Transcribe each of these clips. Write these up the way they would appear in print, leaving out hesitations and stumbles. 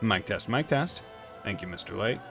Mic test, mic test. Thank you, Mr. Light.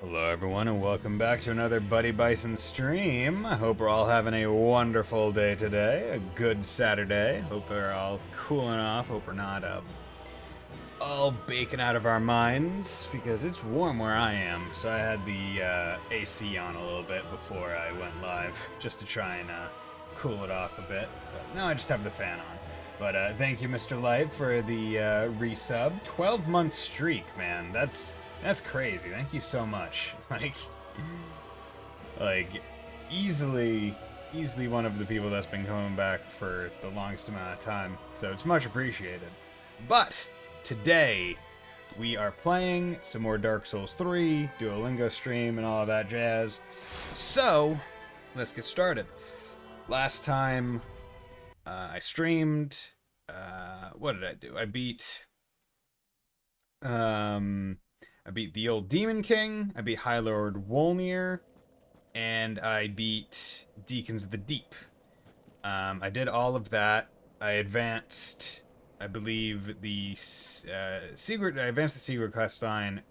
Hello everyone and welcome back to another Buddy Bison stream. I hope we're all having a wonderful day today, a good Saturday. Hope we're all cooling off, hope we're not all baking out of our minds because it's warm where I am. So I had the AC on a little bit before I went live just to try and cool it off a bit. But now I just have the fan on. But thank you Mr. Light for the resub. 12-month streak, man. That's crazy. Thank you so much. Like easily one of the people that's been coming back for the longest amount of time. So it's much appreciated. But today we are playing some more Dark Souls 3, Duolingo stream, and all of that jazz. So let's get started. Last time I streamed, what did I do? I beat the old Demon King, I beat High Lord Wolnir, and I beat Deacons of the Deep. I did all of that. I advanced, I believe, the Secret quest line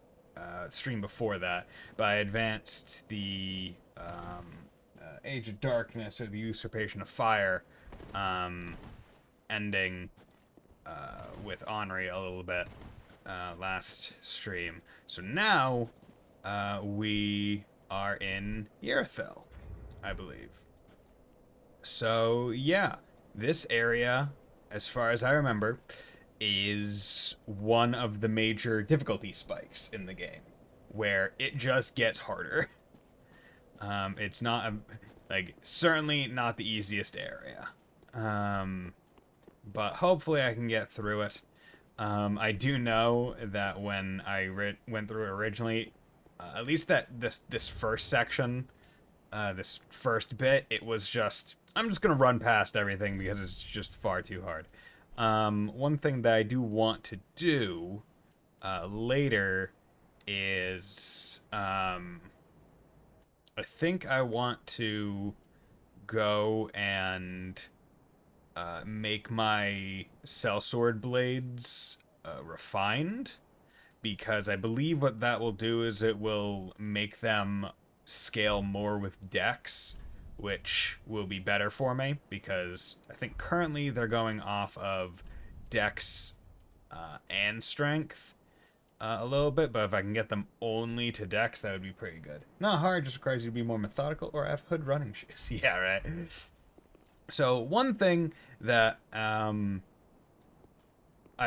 stream before that, but I advanced the Age of Darkness, or the Usurpation of Fire, ending with Henri a little bit last stream. So now we are in Irithyll, I believe. So, yeah, this area, as far as I remember, is one of the major difficulty spikes in the game, where it just gets harder. It's not, like, certainly not the easiest area. But hopefully I can get through it. I do know that when I went through it originally, at least this first section, this first bit, it was just, I'm just gonna run past everything because it's just far too hard. One thing that I do want to do later is I think I want to go and make my sellsword blades refined, because I believe what that will do is it will make them scale more with dex, which will be better for me, because I think currently they're going off of dex and strength a little bit, but if I can get them only to dex, that would be pretty good. Not hard, just requires you to be more methodical or have hood running shoes. Yeah, right. So one thing that I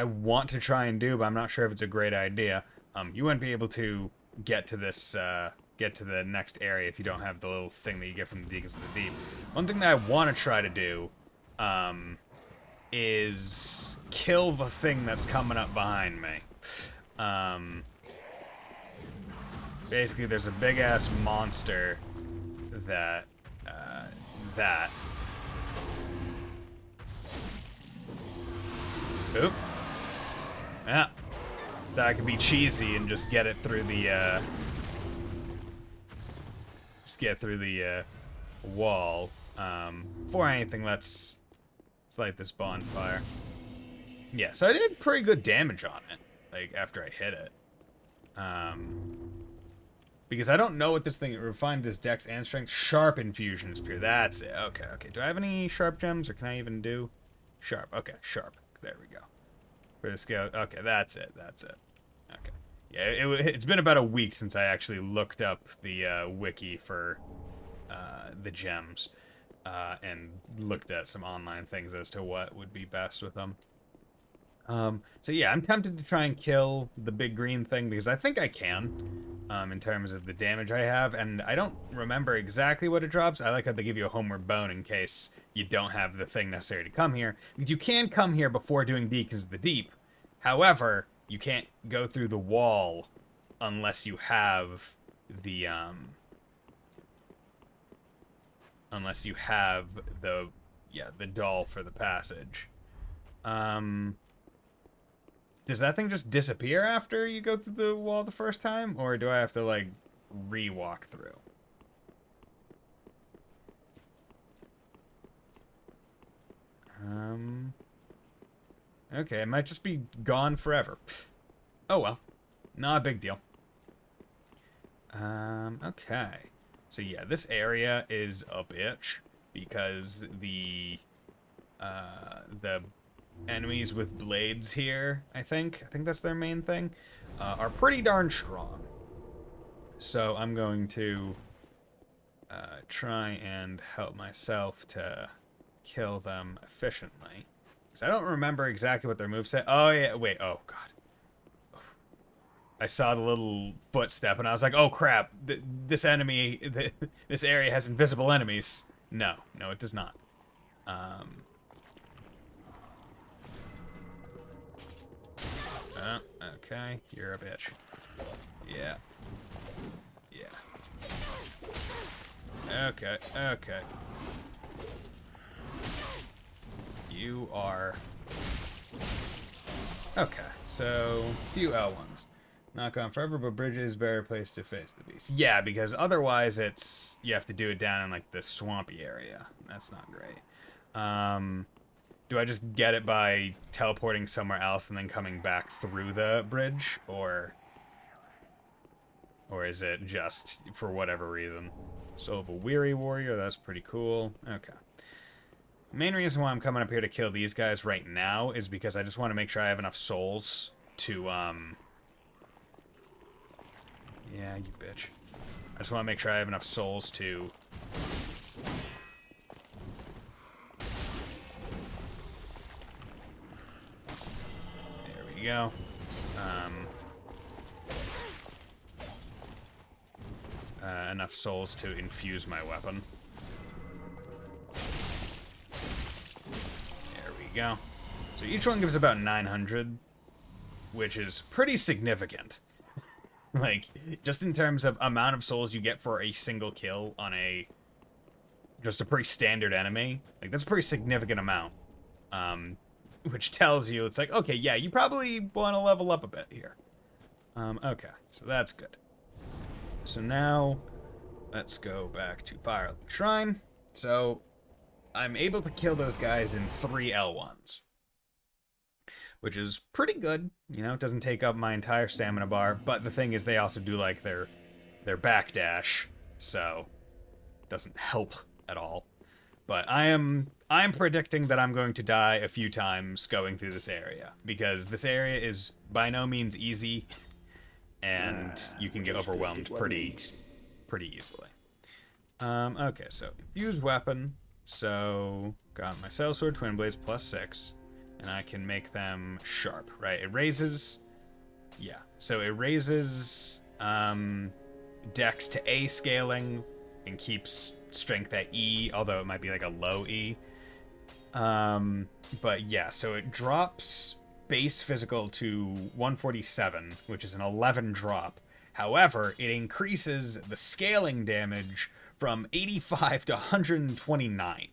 want to try and do, but I'm not sure if it's a great idea. You wouldn't be able to get to this, get to the next area if you don't have the little thing that you get from the Deacons of the Deep. One thing that I want to try to do is kill the thing that's coming up behind me. Basically, there's a big-ass monster that, Oop. Yeah. That could be cheesy and just get it through the, wall. Before anything, let's light this bonfire. Yeah, so I did pretty good damage on it, like, after I hit it. Because I don't know what this thing, refined as dex and strength. Sharp infusion is pure. That's it. Okay, okay. Do I have any sharp gems, or can I even do sharp? Okay, sharp. There we go. For the scale. Okay, that's it. That's it. Okay. Yeah, it's been about a week since I actually looked up the wiki for the gems and looked at some online things as to what would be best with them. So yeah, I'm tempted to try and kill the big green thing because I think I can, in terms of the damage I have, and I don't remember exactly what it drops. I like how they give you a homeward bone in case you don't have the thing necessary to come here, because you can come here before doing Deacons of the Deep. However, you can't go through the wall unless you have the, the doll for the passage. Does that thing just disappear after you go through the wall the first time? Or do I have to, like, re-walk through? Okay, it might just be gone forever. Oh well. Not a big deal. Okay. So yeah, this area is a bitch because the enemies with blades here, I think that's their main thing, are pretty darn strong. So I'm going to try and help myself to kill them efficiently. Because I don't remember exactly what their moveset. Oh yeah, wait, oh god. I saw the little footstep and I was like, oh crap, this area has invisible enemies. No, it does not. Okay, you're a bitch. Yeah. Yeah. Okay, okay. You are... Okay, so, few L1s. Not gone forever, but Bridge is a better place to face the beast. Yeah, because otherwise it's... You have to do it down in, like, the swampy area. That's not great. Do I just get it by teleporting somewhere else and then coming back through the bridge? Or is it just for whatever reason? Soul of a Weary Warrior, that's pretty cool. Okay. Main reason why I'm coming up here to kill these guys right now is because I just want to make sure I have enough souls to Yeah, you bitch. I just want to make sure I have enough souls to... There we go. Enough souls to infuse my weapon. There we go. So each one gives about 900, which is pretty significant. Like, just in terms of amount of souls you get for a single kill on just a pretty standard enemy, like, that's a pretty significant amount. Which tells you, it's like, okay, yeah, you probably want to level up a bit here. Okay, so that's good. So now, let's go back to Firelink Shrine. So, I'm able to kill those guys in 3 L1s. Which is pretty good. You know, it doesn't take up my entire stamina bar. But the thing is, they also do, like, their backdash. So, it doesn't help at all. But I'm predicting that I'm going to die a few times going through this area. Because this area is by no means easy. And you can get overwhelmed pretty easily. Okay, so infused weapon. So got my Sellsword Twin Blades +6, and I can make them sharp, right? It raises, yeah. So it raises Dex to A scaling and keeps strength at E, although it might be like a low E. But yeah, so it drops base physical to 147, which is an 11 drop. However, it increases the scaling damage from 85 to 129,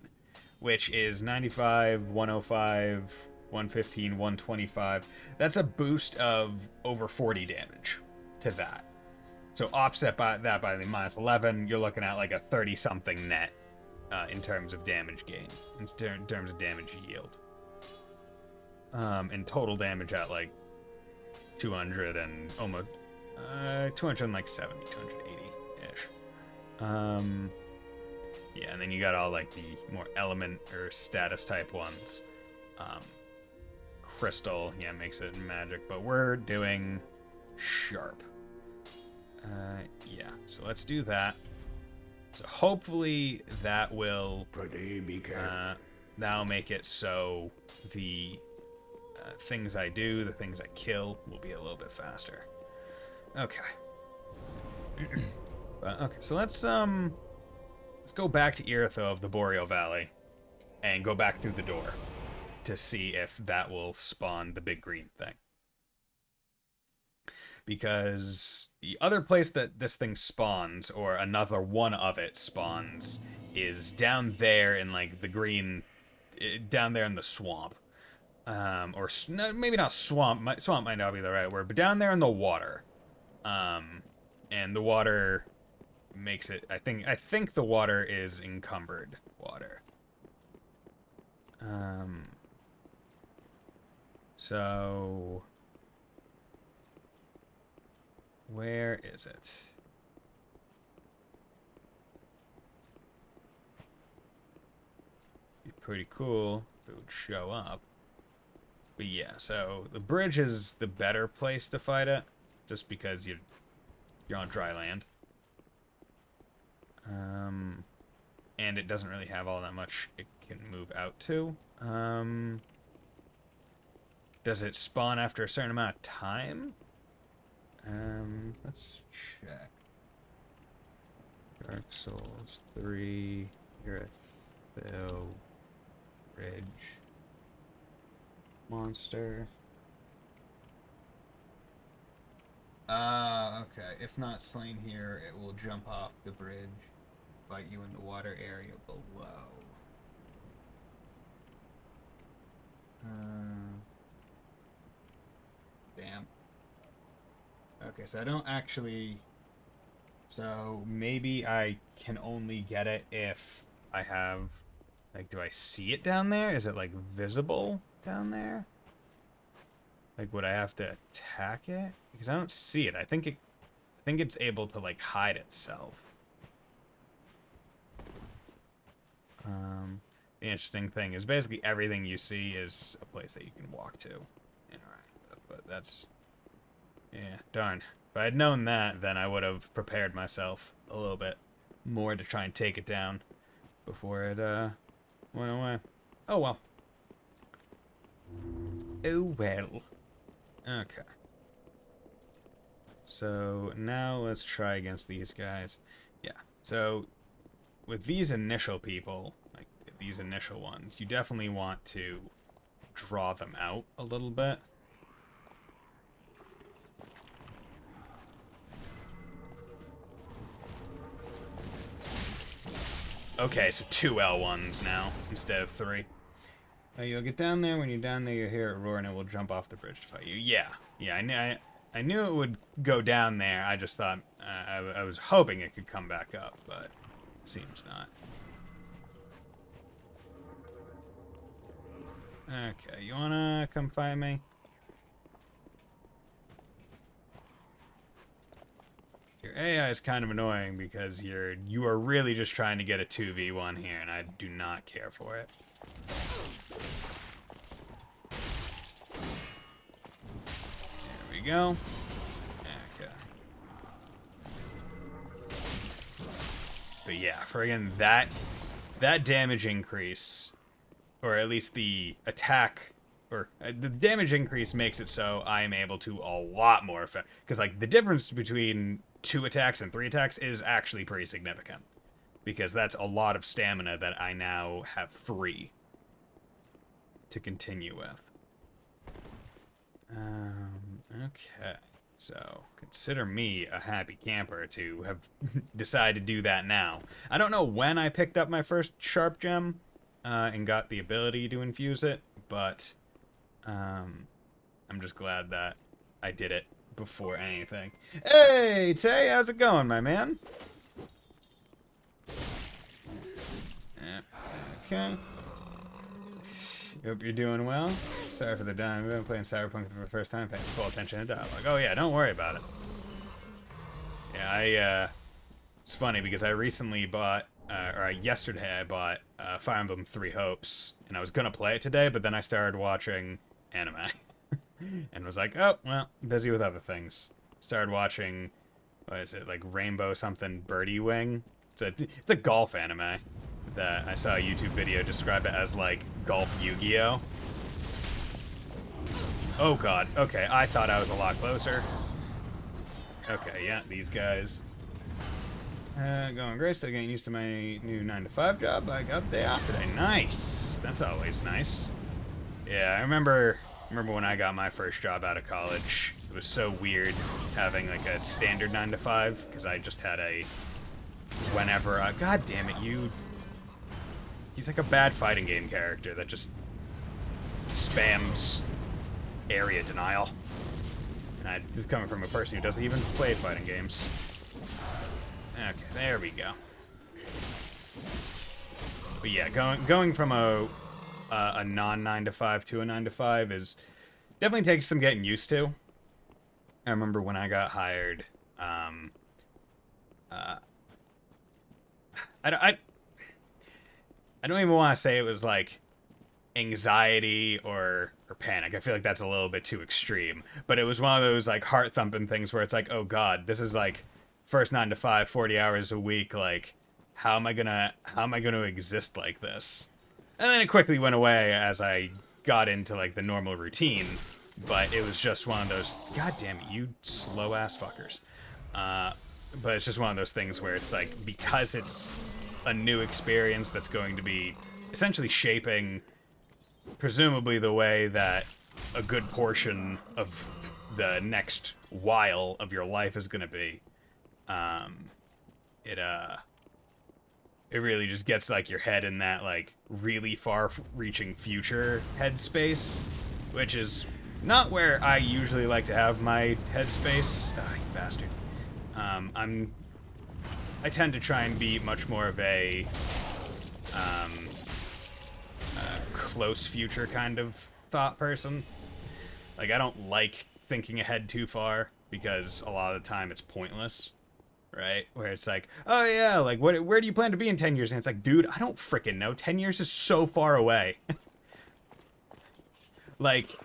which is 95, 105, 115, 125. That's a boost of over 40 damage to that. So offset by that by the -11, you're looking at like a 30-something net in terms of damage gain, in terms of damage yield. And total damage at like 200 and almost 270, 280-ish. Yeah, and then you got all like the more element or status type ones. Crystal, yeah, makes it magic, but we're doing sharp. Yeah, so let's do that. So hopefully that will that'll make it so the things I do, the things I kill, will be a little bit faster. Okay. Okay, so let's go back to Irithyll of the Boreal Valley and go back through the door to see if that will spawn the big green thing. Because the other place that this thing spawns, or another one of it spawns, is down there in like the green, down there in the swamp. Or no, maybe not swamp. Swamp might not be the right word, but down there in the water. And the water makes it. I think the water is encumbered water. So where is it? Be pretty cool if it would show up. But yeah, so the bridge is the better place to fight it, just because you're on dry land. And it doesn't really have all that much it can move out to. Does it spawn after a certain amount of time? Let's check. Dark Souls 3, Irithyll, Bridge, Monster. Okay. If not slain here, it will jump off the bridge, bite you in the water area below. Damn. Okay, so I don't actually... So maybe I can only get it if I have... Like, do I see it down there? Is it, like, visible down there? Like, would I have to attack it? Because I don't see it. I think it's able to, like, hide itself. The interesting thing is basically everything you see is a place that you can walk to. But that's... Yeah, darn. If I had known that, then I would have prepared myself a little bit more to try and take it down before it went away. Oh well. Oh well. Okay. So now let's try against these guys. Yeah. So with these initial people, like these initial ones, you definitely want to draw them out a little bit. Okay, so 2 L1s now instead of 3. You'll get down there. When you're down there, you'll hear it roar, and it will jump off the bridge to fight you. Yeah, I knew it would go down there. I just thought I was hoping it could come back up, but seems not. Okay, you wanna come find me? Your AI is kind of annoying because you are really just trying to get a 2v1 here, and I do not care for it. There we go. Okay. But yeah, friggin' that damage increase, or at least the attack, or the damage increase makes it so I am able to a lot more effect. Because like the difference between 2 attacks and 3 attacks is actually pretty significant, because that's a lot of stamina that I now have free to continue with. Okay, so consider me a happy camper to have decided to do that now. I don't know when I picked up my first sharp gem and got the ability to infuse it, but I'm just glad that I did it before anything. Hey, Tay, how's it going, my man? Okay. Hope you're doing well. Sorry for the dime. I've been playing Cyberpunk for the first time, paying full attention to dialogue. Oh yeah, don't worry about it. Yeah, it's funny because I recently bought, yesterday I bought Fire Emblem 3 Hopes, and I was gonna play it today, but then I started watching anime. And was like, oh, well, busy with other things. Started watching, what is it, like Rainbow something Birdie Wing? It's a golf anime that I saw a YouTube video describe it as like golf Yu-Gi-Oh! Oh god, okay, I thought I was a lot closer. Okay, yeah, these guys. Going great, still getting used to my new 9-to-5 job. I got the day off today. Nice! That's always nice. Yeah, I remember when I got my first job out of college. It was so weird having like a standard 9-to-5, because I just had a god damn it, he's like a bad fighting game character that just spams area denial. And this is coming from a person who doesn't even play fighting games. Okay, there we go. But yeah, going from a non-9-to-5 to a 9-to-5 is definitely takes some getting used to. I remember when I got hired, I don't even want to say it was like anxiety or panic. I feel like that's a little bit too extreme. But it was one of those like heart-thumping things where it's like, oh god, this is like first 9-to-5, 40 hours a week. Like, how am I gonna exist like this? And then it quickly went away as I got into like the normal routine. But it was just one of those, god damn it, you slow ass fuckers. But it's just one of those things where it's like, because it's a new experience that's going to be essentially shaping presumably the way that a good portion of the next while of your life is going to be, it really just gets like your head in that like really far-reaching future headspace, which is not where I usually like to have my headspace. Ah, you bastard. I tend to try and be much more of a close future kind of thought person. Like, I don't like thinking ahead too far because a lot of the time it's pointless, right? Where it's like, oh yeah, like where do you plan to be in 10 years? And it's like, dude, I don't frickin' know. 10 years is so far away. like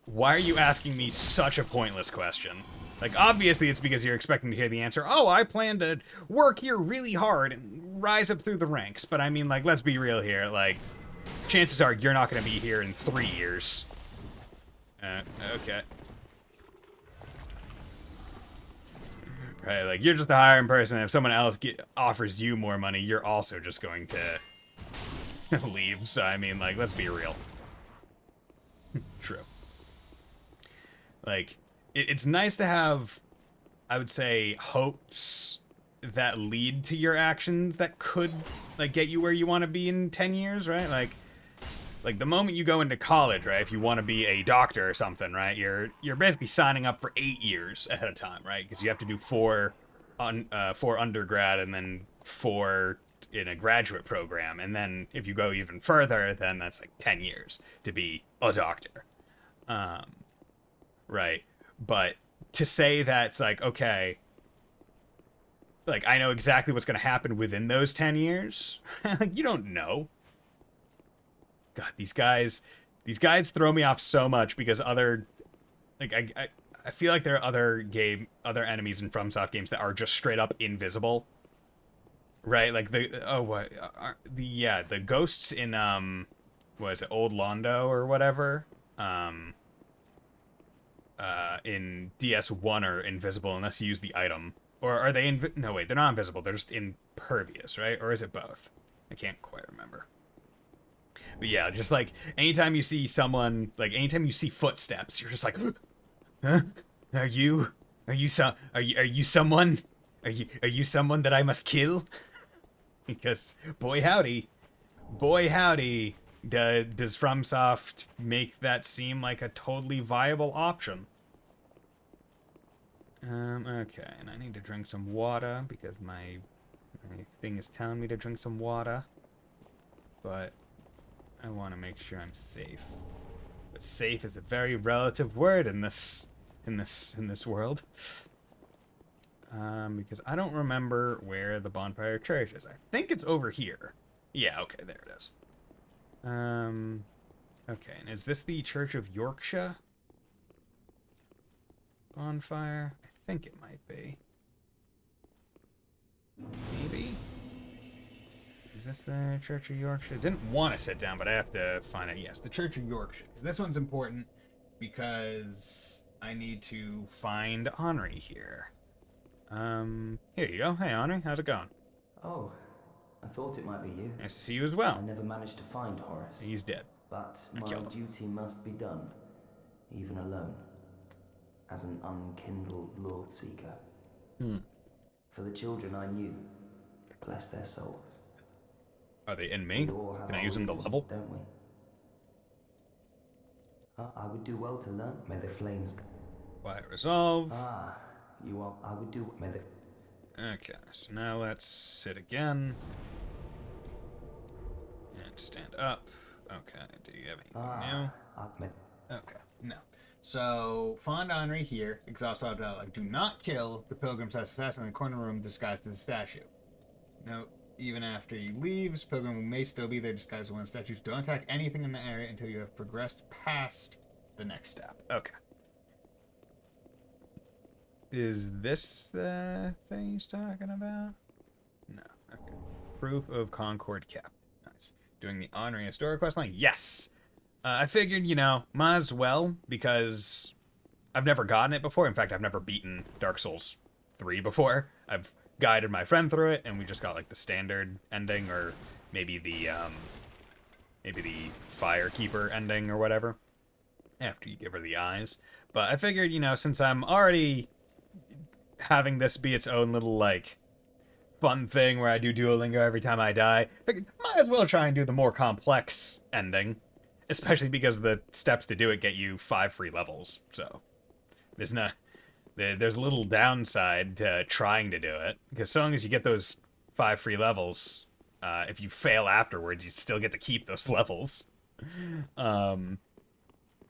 Why are you asking me such a pointless question? Like, obviously it's because you're expecting to hear the answer, oh, I plan to work here really hard and rise up through the ranks. But I mean, like, let's be real here. Like, chances are you're not going to be here in 3 years. Okay. Right, like, you're just a hiring person. If someone else offers you more money, you're also just going to leave. So, I mean, like, let's be real. True. Like, it's nice to have, I would say, hopes that lead to your actions that could, like, get you where you want to be in 10 years, right? Like the moment you go into college, right, if you want to be a doctor or something, right, you're basically signing up for 8 years ahead of time, right? Because you have to do 4 undergrad and then 4 in a graduate program. And then if you go even further, then that's like 10 years to be a doctor. Right. But to say that it's like, okay, like, I know exactly what's going to happen within those 10 years, like, you don't know. God, these guys throw me off so much because like, I feel like there are other enemies in FromSoft games that are just straight up invisible. Right? Like the ghosts in what is it, Old Londo or whatever? In DS1 are invisible unless you use the item. Or are they no, wait, they're not invisible. They're just impervious, right? Or is it both? I can't quite remember. But yeah, just like anytime you see someone, like anytime you see footsteps, you're just like, huh? Are you someone? Are you someone that I must kill? Because boy howdy, does FromSoft make that seem like a totally viable option. Okay, and I need to drink some water because my thing is telling me to drink some water. But I want to make sure I'm safe. But safe is a very relative word in this world. Because I don't remember where the Bonfire Church is. I think it's over here. Yeah, okay, there it is. Okay, and is this the Church of Yorkshire? Bonfire? I think it might be. Maybe? Is this the Church of Yorkshire? Didn't want to sit down, but I have to find it. Yes, the Church of Yorkshire. Because this one's important because I need to find Henri here. Here you go. Hey, Henri, how's it going? Oh, I thought it might be you. Nice to see you as well. I never managed to find Horace. He's dead. But my duty must be done, even alone, as an unkindled Lord Seeker. For the children I knew, bless their souls. Are they in me? Can I use them to level? Don't we? I would do well to learn. May the flames... Quiet resolve. You are... I would do... May the... Okay, so now let's sit again. And stand up. Okay, do you have anything new? Okay, no. So, find Henri here. Exhaust all dialogue. Do not kill the pilgrim assassin in the corner room disguised as a statue. Note, even after he leaves, pilgrim may still be there disguised as one of the statues. Don't attack anything in the area until you have progressed past the next step. Okay. Is this the thing he's talking about? No. Okay. Proof of Concord Cap. Nice. Doing the Henri historic quest line? Yes! I figured, you know, might as well, because I've never gotten it before. In fact, I've never beaten Dark Souls 3 before. I've guided my friend through it, and we just got, like, the standard ending, or maybe the Firekeeper ending or whatever, after you give her the eyes. But I figured, you know, since I'm already having this be its own little, like, fun thing where I do Duolingo every time I die, I figured might as well try and do the more complex ending. Especially because the steps to do it get you 5 free levels. So there's a little downside to trying to do it. Because as long as you get those 5 free levels, if you fail afterwards, you still get to keep those levels. But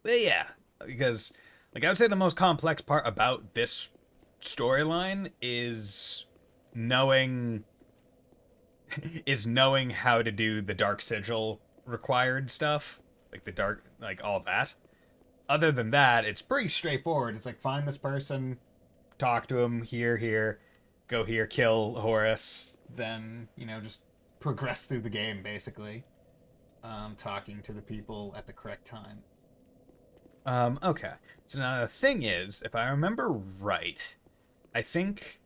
yeah, because like I would say the most complex part about this storyline is knowing how to do the Dark Sigil required stuff. Like the dark, like all that. other than that, it's pretty straightforward. It's like, find this person, talk to him, here, go here, kill Horus, then, just progress through the game, basically. Talking to the people at the correct time. Okay. So now the thing is, if I remember right, I think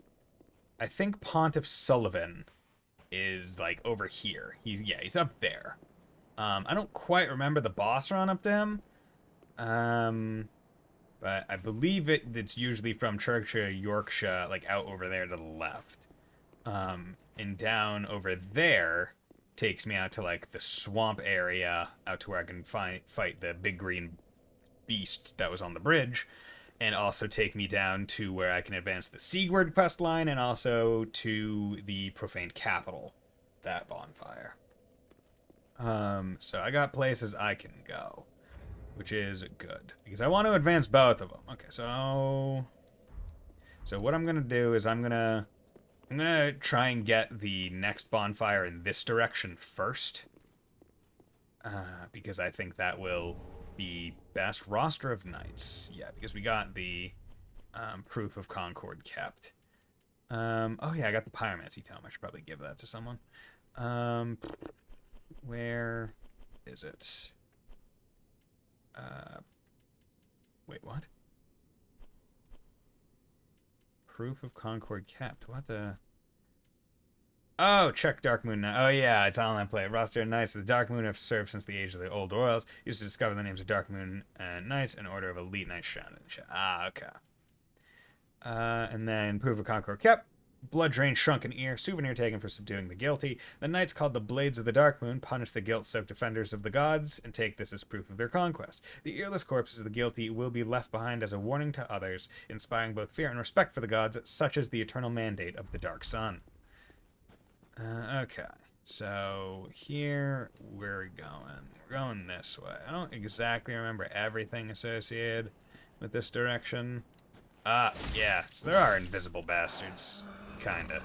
Pontiff Sullivan is like over here. He's up there. I don't quite remember the boss run up to him. But I believe it's usually from Churchill, Yorkshire, like out over there to the left. And down over there takes me out to like the swamp area, out to where I can fight the big green beast that was on the bridge, and also take me down to where I can advance the Seaward quest line, and also to the Profaned Capital, that bonfire. So I got places I can go, which is good, because I want to advance both of them. Okay, so what I'm gonna do is I'm gonna try and get the next bonfire in this direction first, because I think that will be best. Roster of knights, yeah, because we got the proof of Concord kept. Oh yeah, I got the pyromancy tome. I should probably give that to someone. Where is it? Wait, what? Proof of Concord kept. What the? Oh, check Dark Moon. Oh yeah, it's online play. Roster of Knights. The Dark Moon have served since the age of the old royals. Used to discover the names of Dark Moon Knights in order of elite knights shown. Ah, okay. And then Proof of Concord kept. Blood drained shrunken ear. Souvenir taken for subduing the guilty. The knights called the Blades of the Dark Moon punish the guilt-soaked defenders of the gods and take this as proof of their conquest. The earless corpses of the guilty will be left behind as a warning to others, inspiring both fear and respect for the gods, such as the eternal mandate of the Dark Sun. Okay, so here we're going. We're going this way. I don't exactly remember everything associated with this direction. Yeah, so there are invisible bastards. Kinda.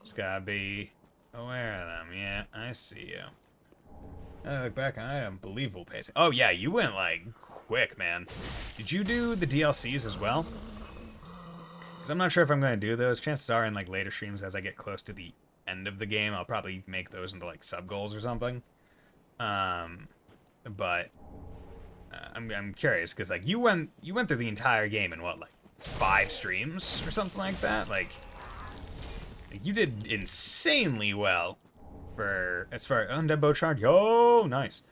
Just gotta be aware of them. Yeah, I see you. I look back, I had unbelievable pacing. Oh yeah, you went like quick, man. Did you do the DLCs as well? Because I'm not sure if I'm going to do those. Chances are in like later streams as I get close to the end of the game, I'll probably make those into like sub goals or something. But I'm curious because like you went through the entire game in what, like 5 streams or something like that. Like you did insanely well for as far Undead Bow Charge. Yo, nice.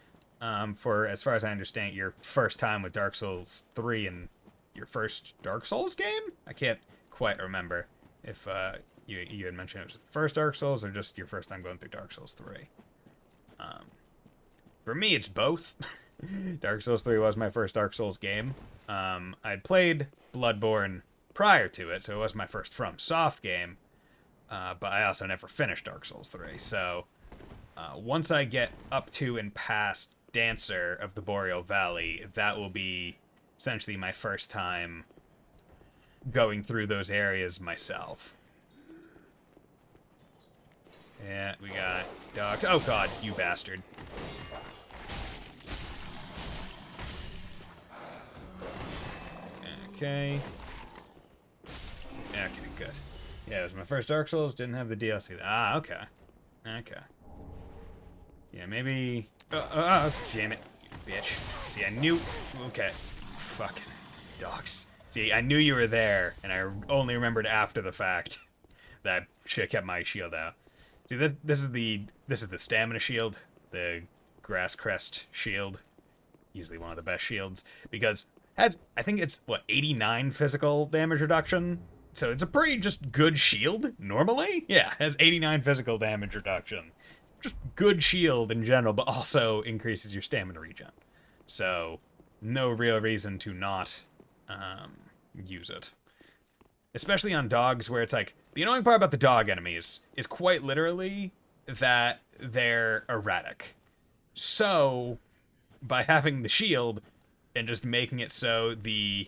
For as far as I understand, your first time with Dark Souls 3 and your first Dark Souls game. I can't quite remember if you had mentioned it was the first Dark Souls or just your first time going through Dark Souls 3. For me, it's both. Dark Souls 3 was my first Dark Souls game. I'd played Bloodborne prior to it, so it was my first FromSoft game. But I also never finished Dark Souls 3. So once I get up to and past Dancer of the Boreal Valley, that will be essentially my first time going through those areas myself. Yeah, we got dogs. Oh god, you bastard. Okay. Okay, good. Yeah, it was my first Dark Souls, didn't have the DLC. Ah, okay. Okay. Yeah, maybe... Oh, damn it, you bitch. See, I knew... Okay. Fucking dogs. See, I knew you were there, and I only remembered after the fact that I should have kept my shield out. See, this is the stamina shield, the Grass Crest shield. Easily one of the best shields, because I think it's, what, 89 physical damage reduction? So it's a pretty just good shield, normally? Yeah, has 89 physical damage reduction. Just good shield in general, but also increases your stamina regen. So, no real reason to not use it. Especially on dogs, where it's like, the annoying part about the dog enemies is quite literally that they're erratic. So, by having the shield and just making it so they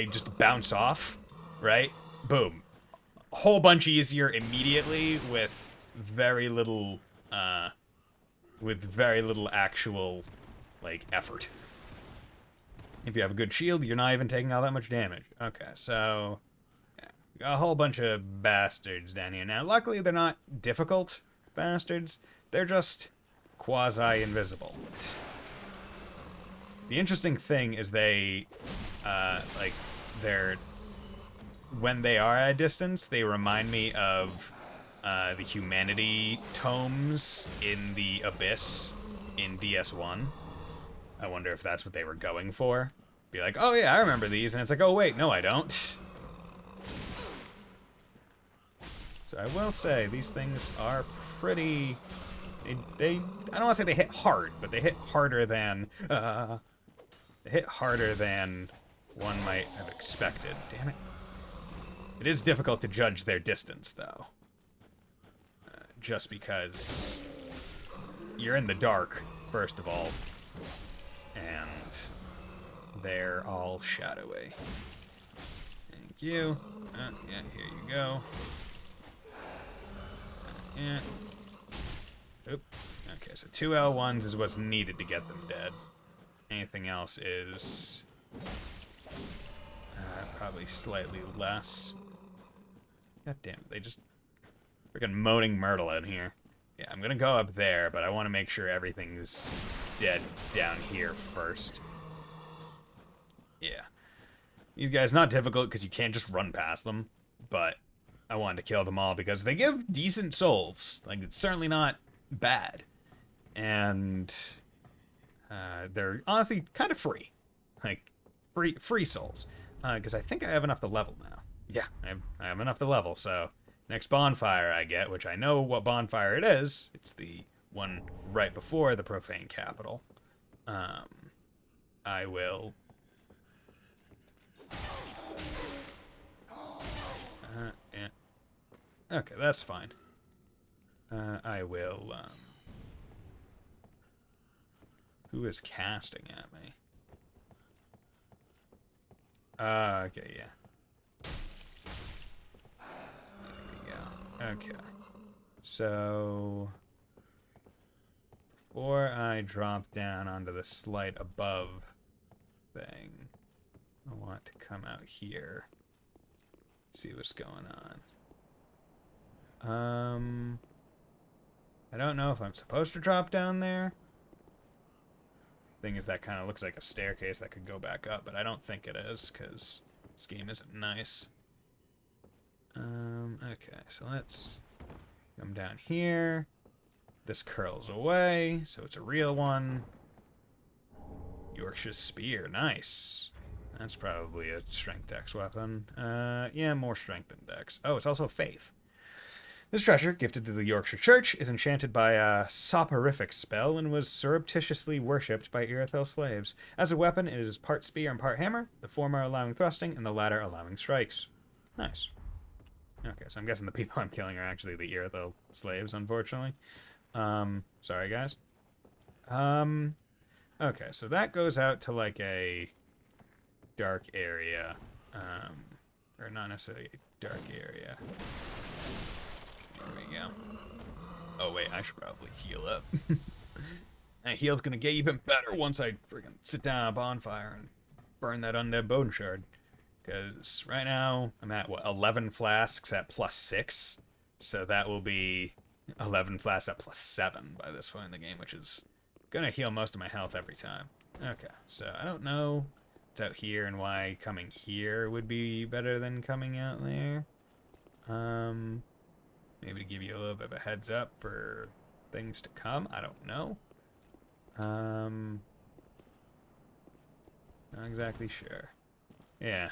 just bounce off, right? Boom. A whole bunch easier immediately with very little actual, like, effort. If you have a good shield, you're not even taking all that much damage. Okay, so a whole bunch of bastards down here. Now, luckily, they're not difficult bastards. They're just quasi-invisible. The interesting thing is they're... When they are at a distance, they remind me of the humanity tomes in the Abyss in DS1. I wonder if that's what they were going for. Be like, oh yeah, I remember these, and it's like, oh wait, no I don't. So I will say, these things are pretty... I don't want to say they hit hard, but they hit harder than... they hit harder than one might have expected. Damn it. It is difficult to judge their distance, though. Just because you're in the dark, first of all, and they're all shadowy. Thank you. Yeah, here you go. Yeah. Oop. Okay, so 2 L1s is what's needed to get them dead. Anything else is probably slightly less. God damn it, they just freaking moaning Myrtle in here. Yeah, I'm gonna go up there, but I want to make sure everything's dead down here first. Yeah. These guys, not difficult because you can't just run past them, but I wanted to kill them all because they give decent souls. Like, it's certainly not bad. And they're honestly kind of free. Like, free souls. Because I think I have enough to level now. Yeah, I have enough to level, so next bonfire I get, which I know what bonfire it is. It's the one right before the Profane Capital. I will... yeah. Okay, that's fine. I will, who is casting at me? Okay, yeah. There we go. Okay. So... before I drop down onto the slight above thing, I want to come out here. See what's going on. I don't know if I'm supposed to drop down there. Thing is, that kind of looks like a staircase that could go back up, but I don't think it is, because this game isn't nice. Okay, so let's come down here. This curls away, so it's a real one. Yorkshire Spear, nice. That's probably a strength dex weapon. Yeah, more strength than dex. Oh, it's also faith. This treasure, gifted to the Yorkshire Church, is enchanted by a soporific spell and was surreptitiously worshipped by Irithyll slaves. As a weapon, it is part spear and part hammer, the former allowing thrusting and the latter allowing strikes. Nice. Okay, so I'm guessing the people I'm killing are actually the Irithyll slaves, unfortunately. Sorry, guys. Okay, so that goes out to, like, a dark area. Or not necessarily a dark area. There we go. Oh, wait, I should probably heal up. That heal's gonna get even better once I freaking sit down on a bonfire and burn that undead bone shard. Because right now, I'm at, what, 11 flasks at +6? So that will be 11 flasks at +7 by this point in the game, which is gonna heal most of my health every time. Okay, so I don't know what's out here and why coming here would be better than coming out there. Maybe to give you a little bit of a heads up for things to come. I don't know. Not exactly sure. Yeah.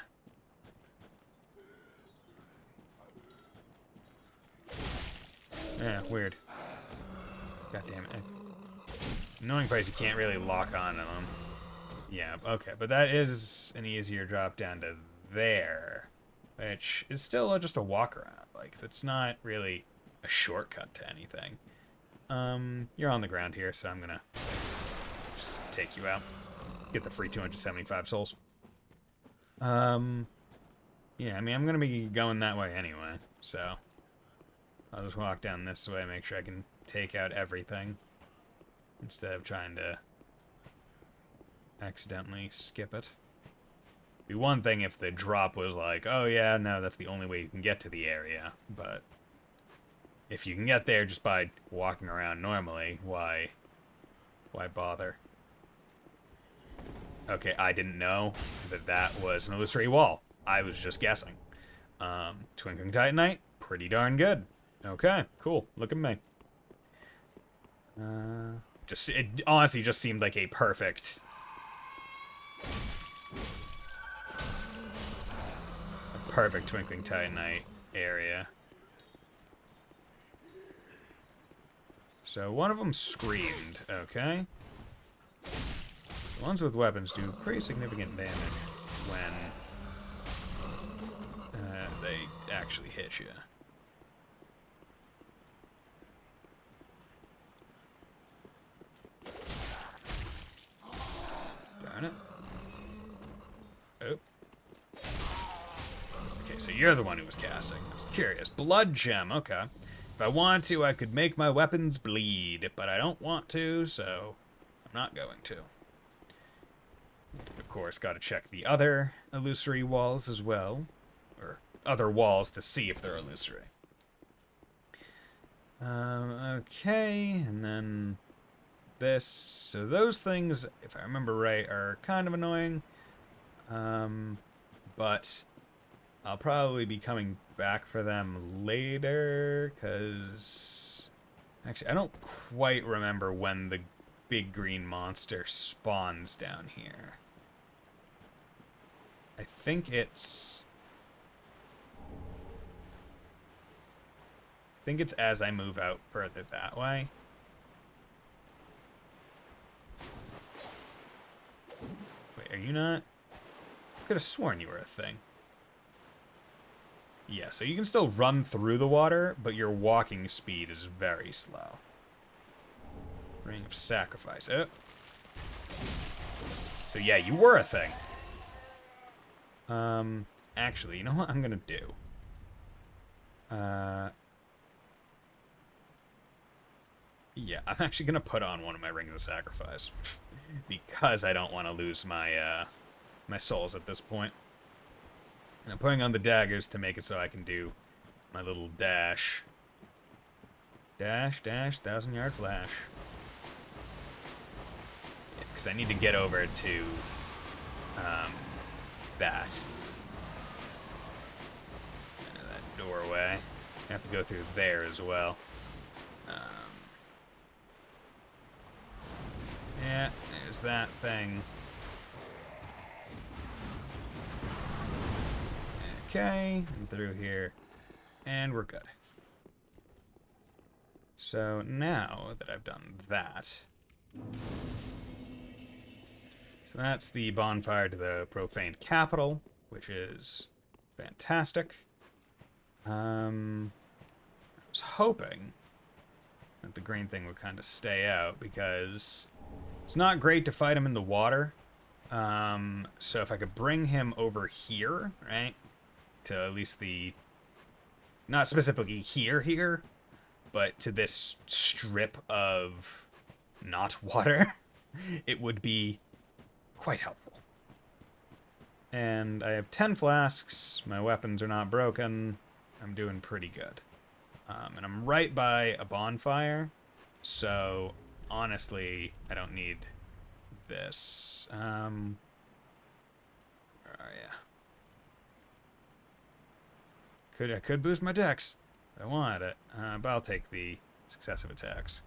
Yeah, weird. God damn it. Annoying place you can't really lock on to them. Yeah, okay, but that is an easier drop down to there, which is still just a walk around. Like, it's not really a shortcut to anything. You're on the ground here, so I'm gonna just take you out. Get the free 275 souls. Yeah, I mean, I'm gonna be going that way anyway, so I'll just walk down this way, make sure I can take out everything instead of trying to accidentally skip it. Be one thing if the drop was like, oh yeah, no, that's the only way you can get to the area. But if you can get there just by walking around normally, why bother? Okay, I didn't know that that was an illusory wall. I was just guessing. Twinkling Titanite, pretty darn good. Okay, cool. Look at me. It honestly just seemed like a perfect Twinkling Titanite area. So one of them screamed, okay. The ones with weapons do pretty significant damage when they actually hit you. Darn it. Oh. Okay, so you're the one who was casting. I was curious. Blood gem, okay. If I want to, I could make my weapons bleed, but I don't want to, so I'm not going to. Of course, gotta check the other illusory walls as well. Or other walls to see if they're illusory. Okay, and then this. So those things, if I remember right, are kind of annoying. But I'll probably be coming back for them later, because actually I don't quite remember when the big green monster spawns down here. I think it's as I move out further that way. Wait, are you not? I could have sworn you were a thing. Yeah, so you can still run through the water, but your walking speed is very slow. Ring of Sacrifice. Oh. So yeah, you were a thing. Actually, you know what I'm gonna do? Yeah, I'm actually gonna put on one of my Rings of Sacrifice. Because I don't want to lose my, my souls at this point. And I'm putting on the daggers to make it so I can do my little dash. Dash, 1,000-yard flash. Yeah, because I need to get over to that. That doorway. I have to go through there as well. Yeah, there's that thing. Okay, and through here, and we're good. So now that I've done that, so that's the bonfire to the profaned capital, which is fantastic. I was hoping that the green thing would kind of stay out, because it's not great to fight him in the water. So if I could bring him over here, right? To at least the, not specifically here, but to this strip of not water, it would be quite helpful. And I have 10 flasks, my weapons are not broken, I'm doing pretty good. And I'm right by a bonfire, so honestly, I don't need this. Where are ya? I could boost my dex if I wanted it, but I'll take the successive attacks.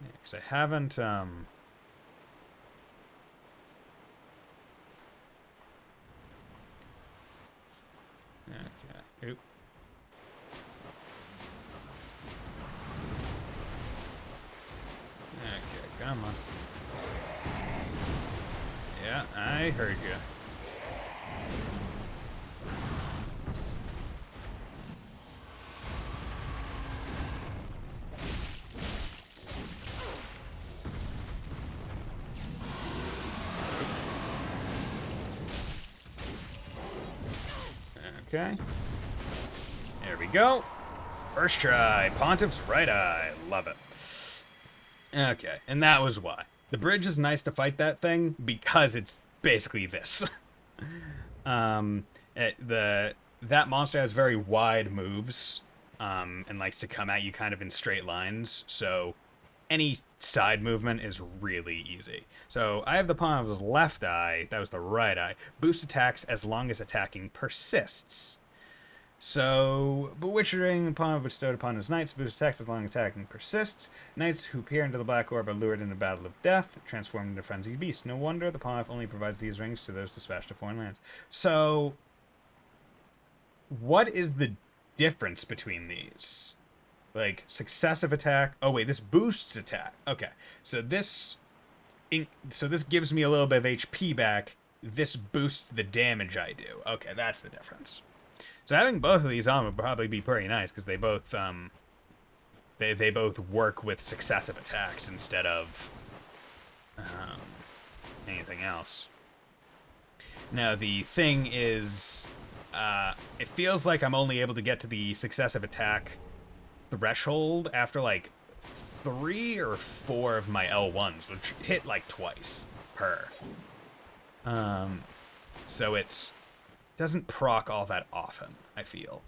Yeah, because I haven't, okay, oop. Okay, come on. Yeah, I heard you. Okay. There we go. First try. Pontiff's right eye. Love it. Okay, and that was why. The bridge is nice to fight that thing because it's basically this. That monster has very wide moves, and likes to come at you kind of in straight lines, so any side movement is really easy. So I have the palm of his left eye, that was the right eye. Boost attacks as long as attacking persists. So, bewitching palm bestowed upon his knights, boost attacks as long as attacking persists. Knights who peer into the black orb are lured into battle of death, transformed into frenzied beasts. No wonder the palm only provides these rings to those dispatched to foreign lands. So, what is the difference between these? Like, successive attack. Oh, wait, this boosts attack. Okay, so this gives me a little bit of HP back. This boosts the damage I do. Okay, that's the difference. So having both of these on would probably be pretty nice, because they both, they both work with successive attacks instead of anything else. Now, the thing is, it feels like I'm only able to get to the successive attack threshold after, like, 3 or 4 of my L1s, which hit, like, twice per. So it's doesn't proc all that often, I feel.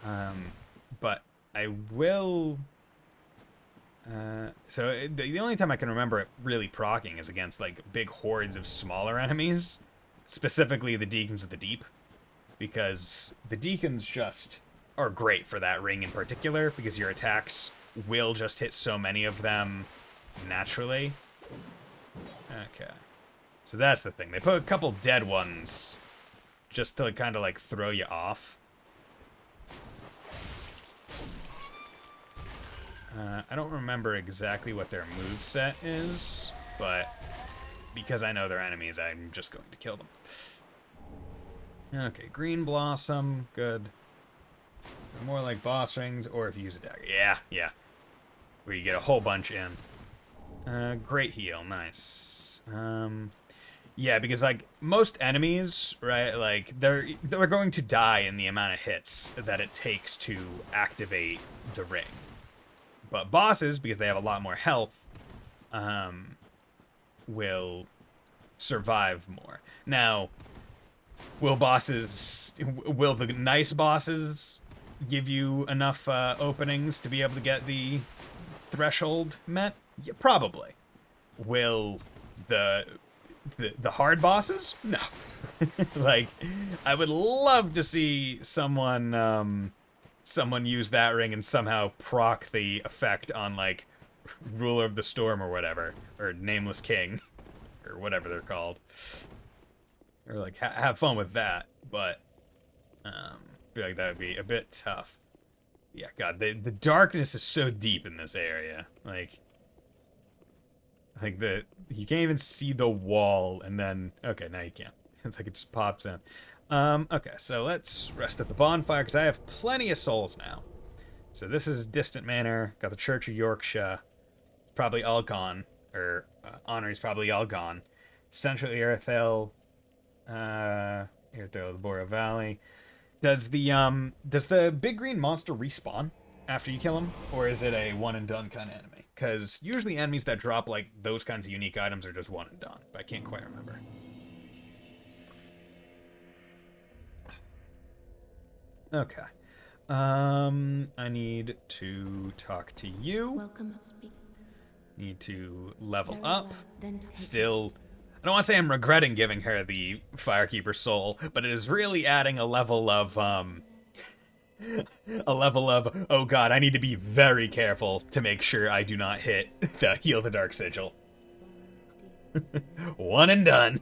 But I will... so the only time I can remember it really proccing is against, like, big hordes of smaller enemies, specifically the Deacons of the Deep, because the Deacons just are great for that ring in particular, because your attacks will just hit so many of them naturally. Okay. So that's the thing. They put a couple dead ones just to kind of, like, throw you off. I don't remember exactly what their moveset is, but because I know they're enemies, I'm just going to kill them. Okay, Green Blossom, good. They're more like boss rings, or if you use a dagger. Yeah. Where you get a whole bunch in. Great heal, nice. Yeah, because, like, most enemies, right, like, they're going to die in the amount of hits that it takes to activate the ring. But bosses, because they have a lot more health, will survive more. Now, will the nice bosses give you enough openings to be able to get the threshold met? Yeah, probably. Will the hard bosses? No. Like, I would love to see someone use that ring and somehow proc the effect on, like, Ruler of the Storm or whatever, or Nameless King, or whatever they're called, or, like, have fun with that. But I feel like that would be a bit tough. Yeah, God, the darkness is so deep in this area. Like you can't even see the wall, and then okay, now you can. It's like it just pops in. Okay, so let's rest at the bonfire, because I have plenty of souls now. So this is Distant Manor, got the Church of Yorkshire, probably all gone, or Honory's probably all gone. Central Irithyll, the Boreal Valley. Does the big green monster respawn after you kill him, or is it a one and done kind of enemy? Because usually enemies that drop, like, those kinds of unique items are just one and done, but I can't quite remember. Okay. I need to talk to you. Welcome. Need to level up. Still, I don't want to say I'm regretting giving her the Firekeeper soul, but it is really adding a level of, oh god, I need to be very careful to make sure I do not hit the Heal the Dark Sigil. One and done.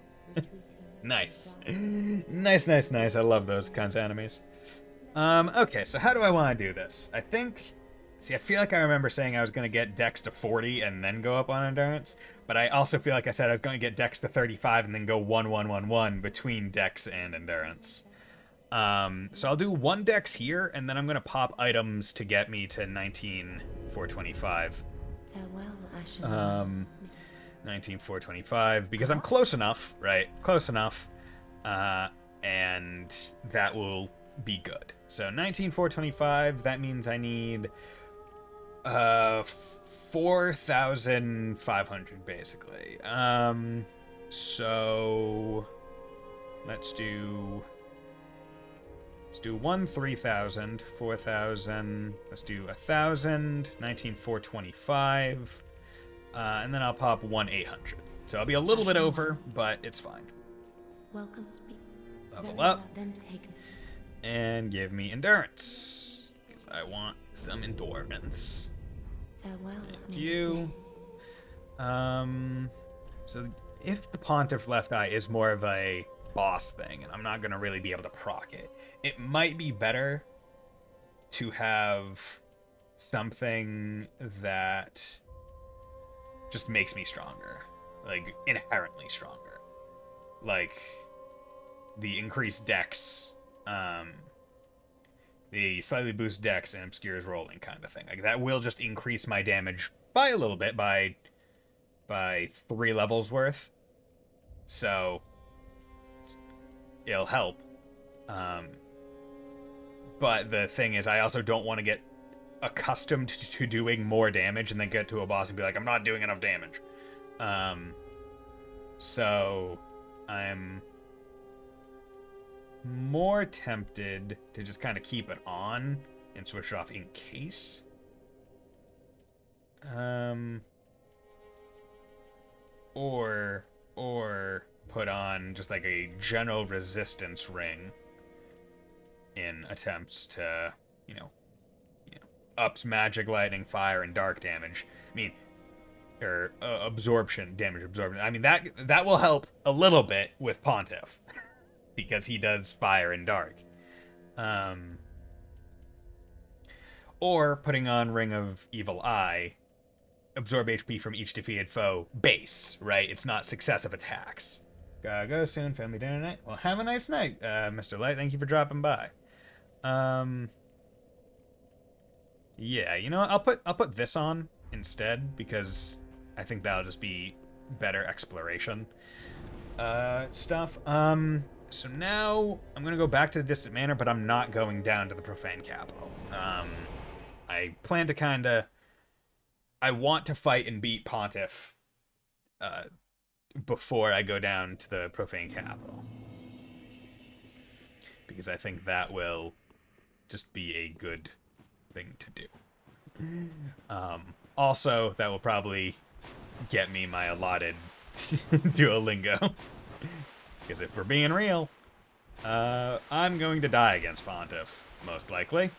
Nice. Nice. I love those kinds of enemies. Okay, so how do I want to do this? I feel like I remember saying I was going to get Dex to 40 and then go up on Endurance, but I also feel like I said I was going to get Dex to 35 and then go 1-1-1-1 between Dex and Endurance. So I'll do 1 Dex here, and then I'm going to pop items to get me to 19,425. Farewell, Ashen. 19,425, because I'm close enough, right? Close enough, and that will be good. So 19,425, that means I need 4,500 basically. So let's do 3,000, 4,000. Let's do 1,000, 19,425, and then I'll pop 1,800. So I'll be a little bit over, but it's fine. Welcome, speak. Level up, and give me endurance, because I want some endurance. Farewell. Thank you. So if the Pontiff Left Eye is more of a boss thing, and I'm not going to really be able to proc it, it might be better to have something that just makes me stronger. Like, inherently stronger. Like, the increased dex, the slightly boost dex and obscures rolling kind of thing. Like, that will just increase my damage by a little bit, by 3 levels worth. So it'll help. But the thing is, I also don't want to get accustomed to doing more damage and then get to a boss and be like, I'm not doing enough damage. So I'm more tempted to just kind of keep it on and switch it off in case. Or put on just like a general resistance ring in attempts to, ups magic, lightning, fire, and dark damage. I mean, or damage absorption. I mean, that will help a little bit with Pontiff because he does fire and dark. Or putting on Ring of Evil Eye, absorb HP from each defeated foe base, right? It's not successive attacks. Gotta go soon, family dinner night. Well, have a nice night, Mr. Light. Thank you for dropping by. Yeah, you know what? I'll put this on instead because I think that'll just be better exploration stuff. So now I'm gonna go back to the Distant Manor, but I'm not going down to the Profane Capital. I plan to I want to fight and beat Pontiff before I go down to the Profane Capital, because I think that will just be a good thing to do. Also, that will probably get me my allotted Duolingo, because if we're being real, I'm going to die against Pontiff, most likely,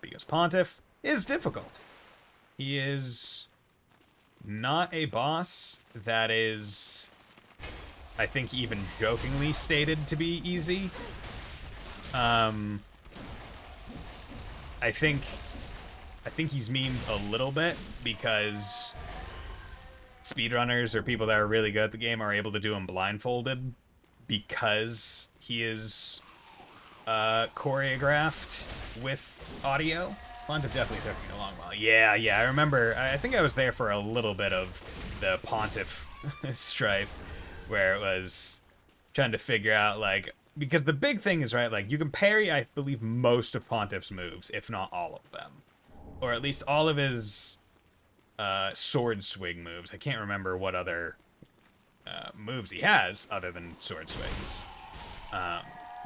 because Pontiff is difficult. He is not a boss that is, I think, even jokingly stated to be easy. I think he's memed a little bit because speedrunners or people that are really good at the game are able to do him blindfolded because he is choreographed with audio. Pontiff definitely took me a long while. Yeah, I remember. I think I was there for a little bit of the Pontiff strife, where it was trying to figure out, like, because the big thing is, right, like, you can parry, I believe, most of Pontiff's moves, if not all of them. Or at least all of his sword swing moves. I can't remember what other moves he has other than sword swings.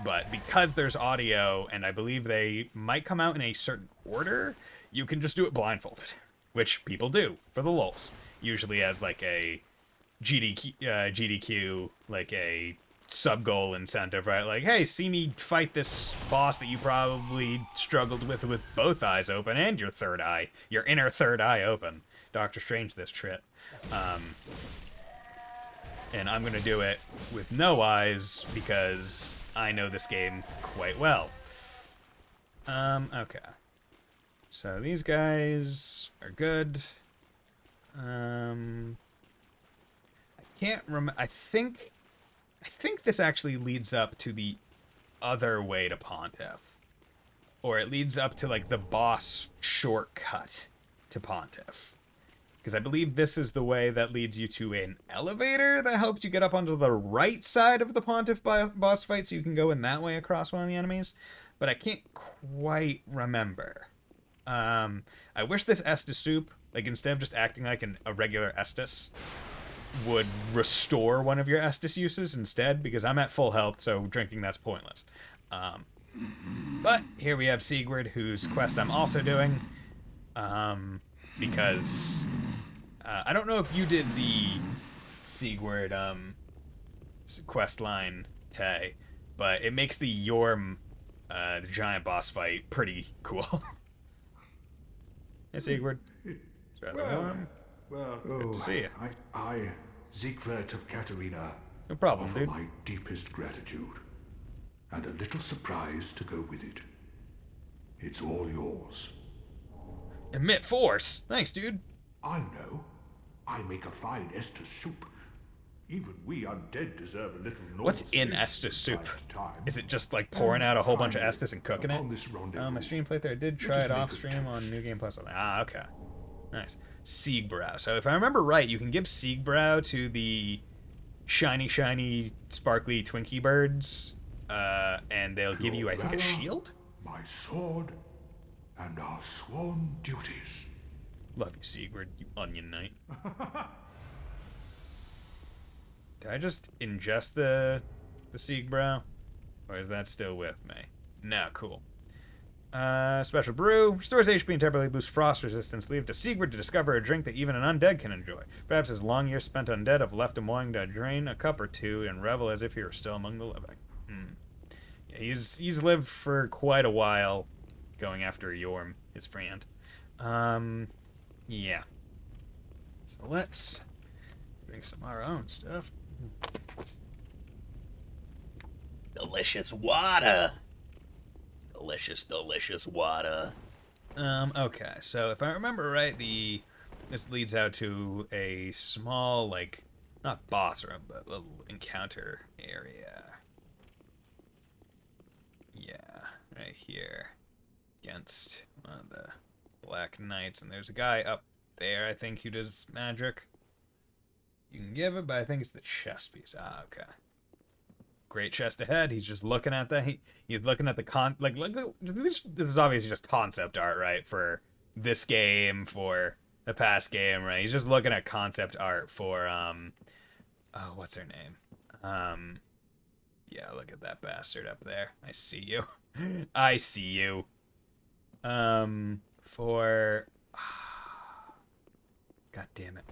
But because there's audio, and I believe they might come out in a certain order, you can just do it blindfolded, which people do for the lulz. Usually as like a GDQ, like a sub-goal incentive, right? Like, hey, see me fight this boss that you probably struggled with both eyes open and your inner third eye open. Doctor Strange this trip. And I'm going to do it with no eyes because I know this game quite well. Okay. So these guys are good. I can't remember. I think this actually leads up to the other way to Pontiff. Or it leads up to, like, the boss shortcut to Pontiff. Because I believe this is the way that leads you to an elevator that helps you get up onto the right side of the Pontiff boss fight, so you can go in that way across one of the enemies. But I can't quite remember. I wish this Estus soup, like instead of just acting like a regular Estus, would restore one of your Estus uses instead, because I'm at full health, so drinking that's pointless. But here we have Sigurd, whose quest I'm also doing, because I don't know if you did the Sigurd quest line, Tay, but it makes the Yorm, the giant boss fight, pretty cool. Hey, Sigurd. It's rather warm. Well, Good to see you. I, Siegfried of Katarina, No problem, offer dude. my deepest gratitude, and a little surprise to go with it. It's all yours. Emit force. Thanks, dude. I know. I make a fine Estus soup. Even we undead deserve a little What's in Estus soup? Is it just like pouring out a whole bunch of Estus and cooking it? My stream playthrough, I did try it off stream on New Game Plus. Ah, okay. Nice. Siegbrow. So if I remember right, you can give Siegbrow to the shiny, sparkly Twinkie birds, and they'll give you, I think, a shield? My sword and our sworn duties. Love you, Sigurd, you onion knight. Did I just ingest the Siegbrow? Or is that still with me? No, cool. Special brew. Restores HP and temporarily boosts frost resistance. Leave it to Sigurd to discover a drink that even an undead can enjoy. Perhaps his long years spent undead have left him wanting to drain a cup or two and revel as if he were still among the living. Yeah, he's lived for quite a while going after Yorm, his friend. Yeah. So let's drink some of our own stuff. Delicious water. Delicious water. Okay, so if I remember right, this leads out to a small, like, not boss room, but little encounter area. Yeah, right here. Against one of the Black Knights, and there's a guy up there, I think, who does magic. You can give it, but I think it's the chest piece. Ah, okay. Great chest ahead. He's just looking at that. He's looking at the look, this is obviously just concept art, right? For this game, for the past game, right? He's just looking at concept art for oh, what's her name? Yeah, look at that bastard up there. I see you. I see you. For God damn it.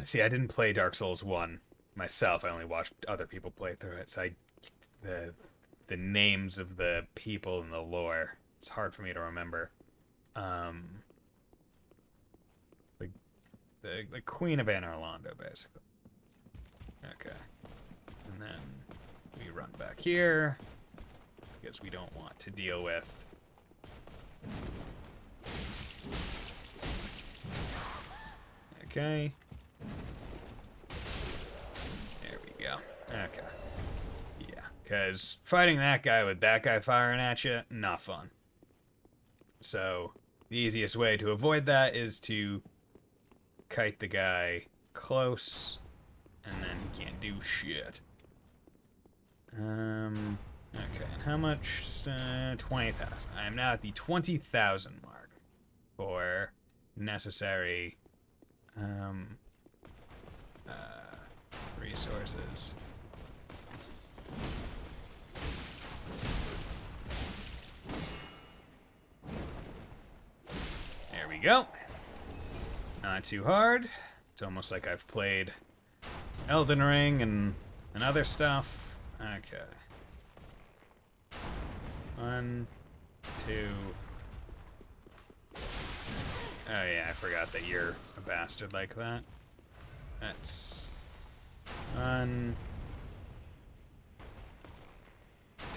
See, I didn't play Dark Souls 1 myself. I only watched other people play through it. So the names of the people in the lore, it's hard for me to remember. The Queen of Anor Londo, basically. Okay. And then we run back here because we don't want to deal with okay. There we go. Okay. Yeah, because fighting that guy with that guy firing at you, not fun. So, the easiest way to avoid that is to kite the guy close, and then he can't do shit. Okay, and how much? 20,000. I am now at the 20,000 mark for necessary resources. There we go. Not too hard. It's almost like I've played Elden Ring and other stuff. Okay. 1, 2. Oh yeah, I forgot that you're a bastard like that. That's 1,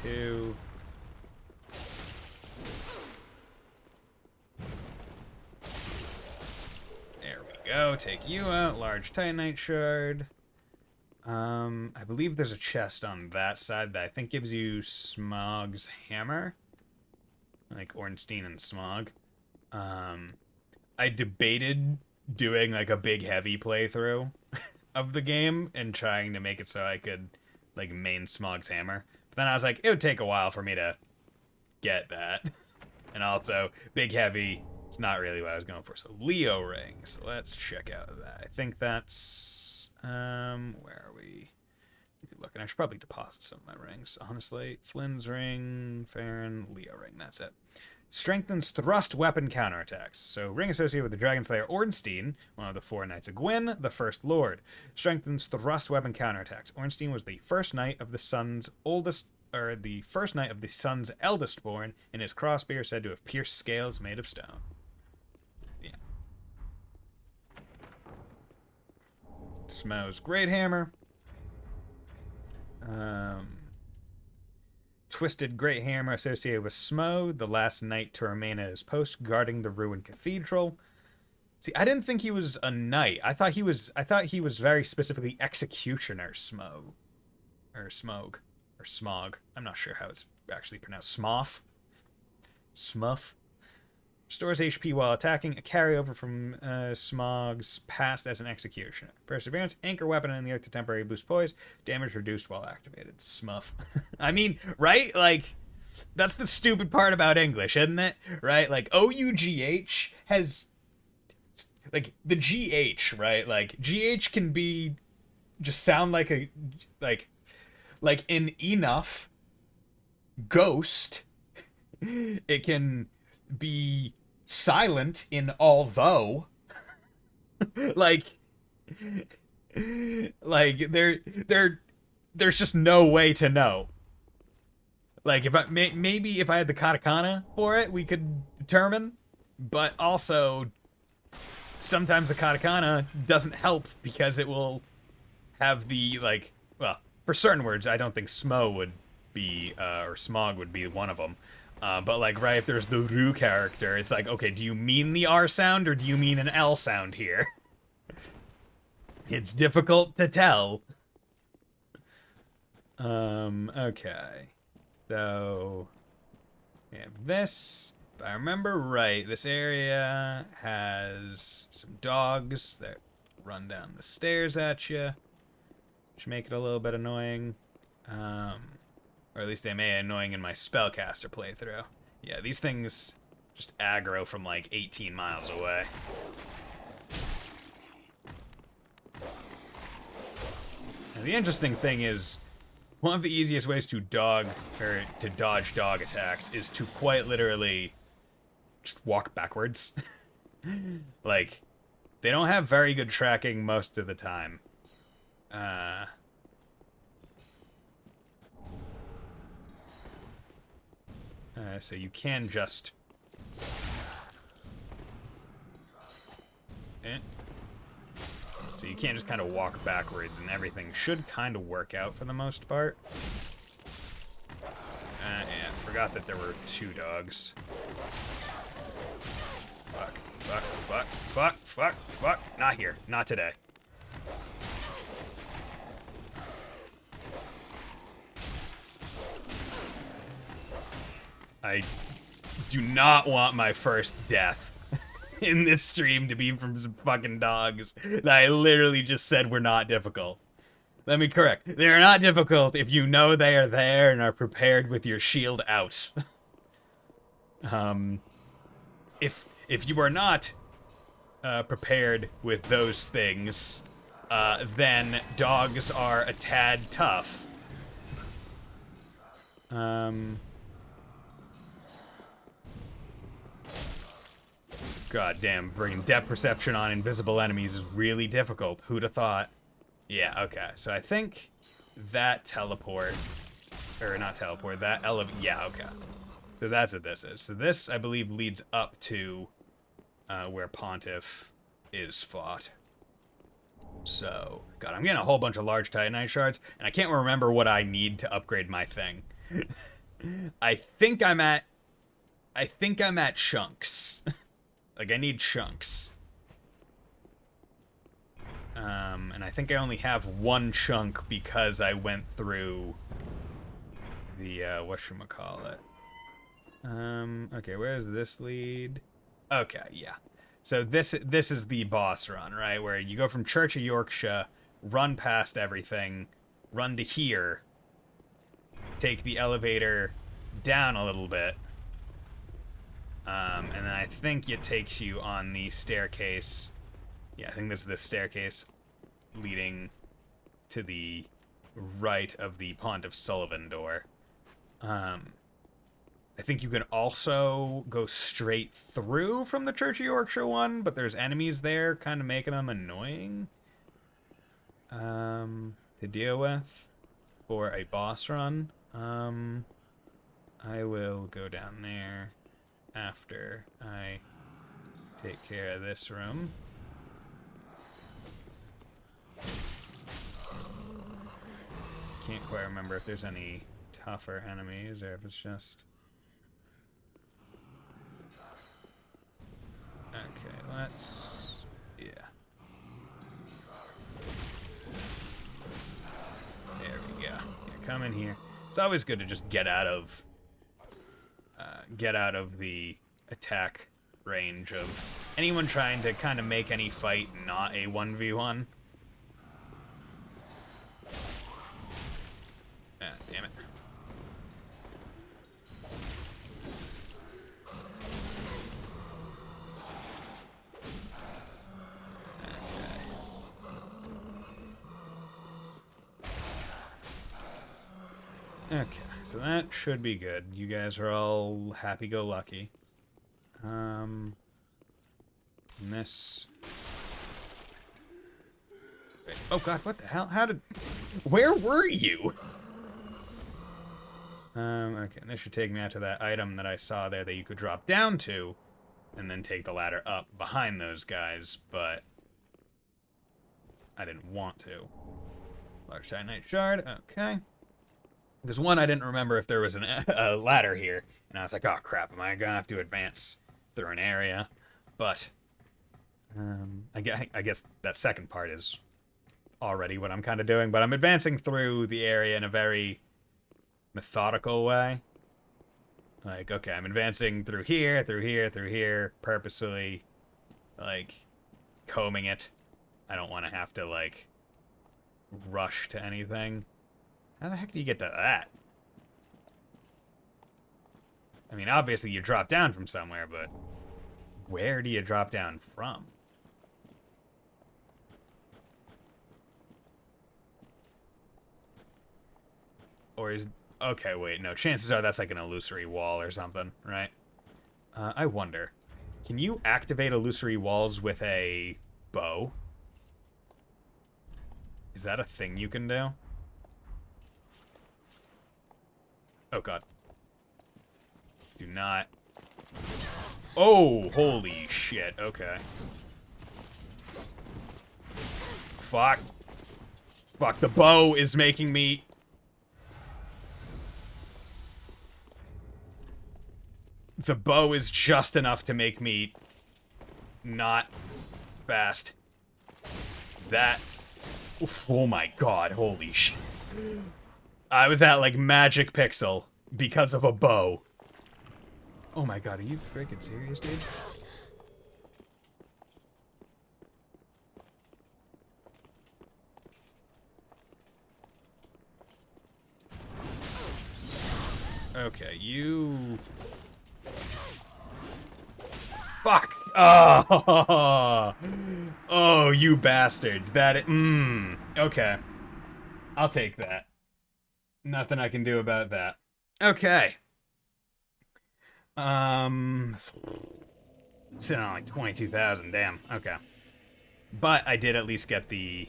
2. There we go. Take you out. Large Titanite shard. I believe there's a chest on that side that I think gives you Smog's hammer. Like Ornstein and Smog. I debated doing like a big heavy playthrough of the game and trying to make it so I could like main Smog's hammer. But then I was like, it would take a while for me to get that. And also, big heavy, it's not really what I was going for. So Leo rings. Let's check out that. I think that's, where are we? Looking, I should probably deposit some of my rings, honestly. Flynn's ring, Farron, Leo ring, that's it. Strengthens thrust weapon counterattacks. So ring associated with the Dragon Slayer Ornstein, one of the 4 Knights of Gwyn, the First Lord. Strengthens thrust weapon counterattacks. Ornstein was the first knight of the sun's eldest born, and his crossbeam said to have pierced scales made of stone. Yeah. Smo's Great Hammer. Twisted Great Hammer associated with Smo, the last knight to remain at his post guarding the ruined cathedral. See, I didn't think he was a knight. I thought he was very specifically executioner Smo. Or Smog. Or Smog. I'm not sure how it's actually pronounced. Smoff? Smuff? Stores HP while attacking, a carryover from Smog's past as an executioner. Perseverance, anchor weapon in the earth to temporarily boost poise, damage reduced while activated. Smuff. I mean, right? Like, that's the stupid part about English, isn't it? Right? Like, OUGH has, like, the GH, right? Like, GH can be, just sound like a, like in enough, ghost, it can be silent in although. like there's just no way to know. Like, if I maybe if I had the katakana for it, we could determine, but also sometimes the katakana doesn't help because it will have the, like, well, for certain words I don't think Smo would be or Smog would be one of them. But, like, right, if there's the Ru character, it's like, okay, do you mean the R sound or do you mean an L sound here? It's difficult to tell. Okay. So, we have this. If I remember right, this area has some dogs that run down the stairs at you, which make it a little bit annoying. Or at least they may be annoying in my spellcaster playthrough. Yeah, these things just aggro from like 18 miles away. And the interesting thing is, one of the easiest ways to dodge dog attacks is to quite literally just walk backwards. Like, they don't have very good tracking most of the time. So you can just... So you can't just kind of walk backwards, and everything should kind of work out for the most part. Yeah, forgot that there were 2 dogs. Fuck. Not here. Not today. I do not want my first death in this stream to be from some fucking dogs that I literally just said were not difficult. Let me correct. They are not difficult if you know they are there and are prepared with your shield out. If you are not prepared with those things, then dogs are a tad tough. God damn, bringing depth perception on invisible enemies is really difficult. Who'd have thought? Yeah, okay. So I think that teleport, or not teleport, that yeah, okay. So that's what this is. So this, I believe, leads up to where Pontiff is fought. So, God, I'm getting a whole bunch of large Titanite shards, and I can't remember what I need to upgrade my thing. I think I'm at chunks. Like, I need chunks. And I think I only have 1 chunk because I went through the, whatchamacallit. Okay, where does this lead? Okay, yeah. So this is the boss run, right? Where you go from Church of Yorkshire, run past everything, run to here, take the elevator down a little bit, And then I think it takes you on the staircase. Yeah, I think this is the staircase leading to the right of the Pont of Sullivan door. I think you can also go straight through from the Church of Yorkshire one, but there's enemies there, kind of making them annoying to deal with for a boss run. I will go down there after I take care of this room. Can't quite remember if there's any tougher enemies or if it's just... Okay, let's... Yeah. There we go. Yeah, come in here. It's always good to just get out of the attack range of anyone trying to kind of make any fight not a 1v1. Ah, damn it. Okay, so that should be good. You guys are all happy-go-lucky. And this... Wait, oh god, what the hell? How did... Where were you? Okay, and this should take me out to that item that I saw there that you could drop down to, and then take the ladder up behind those guys, but... I didn't want to. Large Titanite Shard, okay. There's one I didn't remember if there was a ladder here, and I was like, oh crap, am I gonna have to advance through an area? But I guess that second part is already what I'm kind of doing, but I'm advancing through the area in a very methodical way. Like, okay, I'm advancing through here, through here, through here, purposefully, like, combing it. I don't want to have to, like, rush to anything. How the heck do you get to that? I mean, obviously you drop down from somewhere, but where do you drop down from? Or is... Okay, wait, no. Chances are that's like an illusory wall or something, right? I wonder. Can you activate illusory walls with a bow? Is that a thing you can do? Oh, God. Do not... Oh, holy shit. Okay. Fuck. Fuck, the bow is making me... The bow is just enough to make me not fast. That... Oof, oh my god, holy shit. I was at, like, magic pixel because of a bow. Oh my god, are you freaking serious, dude? Okay, you... Fuck! Oh! Oh, you bastards. That... Okay. I'll take that. Nothing I can do about that. Okay. Sitting on like 22,000, damn. Okay. But I did at least get the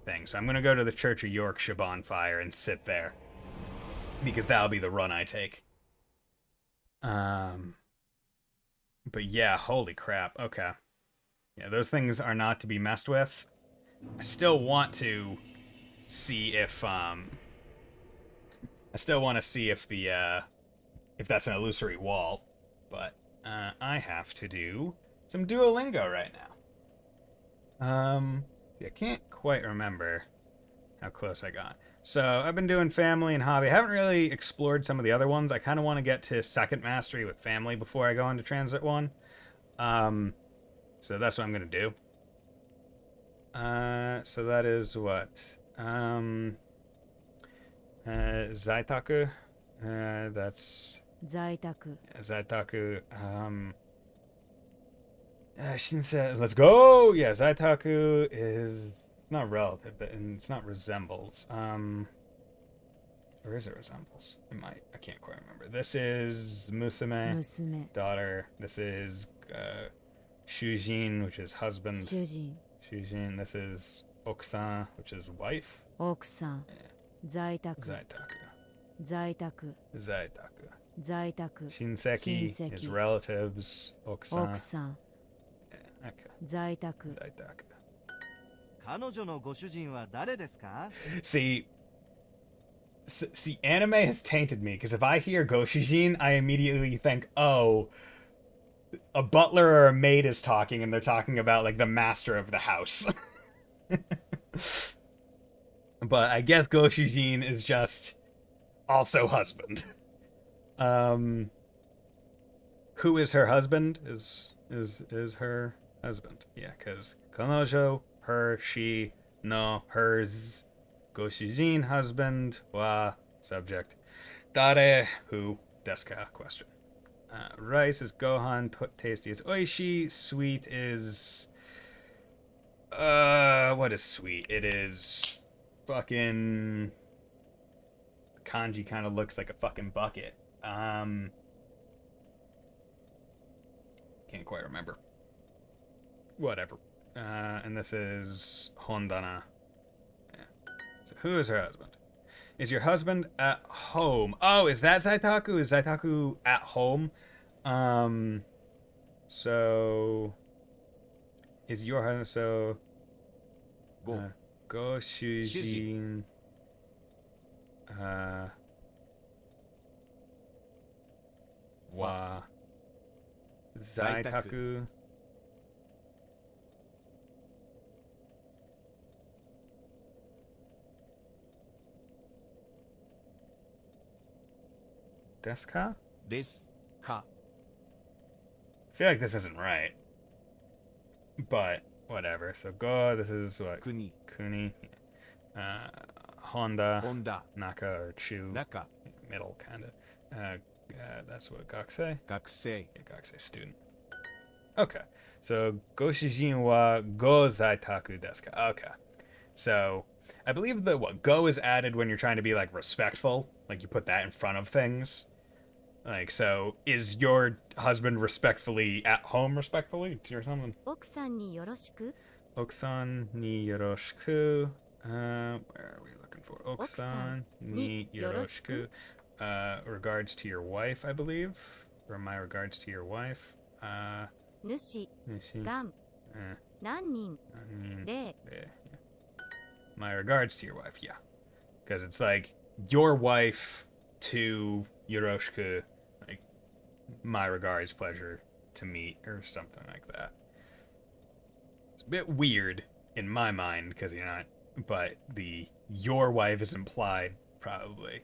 thing. So I'm gonna go to the Church of Yorkshire bonfire and sit there. Because that'll be the run I take. But yeah, holy crap. Okay. Yeah, those things are not to be messed with. I still want to see if, if that's an illusory wall, but I have to do some Duolingo right now. I can't quite remember how close I got. So I've been doing family and hobby. I haven't really explored some of the other ones. I kind of want to get to second mastery with family before I go into transit 1. So that's what I'm gonna do. So that is what? Zaitaku. That's Zaitaku. Zaitaku. Let's go. Yeah, Zaitaku is not relative, but it's not resembles. Or is it resembles? It might. I can't quite remember. This is musume, daughter. This is shujin, which is husband. Shujin. This is okusan, which is wife. Okusan. Zaitaku. Zaitaku. Shinseki is relatives. Okusan. Yeah, okay. Zaitaku. See, anime has tainted me, because if I hear Goshujin, I immediately think, oh, a butler or a maid is talking, and they're talking about, like, the master of the house. But I guess Goshujin is just also husband. Who is her husband? Is her husband. Yeah, because Kanojo, her, she, no, hers. Goshujin, husband, wa, subject. Dare, who, desu ka, question. Rice is gohan, tasty is oishi, sweet is... what is sweet? It is fucking... Kanji kind of looks like a fucking bucket. Can't quite remember. Whatever. And this is Hondana. So who is her husband? Is your husband at home? Oh, is that Zaitaku? Is Zaitaku at home? So is your husband so Go Shujin wa Zaitaku desu ka? I feel like this isn't right. But whatever. So go, this is what? Kuni. Honda. Naka or Chu. Middle kinda. That's what Gakusei? Yeah, Gakusei student. Okay. So Goshujin wa go Zaitaku desu ka? Okay. So I believe that what go is added when you're trying to be like respectful. Like you put that in front of things. Like, so, is your husband respectfully at home respectfully or something? Okusan ni yoroshiku. Okusan ni yoroshiku. Where are we looking for? Okusan ni yoroshiku. Regards to your wife, I believe. Or my regards to your wife. Nushi. Gan. Nannin. Re. My regards to your wife, yeah. Because it's like, your wife to yoroshiku. Like, my regards, pleasure to meet, or something like that. It's a bit weird in my mind, because you're not, but the your wife is implied, probably.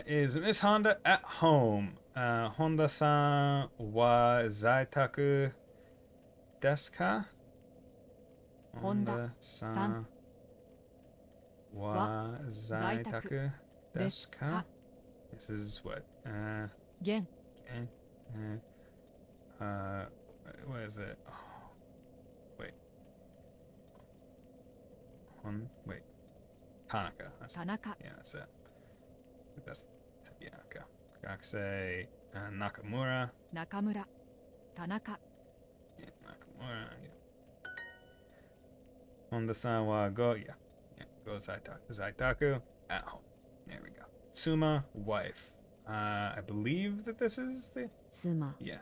Is Miss Honda at home? Honda-san wa zaitaku desu ka? Honda-san wa zaitaku desu ka? This is what? Gen. What is it? Oh, wait. Wait. Tanaka. Tanaka. Yeah, that's it. That's, yeah, okay. Gakusei, Nakamura. Nakamura. Tanaka. Yeah, Nakamura, yeah. Honda-san wa go, yeah. Yeah, go Zaitaku, at home. There we go. Tsuma, wife. I believe that this is the... Tsuma. Yeah.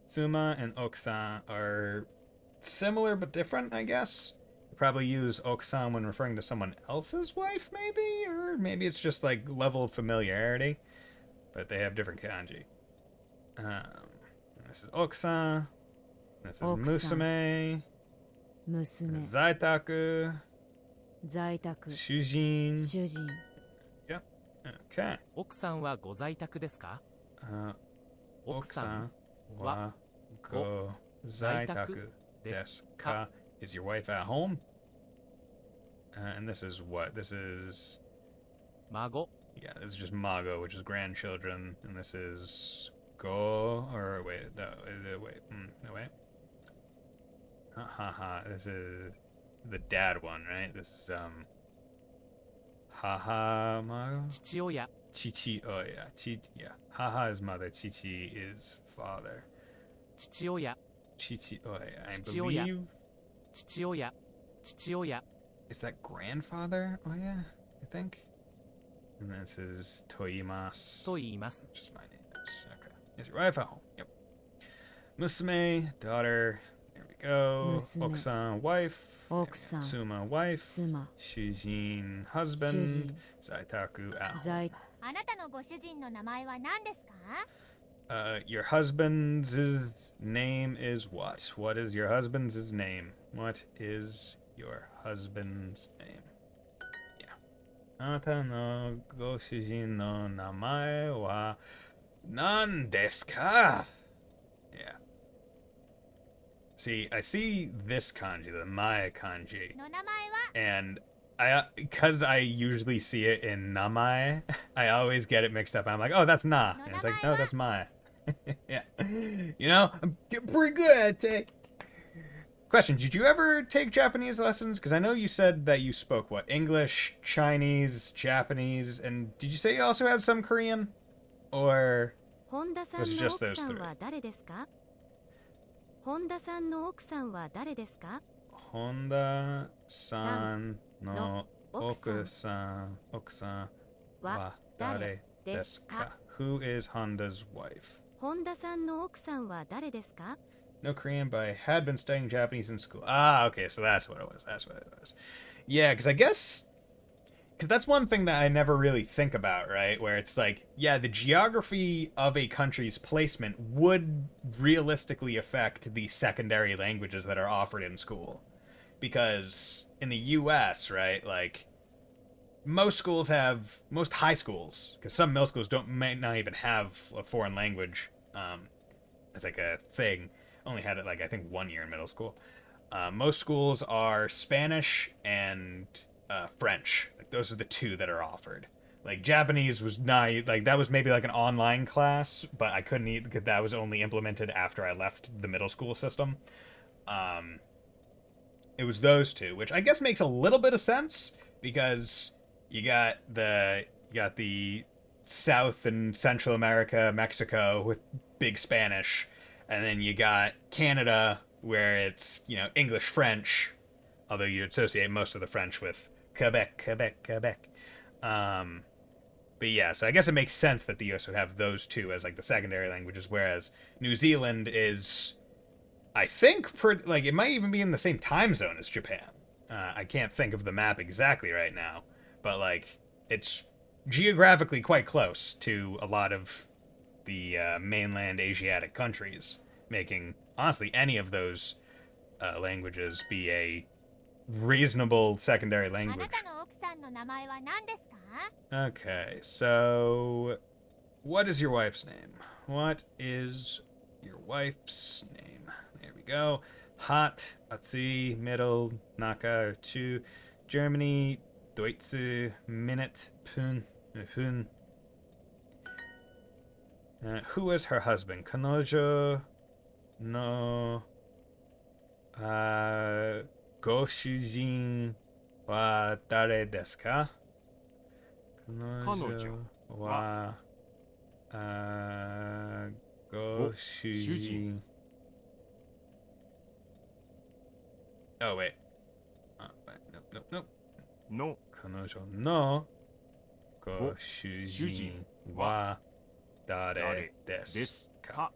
Tsuma and Okusan are similar but different, I guess. You probably use Okusan when referring to someone else's wife, maybe? Or maybe it's just like level of familiarity. But they have different kanji. This is Okusan. This is Musume. Zaitaku. Shujin. Yep. Okay. 奥さんはご在宅ですか? Okusan wa go zaitaku desu ka? Is your wife at home? And this is what? This is... 孫 Yeah, this is just Mago, which is grandchildren, and this is Go, or wait, no, wait. This is the dad one, right? This is, Haha Mago? 父親 Chichi, oh yeah, yeah. Haha is mother, Chichi is father. 父親 Chichi, oh yeah, I Chichioya. believe... 父親父親 Is that grandfather? Oh yeah, I think. And this is Toimas. と言います Which is my name. Yes, okay. Is your wife at home? Yep. Musume, daughter. There we go. Musume. Oksan, wife. There we go. Oksan. Suma, wife. 妻 Shujin, husband. Zaitaku, at home. 在あなたのご主人の名前は何ですか？ Your husband's name is what? What is your husband's name? What is your husband's name? Yeah. あなたのご主人の名前は何ですか? Yeah. See, I see this kanji, the Maya kanji, の名前は and because I usually see it in namae, I always get it mixed up. I'm like, oh, that's na. And it's like, no, that's mai. Yeah. You know, I'm getting pretty good at it. Question, did you ever take Japanese lessons? Because I know you said that you spoke, what, English, Chinese, Japanese, and did you say you also had some Korean? Or... 本田さん Was の it just 奥 those さん three? は誰ですか？本田さんの奥さんは誰ですか？ Honda-san no の奥さん okusan は wa 誰 dare で desu す ka? か？ Who is Honda's wife? 本田さんの奥さんは誰ですか？ No Korean, but I had been studying Japanese in school. Ah, okay, so that's what it was. That's what it was. Yeah, because I guess... Because that's one thing that I never really think about, right? Where it's like, yeah, the geography of a country's placement would realistically affect the secondary languages that are offered in school. Because in the US, right, like, most high schools, because some middle schools may not even have a foreign language as like a thing. Only had it like, I think 1 year in middle school. Most schools are Spanish and French. Like, those are the two that are offered. Like, Japanese was not, like, that was maybe like an online class, but I couldn't eat, because that was only implemented after I left the middle school system. It was those two, which I guess makes a little bit of sense, because you got the South and Central America, Mexico, with big Spanish, and then you got Canada, where it's, you know, English, French, although you associate most of the French with Quebec. But yeah, so I guess it makes sense that the US would have those two as, like, the secondary languages, whereas New Zealand is, I think, it might even be in the same time zone as Japan. I can't think of the map exactly right now, but, like, it's geographically quite close to a lot of the mainland Asiatic countries, making, honestly, any of those languages be a reasonable secondary あな language. たの奥さんの名前は何ですか？ Okay, so what is your wife's name? What is your wife's name? There we go. Hot, Atsui, middle, Naka, Chu, Germany, Deutsche, minute, Pun. Who is her husband? Kanojo no goshujin wa dare desu ka? Kanojo wa goshujin. Oh, wait. Nope. の Kanojo no goshujin wa dare desu ka?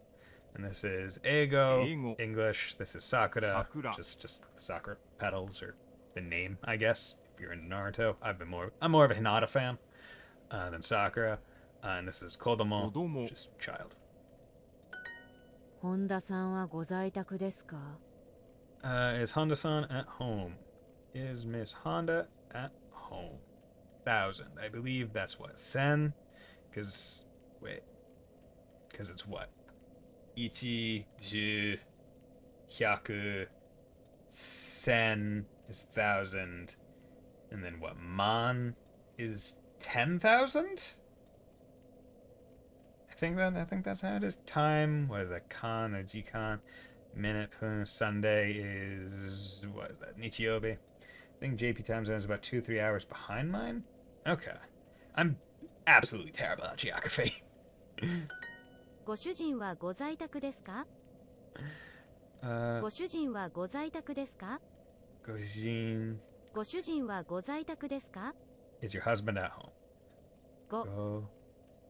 And this is Eigo, Eigo. English. This is Sakura, Sakura. just Sakura petals, or the name, I guess. If you're into Naruto, I'm more of a Hinata fan than Sakura. And this is Kodomo, Kodomo. just child. 本田さんはご在宅ですか？ Is Honda-san at home? Is Miss Honda at home? 1,000. I believe that's what? Sen? Because it's what? Ichi, ju, hyaku, sen is 1,000. And then what? Man is 10,000? I think that's how it is. Time, what is that? Kan or Jikan? Minute per Sunday is, what is that? Nichiyobi. I think JP time zone is about 2-3 hours behind mine. Okay. I'm absolutely terrible at geography. ご主人はご在宅ですか？ ご主人はご在宅ですか？ Gojin. ご主人はご在宅ですか？ Is your husband at home? ご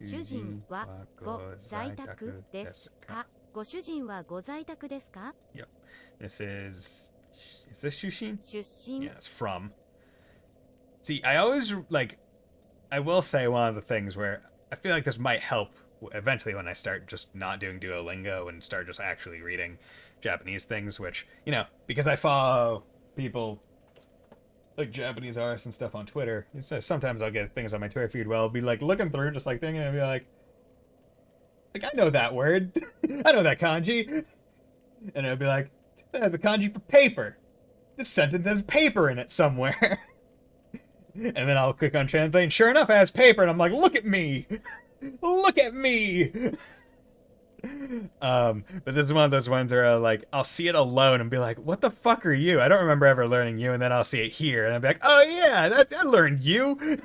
主人はご在宅ですか？ご主人はご在宅ですか？ Yep. This is this Shushin? 出身 Yeah, it's from. See, I always, like, I will say one of the things where I feel like this might help eventually when I start just not doing Duolingo and start just actually reading Japanese things, which, you know, because I follow people like Japanese artists and stuff on Twitter, so sometimes I'll get things on my Twitter feed where I'll be like looking through just like thinking and be like I know that word. I know that kanji. And it'll be like, the kanji for paper. This sentence has paper in it somewhere. And then I'll click on translate, and sure enough, it has paper, and I'm like, look at me! Look at me! But this is one of those ones where I'll see it alone and be like, what the fuck are you? I don't remember ever learning you, and then I'll see it here, and I'll be like, oh yeah, I learned you!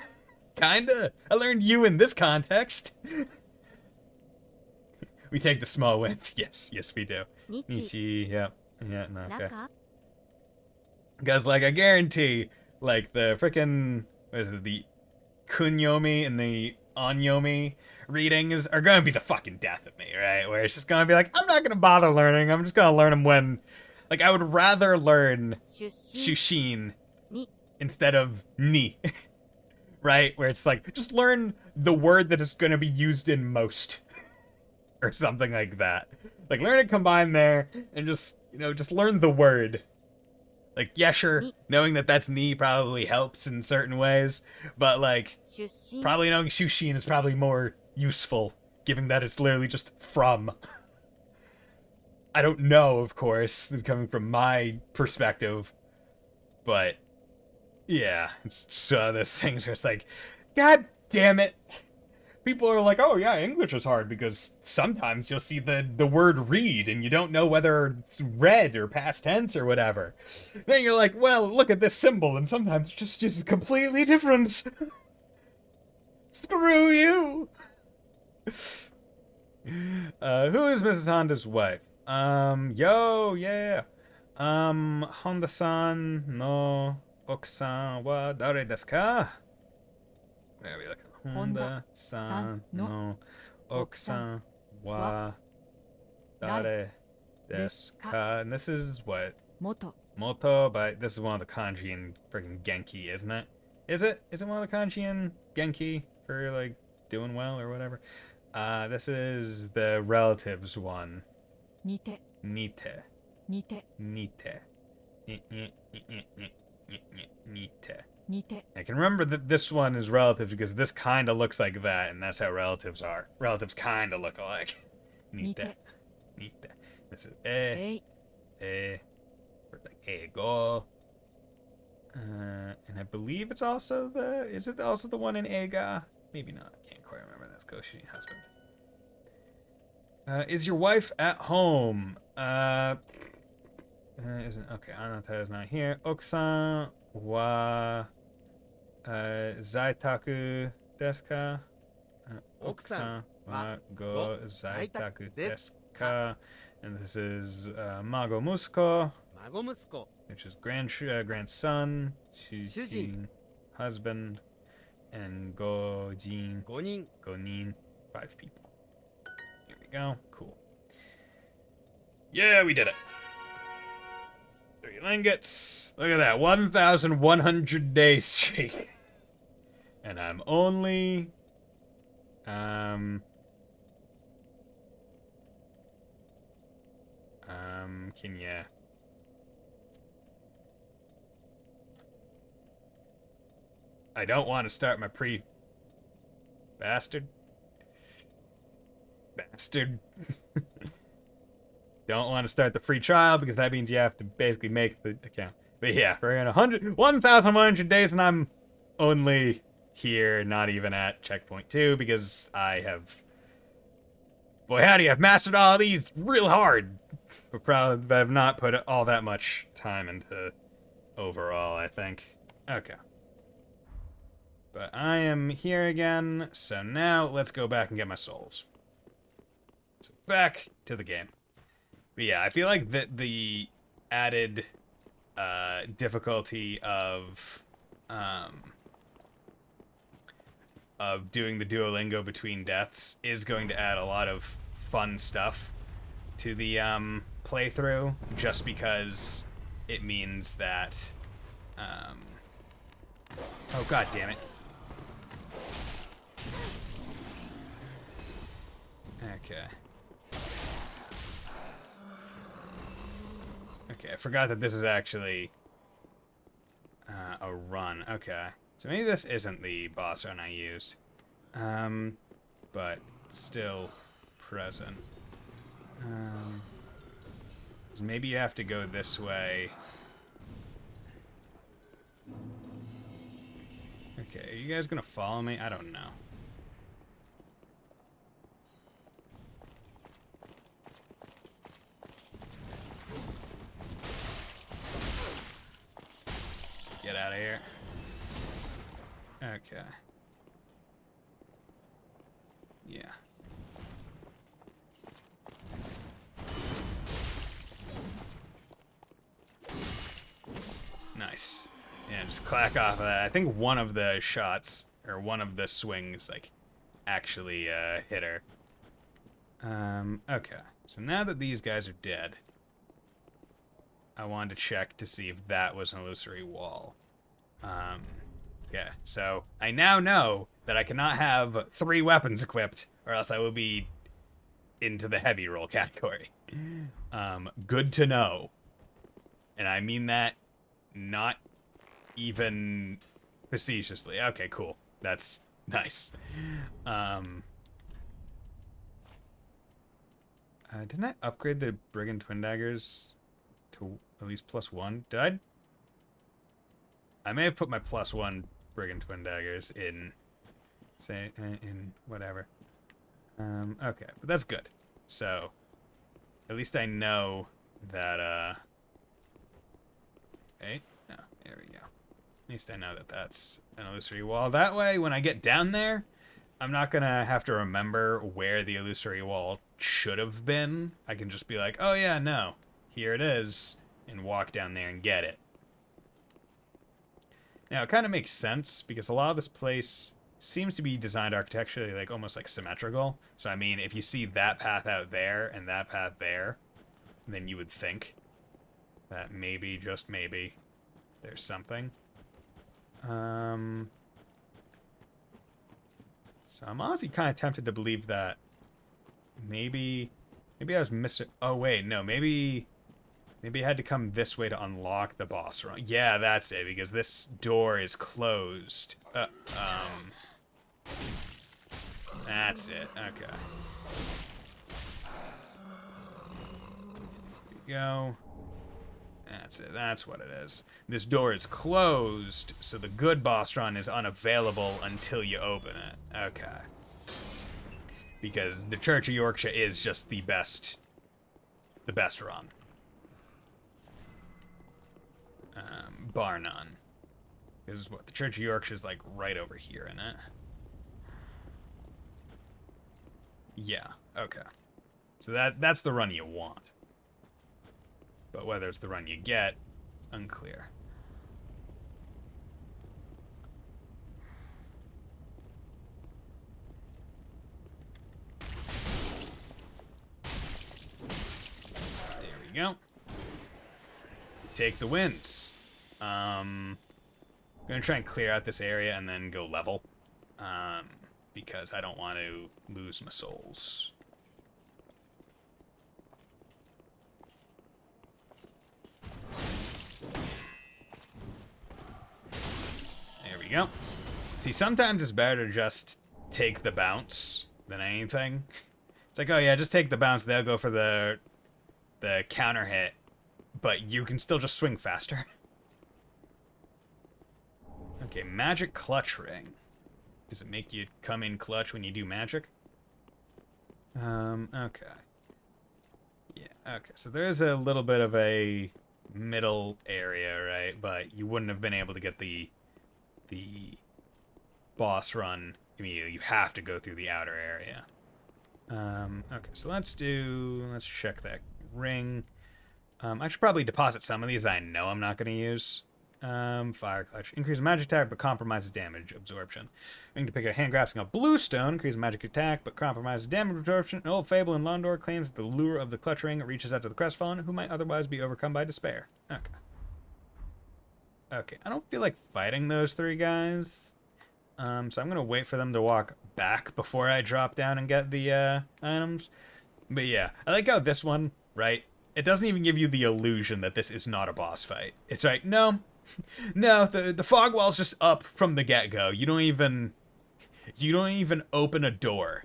Kinda. I learned you in this context. We take the small wins. Yes, we do. 日 Nichi, yeah, no, okay. 中 Because, like, I guarantee, like, the frickin', what is it, the kunyomi and the onyomi readings are gonna be the fucking death of me, right? Where it's just gonna be like, I'm not gonna bother learning, I'm just gonna learn them when, like, I would rather learn 出身 shushin に instead of ni, right? Where it's like, just learn the word that is gonna be used in most, or something like that. Like, learn it combined there, and just, you know, just learn the word. Like, yeah, sure, knowing that that's ni probably helps in certain ways, but, like, 出身 probably knowing shushin is probably more useful, given that it's literally just from. I don't know, of course, coming from my perspective, but, yeah, it's just one of those things where it's like, God damn it! People are like, oh yeah, English is hard because sometimes you'll see the word read and you don't know whether it's read or past tense or whatever. Then you're like, well, look at this symbol, and sometimes it's just completely different. Screw you! Who is Mrs. Honda's wife? Honda-san no okusan wa dare desu ka? There we look. Honda-san no okusan wa dare desu ka? And this is what? 元 Moto, but this is one of the kanji in freaking Genki, isn't it? Is it? Is it one of the kanji in Genki for, like, doing well or whatever? This is the relatives one. 似て Nite. 似て Nite. Nite. 似て I can remember that this one is relative because this kind of looks like that, and that's how relatives are. Relatives kind of look alike. Nite. Nite. This is えい for like ego. And I believe it's also is it also the one in Eiga? Maybe not. I can't quite remember. That's Goshin husband. Is your wife at home? Isn't okay. Anata is not here. Okusan wa zaitaku desu ka? Okusan wa go zaitaku desu ka? And this is Mago Musuko, 孫息子 which is grandson, Shujin. Shujin, husband, and Gojin, 5人 Gonin, 5 people. Here we go. Cool. Yeah, we did it. 3 lingots. Look at that. 1,100 day streak. And I'm only... can ya... I don't want to start my Bastard. Don't want to start the free trial because that means you have to basically make the account. But yeah, we're in 1,100 days and I'm only here, not even at checkpoint 2, because I have... Boy, howdy, I've mastered all of these real hard. But probably I've not put all that much time into overall, I think. Okay. But I am here again, so now let's go back and get my souls. So back to the game. But yeah, I feel like the added difficulty of doing the Duolingo between deaths is going to add a lot of fun stuff to the playthrough, just because it means that oh god damn it. Okay. Okay, I forgot that this was actually a run. Okay. So maybe this isn't the boss run I used. But still present. 'Cause maybe you have to go this way. Okay, are you guys gonna follow me? I don't know. Get out of here. Okay. Yeah. Nice. Yeah, just clack off of that. I think one of the shots, or one of the swings, like, actually hit her. Okay. So now that these guys are dead, I wanted to check to see if that was an illusory wall. Yeah, so I now know that I cannot have 3 weapons equipped, or else I will be into the heavy roll category. Good to know. And I mean that not even facetiously. Okay, cool. That's nice. Didn't I upgrade the Brigand Twin Daggers to at least +1? Did I? I may have put my +1 Brigand Twin Daggers in, say, in whatever. Okay, but that's good. So, at least I know that, okay, no, there we go. At least I know that that's an illusory wall. That way, when I get down there, I'm not gonna have to remember where the illusory wall should have been. I can just be like, oh yeah, no, here it is, and walk down there and get it. Now, it kind of makes sense, because a lot of this place seems to be designed architecturally, like, almost, like, symmetrical. So, I mean, if you see that path out there and that path there, then you would think that maybe, just maybe, there's something. So, I'm honestly kind of tempted to believe that maybe I was missing... Oh, wait, no, maybe I had to come this way to unlock the boss run. Yeah, that's it, because this door is closed. That's it. Okay. Here we go. That's it. That's what it is. This door is closed, so the good boss run is unavailable until you open it. Okay. Because the Church of Yorkshire is just the best run. Bar none. Because what, the Church of Yorkshire is like right over here, isn't it? Yeah, okay. So that's the run you want. But whether it's the run you get, it's unclear. There we go. Take the wins. I'm gonna try and clear out this area and then go level. Because I don't want to lose my souls. There we go. See, sometimes it's better to just take the bounce than anything. It's like, oh yeah, just take the bounce, they'll go for the counter hit, but you can still just swing faster. Okay, magic clutch ring. Does it make you come in clutch when you do magic? Okay. Yeah, okay. So there's a little bit of a middle area, right? But you wouldn't have been able to get the boss run immediately. You have to go through the outer area. Okay, so let's check that ring. I should probably deposit some of these that I know I'm not going to use. Fire clutch. Increase magic attack, but compromises damage absorption. Ring to pick a hand grasping a blue stone. Increase magic attack, but compromises damage absorption. An old fable in Londor claims that the lure of the clutch ring reaches out to the crestfallen, who might otherwise be overcome by despair. Okay. Okay, I don't feel like fighting those three guys. So I'm going to wait for them to walk back before I drop down and get the items. But yeah, I like how this one, right? It doesn't even give you the illusion that this is not a boss fight. It's like, no, the fog wall's just up from the get-go. You don't even open a door.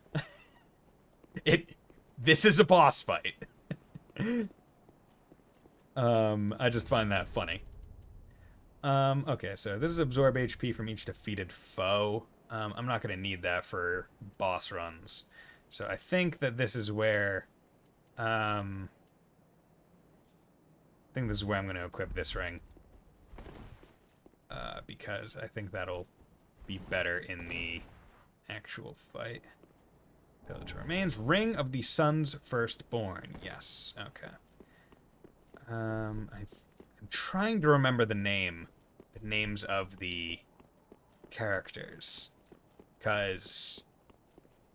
This is a boss fight. I just find that funny. Okay, so this is absorb HP from each defeated foe. I'm not going to need that for boss runs. So I think that this is where... I think this is where I'm going to equip this ring. Because I think that'll be better in the actual fight. Pillage remains. Ring of the Sun's Firstborn. Yes, okay. I'm trying to remember the names of the characters. Because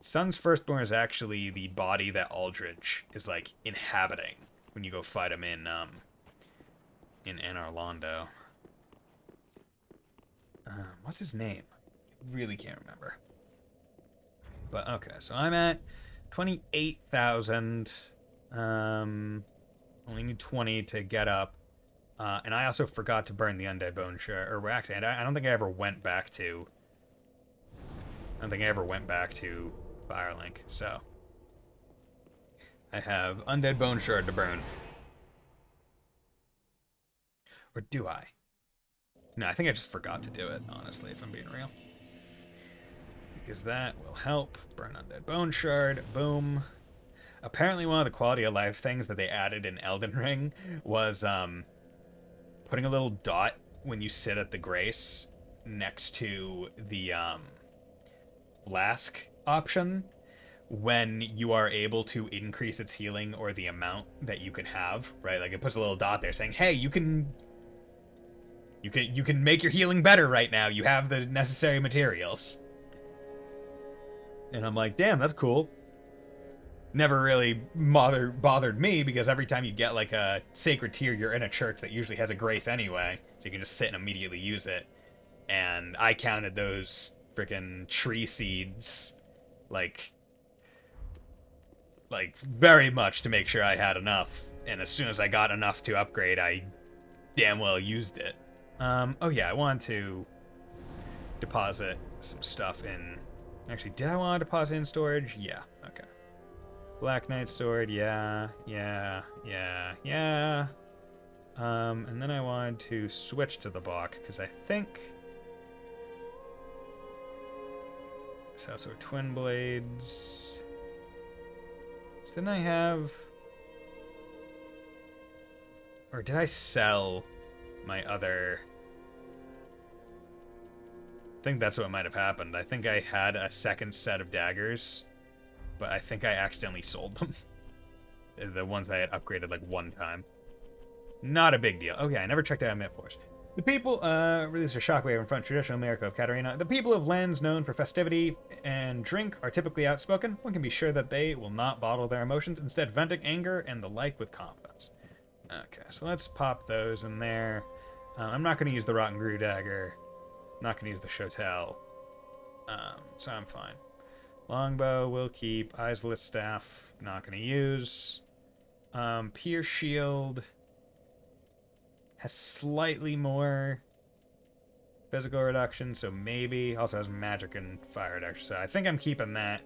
Sun's Firstborn is actually the body that Aldrich is, like, inhabiting when you go fight him in Anar Londo. What's his name? I really can't remember. But, okay, so I'm at 28,000. Only need 20 to get up. And I also forgot to burn the Undead Bone Shard. Or, actually, I don't think I ever went back to... Firelink, so... I have Undead Bone Shard to burn. Or do I? No, I think I just forgot to do it, honestly, if I'm being real. Because that will help. Burn Undead Bone Shard. Boom. Apparently one of the quality of life things that they added in Elden Ring was putting a little dot when you sit at the Grace next to the flask option when you are able to increase its healing or the amount that you can have, right? Like it puts a little dot there saying, hey, you can make your healing better right now. You have the necessary materials. And I'm like, damn, that's cool. Never really bothered me because every time you get like a sacred tier, you're in a church that usually has a grace anyway, so you can just sit and immediately use it. And I counted those freaking tree seeds like very much to make sure I had enough. And as soon as I got enough to upgrade, I damn well used it. Oh yeah, I wanted to deposit some stuff in... Actually, did I want to deposit in storage? Yeah, okay. Black Knight Sword, yeah. And then I wanted to switch to the block, because I think... So Twin Blades... So then I have... Or did I sell my other... I think that's what might have happened. I think I had a second set of daggers, but I think I accidentally sold them. The ones that I had upgraded like one time. Not a big deal. Okay, I never checked out Midforce. The people released a shockwave in front of traditional America of Katarina. The people of lands known for festivity and drink are typically outspoken. One can be sure that they will not bottle their emotions, instead venting anger and the like with confidence. Okay, so let's pop those in there. I'm not going to use the Rotten Grew Dagger. Not going to use the Shotel. So I'm fine. Longbow will keep. Eyesless Staff, not going to use. Pierce Shield has slightly more physical reduction, so maybe. Also has magic and fire reduction, so I think I'm keeping that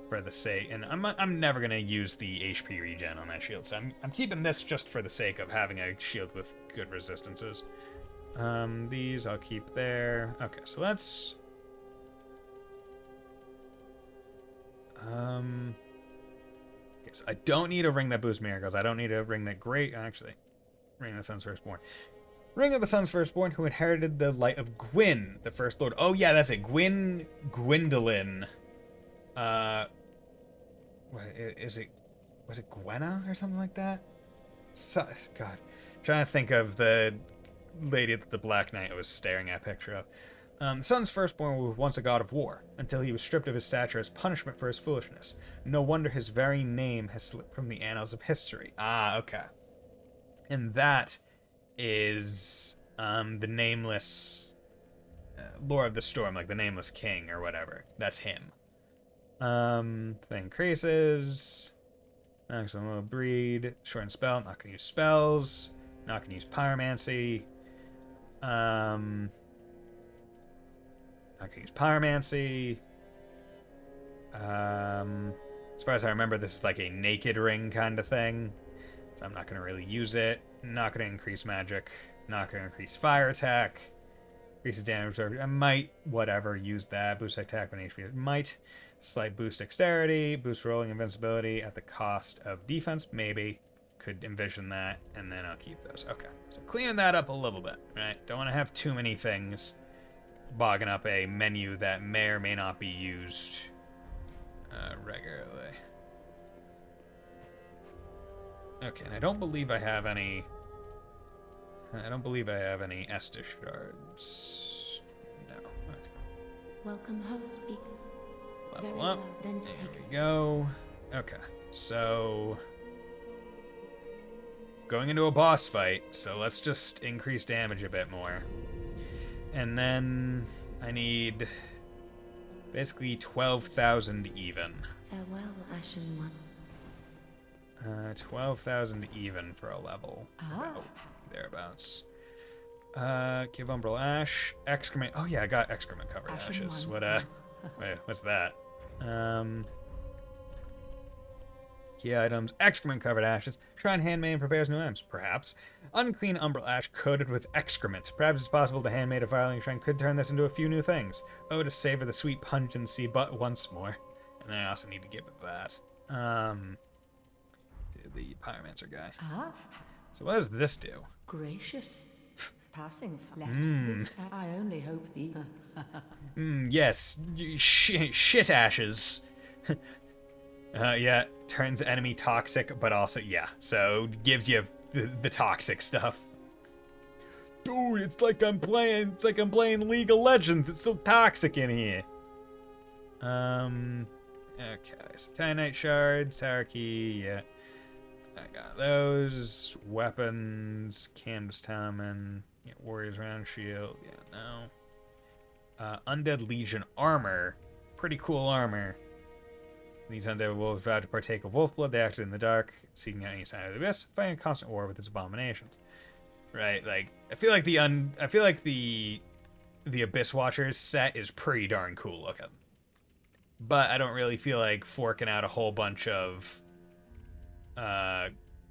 for the sake. And I'm never going to use the HP regen on that shield, so I'm keeping this just for the sake of having a shield with good resistances. These I'll keep there. Okay, so let's Yes, I don't need a ring that boosts miracles. I don't need a ring that actually, ring of the sun's firstborn. Ring of the Sun's Firstborn, who inherited the light of Gwyn, the First Lord. Oh yeah, that's it. Gwendolyn. What is it? Was it Gwenna or something like that? God, trying to think of the lady that the Black Knight was staring at a picture of. The Sun's Firstborn was once a god of war, until he was stripped of his stature as punishment for his foolishness. No wonder his very name has slipped from the annals of history. Ah, okay. And that is the nameless Lord of the Storm, like the nameless king or whatever. That's him. Thing increases. Maximum breed. Shorten spell. Not gonna use spells. Not gonna use pyromancy. Not gonna use pyromancy. As far as I remember, this is like a naked ring kind of thing, so I'm not gonna really use it. Not gonna increase magic. Not gonna increase fire attack. Increases damage absorbed. I might, whatever, use that. Boost attack when HP. Might. Slight boost dexterity. Boost rolling invincibility at the cost of defense. Maybe. Could envision that. And then I'll keep those. Okay. So cleaning that up a little bit. Right? Don't want to have too many things bogging up a menu that may or may not be used regularly. Okay. And I don't believe I have any Estus shards. No. Okay. Welcome home, speak. Level up. There we go. Okay. So going into a boss fight, so let's just increase damage a bit more. And then I need basically 12,000 even. Farewell, Ashen One. 12,000 even for a level. About thereabouts. Give Umbral Ash. Excrement. Oh yeah, I got excrement covered ashes. What what's that? Key items. Excrement covered ashes. Shrine handmaiden prepares new items. Perhaps. Unclean umbral ash coated with excrement. Perhaps it's possible the handmaid of Firelink Shrine could turn this into a few new things. Oh, to savor the sweet pungency but once more. And then I also need to give it that. To the pyromancer guy. So what does this do? Gracious. Passing I only hope the... Yes. Shit ashes. Yeah, turns enemy toxic, but also, yeah, so gives you the toxic stuff. Dude, it's like I'm playing League of Legends. It's so toxic in here. Okay, so Titanite shards, tower key, yeah. I got those. Weapons, canvas talisman, yeah, warrior's round shield, yeah, no. Undead Legion armor, pretty cool armor. These undead wolves vowed to partake of wolf blood. They acted in the dark, seeking out any sign of the abyss, fighting a constant war with its abominations. Right, like I feel like the Abyss Watchers set is pretty darn cool looking, but I don't really feel like forking out a whole bunch of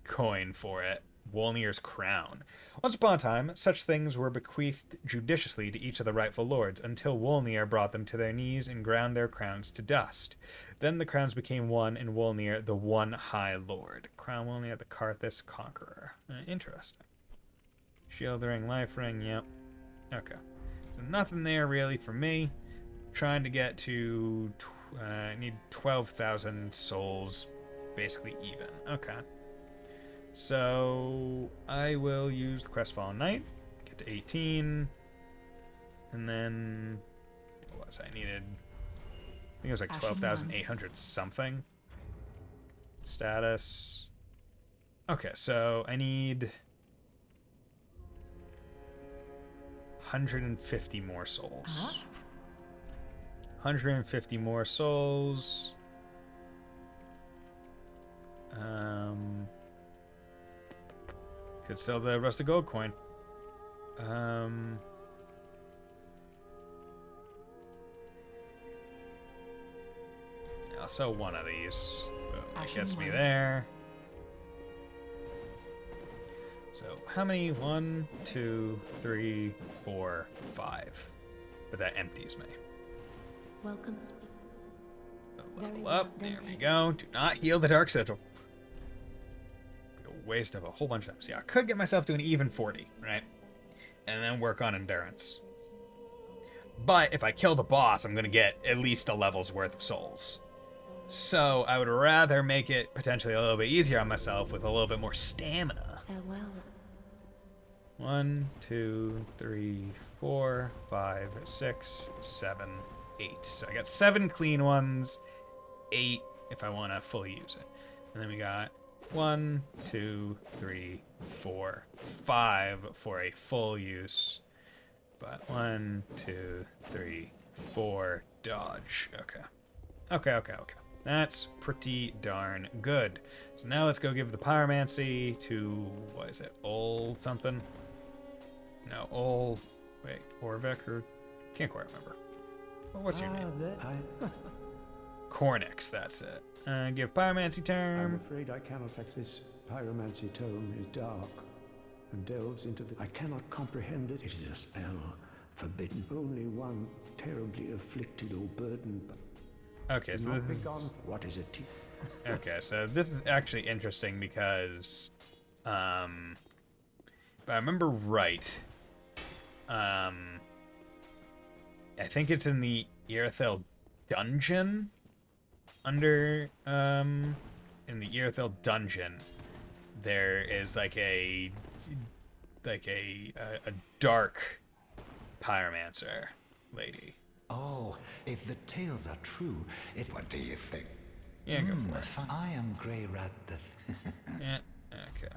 coin for it. Wolnir's crown. Once upon a time, such things were bequeathed judiciously to each of the rightful lords, until Wolnir brought them to their knees and ground their crowns to dust. Then the crowns became one, and Wolnir, the one high lord. Crown Wolnir, the Karthus conqueror. Interesting. Shield ring, life ring, yep. Okay. So nothing there really for me. Trying to get to... I need 12,000 souls, basically even. Okay. So I will use the Crestfallen Knight, get to 18, and then what was I needed? I think it was like 12,800 something. Status. Okay, so I need 150 more souls. 150 more souls. Could sell the rusted gold coin. I'll sell one of these. Boom, that gets me there. So how many? 1, 2, 3, 4, 5. But that empties me. Welcome. Oh, Level up. There we go. Do not heal the Dark Sigil. A waste of a whole bunch of time. See, I could get myself to an even 40, right? And then work on endurance. But if I kill the boss, I'm going to get at least a level's worth of souls. So I would rather make it potentially a little bit easier on myself with a little bit more stamina. Farewell. 1, 2, 3, 4, 5, 6, 7, 8. So I got 7 clean ones, 8 if I want to fully use it. And then we got 1, 2, 3, 4, 5 for a full use. But 1, 2, 3, 4 dodge. Okay. That's pretty darn good. So now let's go give the pyromancy to, what is it, Ol something? No, Ol, wait, Orvik, or can't quite remember. Well, what's your name? Cornix, that's it. Give pyromancy I'm term. afraid I cannot affect this. Pyromancy tome is dark and delves into the... I cannot comprehend it. It is a spell forbidden. Only one terribly afflicted or burdened. Okay, so this is... What is it? Okay, so this is actually interesting because, if I remember right, I think it's in the Irithyll dungeon. In the Irithyll dungeon, there is like a dark pyromancer lady. Oh, if the tales are true, what do you think? Yeah, go for it. I am Grey Rat the... Yeah, okay.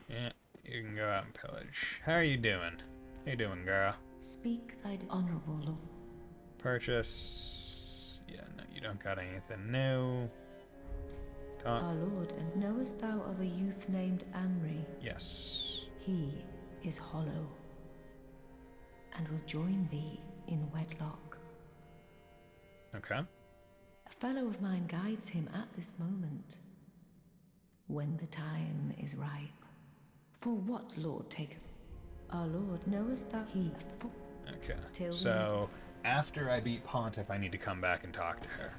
Yeah, you can go out and pillage. How are you doing? How you doing, girl? Speak thy honorable lord. Purchase. Yeah, no, you don't got anything new. Talk. Our lord, and knowest thou of a youth named Anri? Yes. He is hollow, and will join thee in wedlock. Okay. A fellow of mine guides him at this moment, when the time is ripe. For what lord taketh? Our lord, knowest thou he? Okay. So after I beat Pontiff, I need to come back and talk to her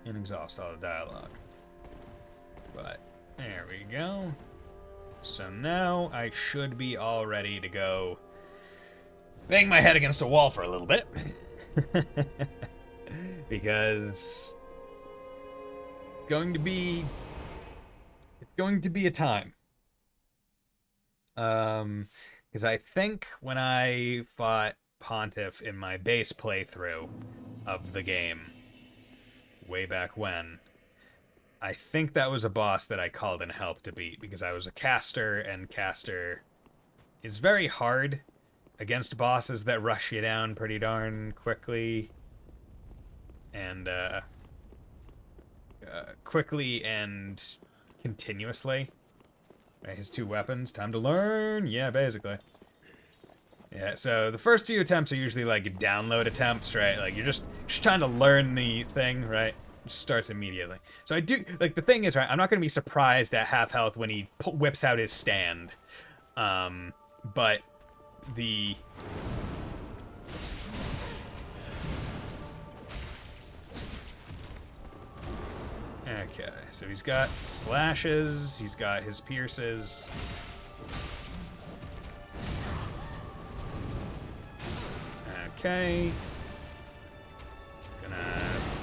and exhaust all the dialogue. But there we go. So now I should be all ready to go bang my head against a wall for a little bit. Because it's going to be a time. Because I think when I fought Pontiff in my base playthrough of the game way back when, I think that was a boss that I called in help to beat because I was a caster, and caster is very hard against bosses that rush you down pretty darn quickly and continuously. Right, his 2 weapons, time to learn. Yeah, basically. Yeah, so the first few attempts are usually like download attempts, right? Like you're just trying to learn the thing, right? It just starts immediately. So I do, like, the thing is, right, I'm not going to be surprised at half health when he whips out his stand. But the... Okay, so he's got slashes, he's got his pierces. Okay.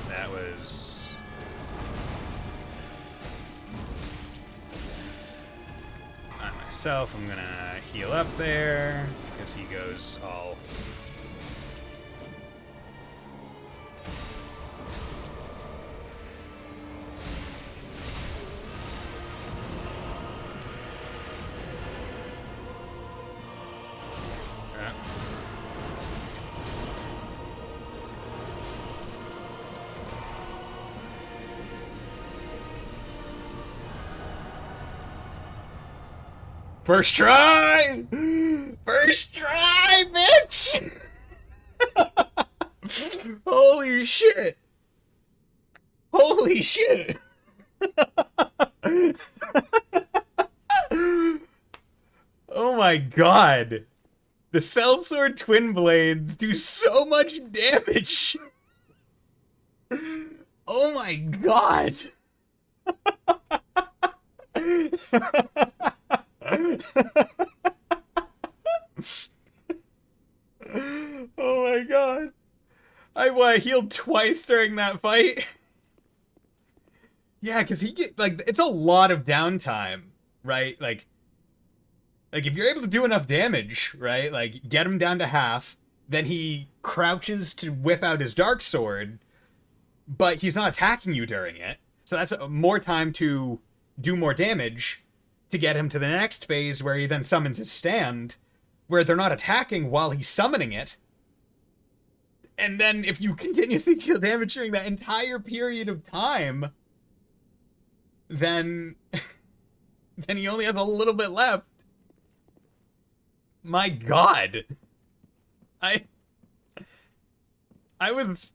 That was... On myself, I'm gonna heal up there, because he goes all... First try! First try, bitch! Holy shit! Holy shit! Oh my god! The sellsword twin blades do so much damage. Oh my god. Oh my god. I healed twice during that fight. Yeah, because he get like it's a lot of downtime, right? Like if you're able to do enough damage, right? Like get him down to half, then he crouches to whip out his dark sword, but he's not attacking you during it. So that's more time to do more damage to get him to the next phase where he then summons his stand, where they're not attacking while he's summoning it. And then if you continuously deal damage during that entire period of time, then he only has a little bit left. My god. I was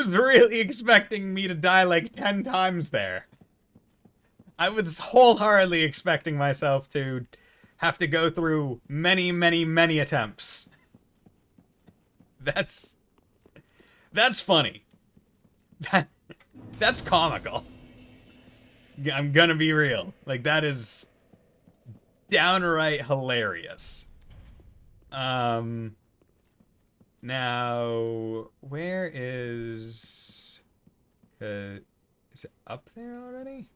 really expecting me to die like 10 times there. I was wholeheartedly expecting myself to have to go through many, many, many attempts. That's funny. That's comical. I'm gonna be real. Like, that is downright hilarious. Now, where is it up there already?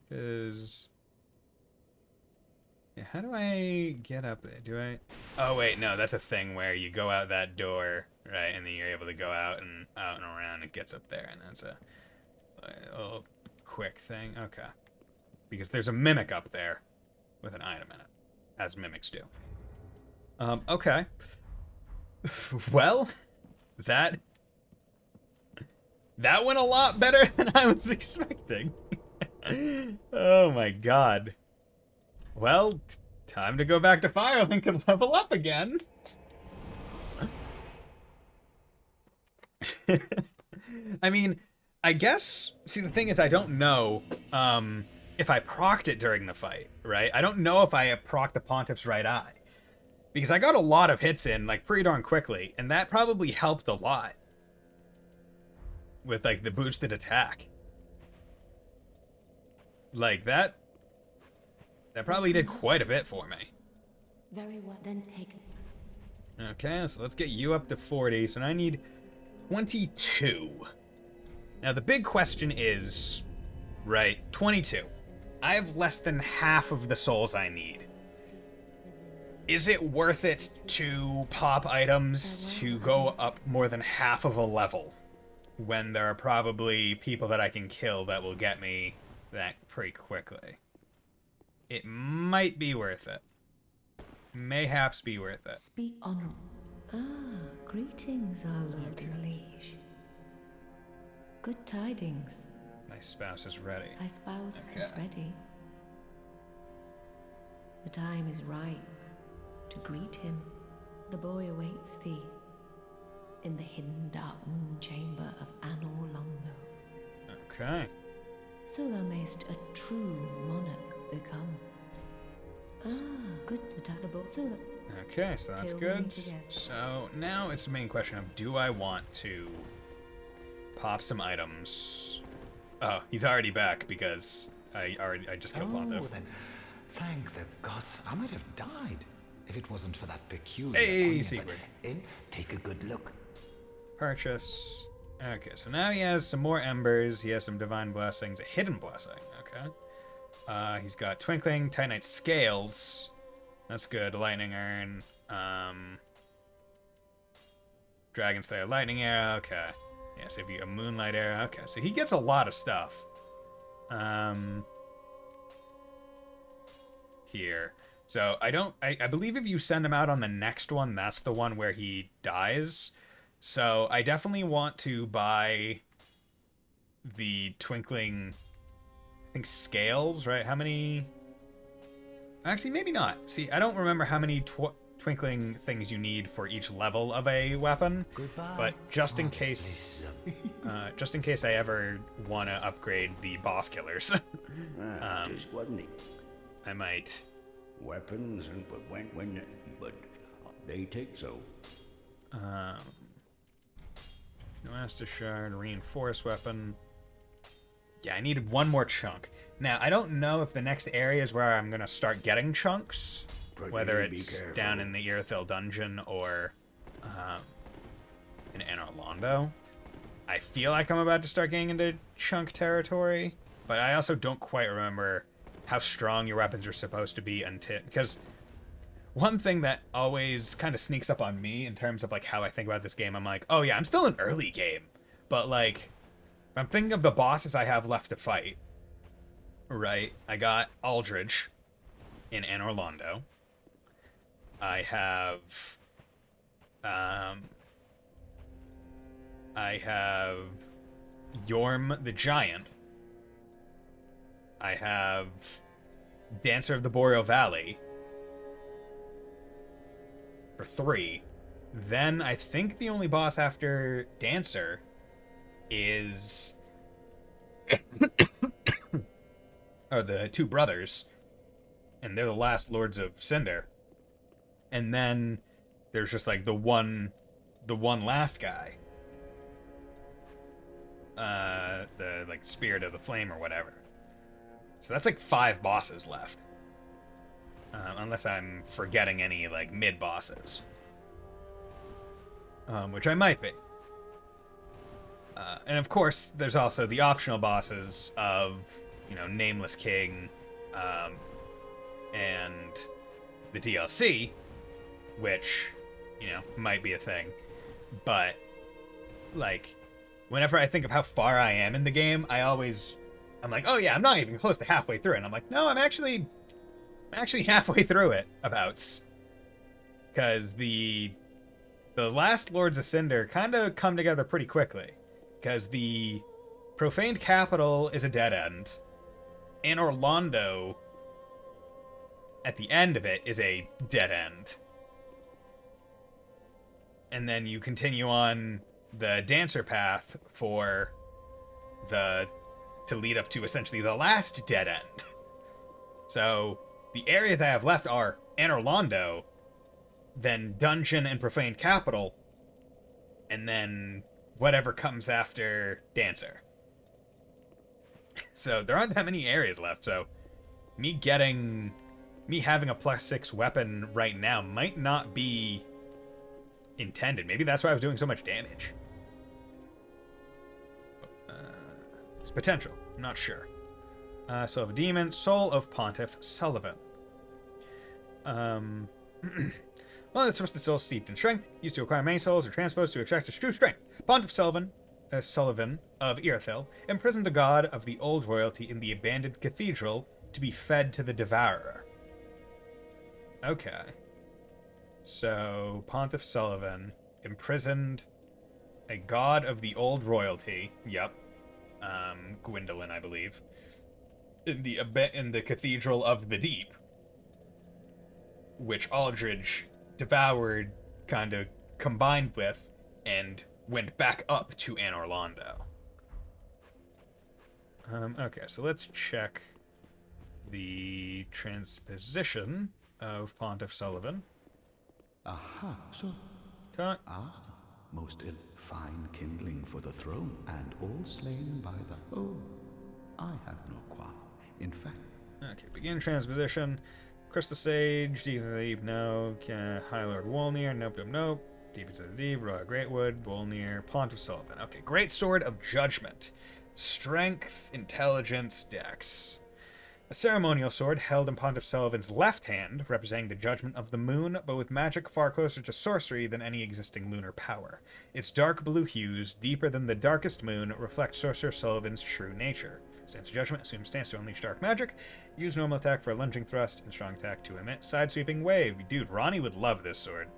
Because, yeah, how do I get up there? Do I? Oh wait, no, that's a thing where you go out that door, right, and then you're able to go out and around. It gets up there, and that's a little quick thing. Okay, because there's a mimic up there with an item in it, as mimics do. Okay. Well, that went a lot better than I was expecting. Oh my god. Well, time to go back to Firelink and level up again. I mean, I guess, see, the thing is, I don't know if I procced it during the fight, right? I don't know if I procced the Pontiff's right eye. Because I got a lot of hits in, like, pretty darn quickly, and that probably helped a lot. With, like, the boosted attack. Like, that probably did quite a bit for me. Very well, then take it. Okay, so let's get you up to 40, so now I need 22. Now, the big question is, right, 22. I have less than half of the souls I need. Is it worth it to pop items to go up more than half of a level when there are probably people that I can kill that will get me that pretty quickly? It might be worth it. Mayhaps be worth it. Speak on. Greetings, our lord and liege. Good tidings. My spouse is ready. My spouse is ready. The time is ripe to greet him. The boy awaits thee in the hidden dark moon chamber of Anor Londo. Okay. So thou mayst a true monarch become. Good to tell the boy. So okay, so that's good. So now it's the main question of, do I want to pop some items? Oh, he's already back because I just killed Pontiff. Then thank the gods, I might have died if it wasn't for that peculiar. Hey, secret. Take a good look. Purchase. Okay, so now he has some more embers. He has some divine blessings, a hidden blessing. Okay. He's got twinkling, titanite scales. That's good. Lightning urn. Dragon Slayer lightning arrow. Okay. Yeah, so if you a moonlight arrow. Okay, so he gets a lot of stuff. Here. So I believe if you send him out on the next one, that's the one where he dies. So I definitely want to buy the twinkling, I think, scales, right? How many? Actually, maybe not. See, I don't remember how many twinkling things you need for each level of a weapon. Goodbye. But just in case, I ever want to upgrade the boss killers, I might weapons, and but they take so. Master Shard, reinforced weapon. Yeah, I needed one more chunk. Now, I don't know if the next area is where I'm going to start getting chunks, whether it's down in the Irithyll dungeon or in Anor Londo. I feel like I'm about to start getting into chunk territory, but I also don't quite remember how strong your weapons are supposed to be until... Because one thing that always kind of sneaks up on me in terms of like how I think about this game, I'm like, oh yeah, I'm still in early game, but like, if I'm thinking of the bosses I have left to fight, right? I got Aldridge in Anor Londo. I have Yorm the Giant. I have Dancer of the Boreal Valley for 3. Then I think the only boss after Dancer is are the 2 brothers, and they're the last Lords of Cinder. And then there's just like the one last guy. The like Spirit of the Flame or whatever. So that's like 5 bosses left. Unless I'm forgetting any like mid bosses. Which I might be. And of course, there's also the optional bosses of, you know, Nameless King, and the DLC, which, you know, might be a thing. But, like, whenever I think of how far I am in the game, I'm like, oh yeah, I'm not even close to halfway through it. And I'm like, no, I'm actually halfway through it, abouts. Because the last Lords of Cinder kind of come together pretty quickly. Because the Profaned Capital is a dead end. Anor Londo, at the end of it, is a dead end. And then you continue on the Dancer path to lead up to essentially the last dead end. So the areas I have left are Anor Londo, then Dungeon and Profaned Capital, and then whatever comes after Dancer. So there aren't that many areas left, so me having a +6 weapon right now might not be intended. Maybe that's why I was doing so much damage. It's potential. I'm not sure. Soul of a Demon, Soul of Pontiff Sullivan. Well, it's supposed to soul steeped in strength, used to acquire many souls or transposed to extract its true strength. Pontiff Sullivan of Irithyll, imprisoned a god of the old royalty in the abandoned cathedral to be fed to the devourer. Okay. So, Pontiff Sullivan imprisoned a god of the old royalty. Yep. Gwendolyn, I believe. In the Cathedral of the Deep. Which Aldridge devoured, kind of combined with, and went back up to Anor Londo. Okay, so let's check the transposition of Pontiff Sullivan. Aha, so... most fine kindling for the throne, and all slain by the... Oh, I have no qualm. In fact... Okay, begin transposition. Crystal Sage, Deep into the Deep, no. High Lord Wolnir, nope. Deep into the Deep, Royal Greatwood, Wolnir, Pontiff Sullivan. Okay, Great Sword of Judgment. Strength, Intelligence, Dex. A ceremonial sword held in Pontiff Sullivan's left hand, representing the judgment of the moon, but with magic far closer to sorcery than any existing lunar power. Its dark blue hues, deeper than the darkest moon, reflect Sorcerer Sullivan's true nature. Stance of Judgment assumes stance to unleash dark magic. Use normal attack for a lunging thrust, and strong attack to emit side-sweeping wave. Dude, Ronnie would love this sword.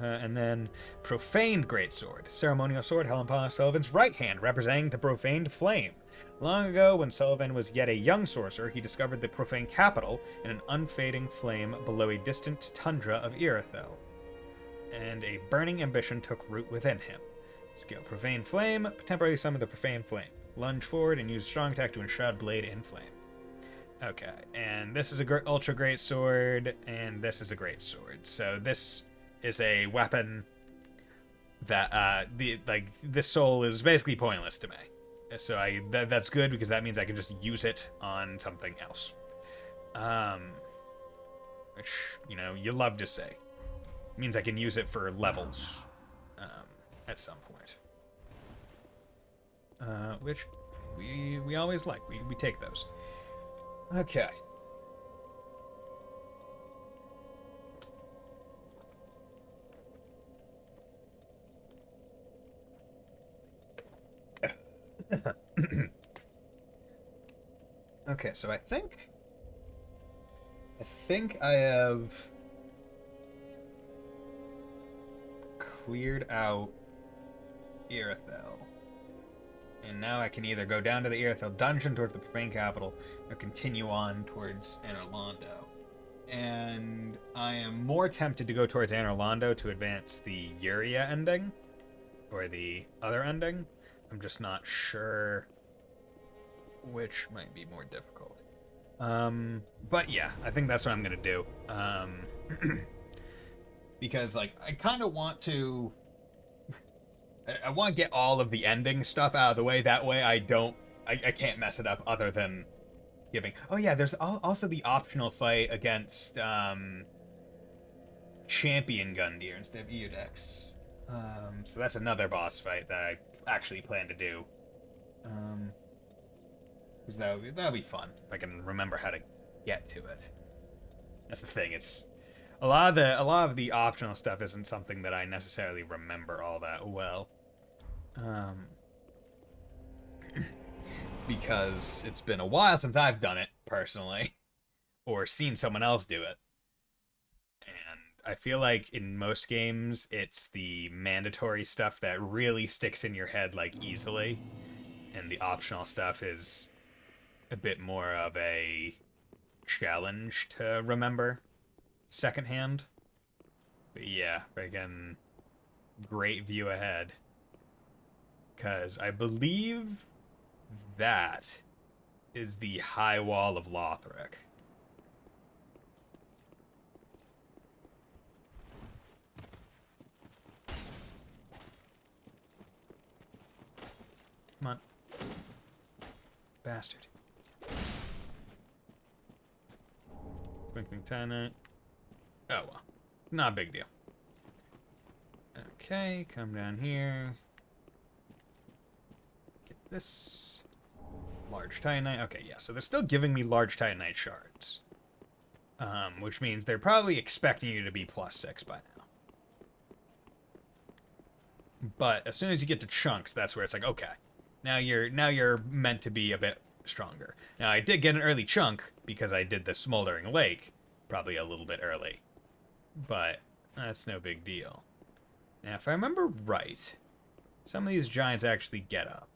And then Profaned Greatsword. Ceremonial sword held in Pontiff Sullivan's right hand, representing the Profaned Flame. Long ago, when Sullivan was yet a young sorcerer, he discovered the Profaned Capital in an unfading flame below a distant tundra of Irithyll. And a burning ambition took root within him. Skill Profaned Flame, temporarily summon the Profaned Flame. Lunge forward and use strong attack to enshroud blade in flame. Okay, and this is a ultra great sword, and this is a great sword. So this is a weapon that this soul is basically pointless to me. So that's good because that means I can just use it on something else. Which, you know, you love to say. It means I can use it for levels at some point. Which we always like. We take those. Okay. Okay, so I think I have cleared out Irithyll. And now I can either go down to the Irithyll dungeon towards the profane capital or continue on towards Anor Londo. And I am more tempted to go towards Anor Londo to advance the Uria ending or the other ending. I'm just not sure which might be more difficult. But yeah, I think that's what I'm gonna do. Because like I kind of want to I want to get all of the ending stuff out of the way. That way I can't mess it up other than giving. Oh yeah, there's also the optional fight against Champion Gundyr instead of Eodex. So that's another boss fight that I actually plan to do. Because that'll be fun if I can remember how to get to it. That's the thing. It's a lot of the optional stuff isn't something that I necessarily remember all that well. Because it's been a while since I've done it personally, or seen someone else do it. And I feel like in most games, it's the mandatory stuff that really sticks in your head like easily, and the optional stuff is a bit more of a challenge to remember secondhand. But yeah, again, great view ahead. Because I believe that is the High Wall of Lothric. Come on. Bastard. Twinkling Titanite. Oh well. Not a big deal. Okay, come down here. Get this. Large Titanite. Okay, yeah, so they're still giving me large Titanite shards. Which means they're probably expecting you to be +6 by now. But as soon as you get to chunks, that's where it's like, okay, now you're meant to be a bit stronger. Now I did get an early chunk because I did the Smoldering Lake, probably a little bit early, but that's no big deal. Now if I remember right, some of these giants actually get up.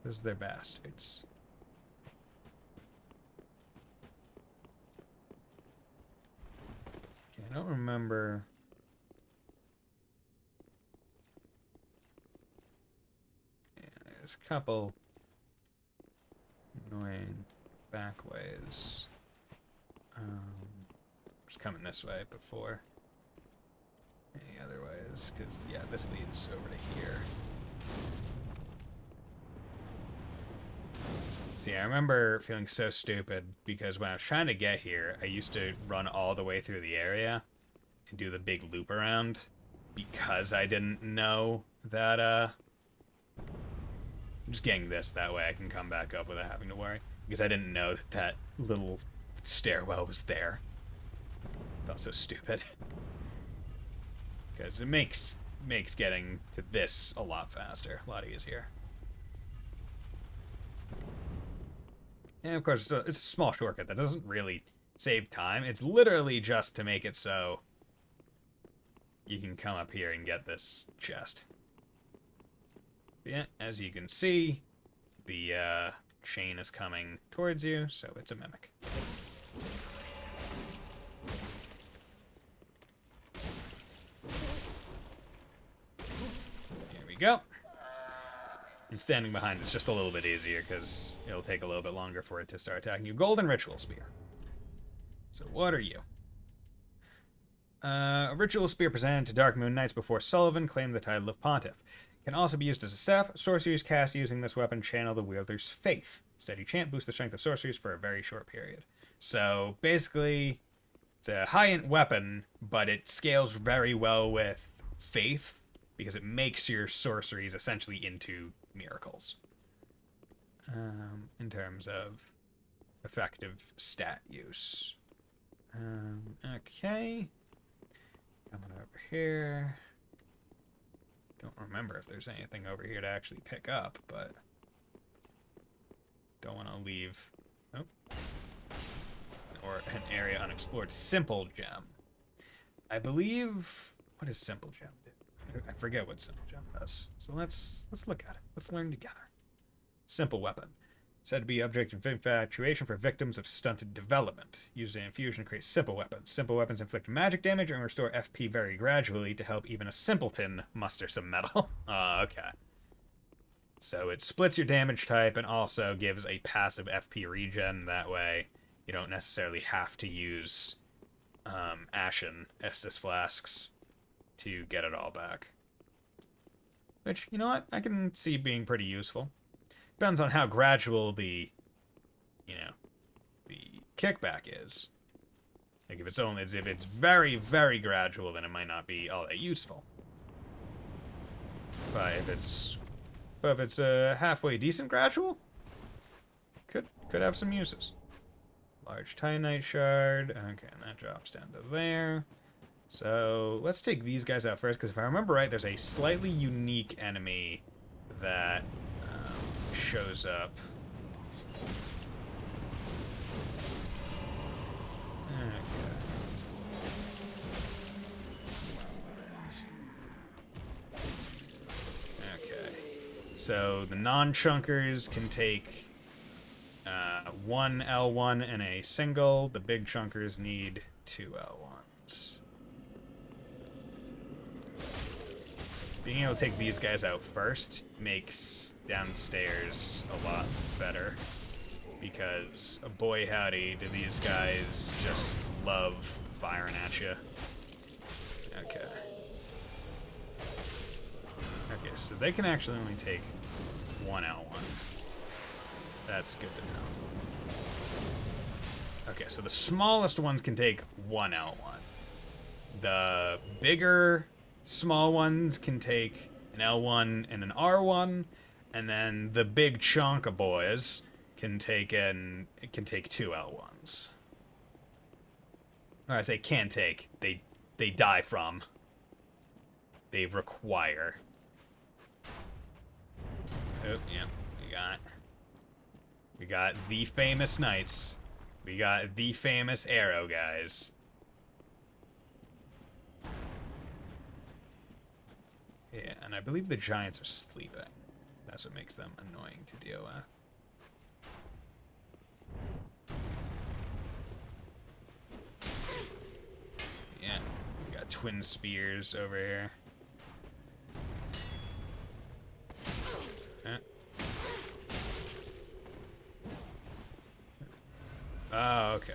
Those are their bastards. Okay, I don't remember. Yeah, there's a couple annoying back ways. Just coming this way before any other ways, because yeah, this leads over to here. See, I remember feeling so stupid because when I was trying to get here, I used to run all the way through the area and do the big loop around because I didn't know that, I'm just getting this, that way I can come back up without having to worry. Because I didn't know that that little stairwell was there. Felt so stupid. Because it makes getting to this a lot faster, a lot easier. And of course, it's a small shortcut that doesn't really save time. It's literally just to make it so you can come up here and get this chest. But yeah, as you can see, the chain is coming towards you, so it's a mimic. Here we go. And standing behind is just a little bit easier because it'll take a little bit longer for it to start attacking you. Golden Ritual Spear. So what are you? A Ritual Spear presented to Dark Moon Knights before Sullivan claimed the title of Pontiff. Can also be used as a staff. Sorceries cast using this weapon channel the wielder's faith. Steady chant boosts the strength of sorceries for a very short period. So basically, it's a high-end weapon, but it scales very well with faith because it makes your sorceries essentially into miracles. In terms of effective stat use. Okay. Coming over here. Don't remember if there's anything over here to actually pick up, but don't want to leave. Oh. Or an area unexplored. Simple Gem. I believe. What does Simple Gem do? I forget what Simple Gem does. So let's look at it. Let's learn together. Simple weapon. Said to be object of infatuation for victims of stunted development. Used in infusion to create simple weapons. Simple weapons inflict magic damage and restore FP very gradually to help even a simpleton muster some metal. Okay. So it splits your damage type and also gives a passive FP regen. That way you don't necessarily have to use Ashen Estus Flasks to get it all back. Which, you know what? I can see being pretty useful. Depends on how gradual the kickback is. Like if it's very, very gradual, then it might not be all that useful. But if it's a halfway decent gradual, could have some uses. Large Titanite shard. Okay, and that drops down to there. So let's take these guys out first, because if I remember right, there's a slightly unique enemy that shows up. Okay. So the non-chunkers can take one L1 and a single. The big chunkers need 2 L1s. Being able to take these guys out first makes downstairs a lot better, because boy howdy do these guys just love firing at you. Okay. Okay, so they can actually only take 1 L1. That's good to know. Okay, so the smallest ones can take 1 L1. The bigger small ones can take an L1 and an R1, and then the big chunk of boys can take 2 L1s. Or I say can take, they die from. They require. Oh, yeah, we got the famous knights. We got the famous arrow guys. Yeah, and I believe the giants are sleeping. That's what makes them annoying to deal with. Yeah, we got twin spears over here. Oh, okay.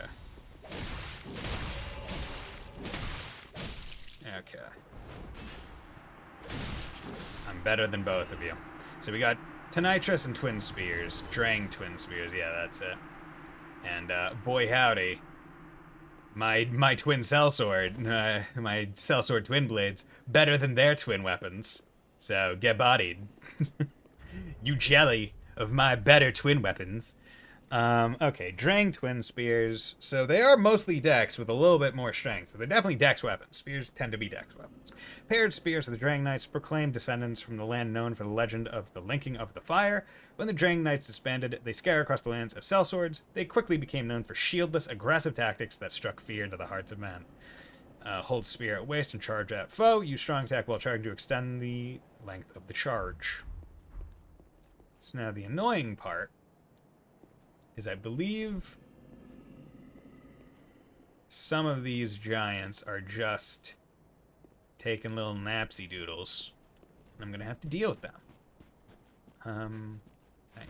Okay. I'm better than both of you. So we got Tonitrus and Twin Spears. Drang Twin Spears, yeah, that's it. And, boy howdy. My twin sellsword, my sellsword twin blades, better than their twin weapons. So, get bodied. You jelly of my better twin weapons. Okay, Drang Twin Spears. So they are mostly dex with a little bit more strength. So they're definitely dex weapons. Spears tend to be dex weapons. Paired spears of the Drang Knights proclaim descendants from the land known for the legend of the Linking of the Fire. When the Drang Knights disbanded, they scattered across the lands as sellswords. They quickly became known for shieldless, aggressive tactics that struck fear into the hearts of men. Hold spear at waist and charge at foe. Use strong attack while charging to extend the length of the charge. So now the annoying part is I believe some of these giants are just taking little napsy doodles. I'm going to have to deal with them. I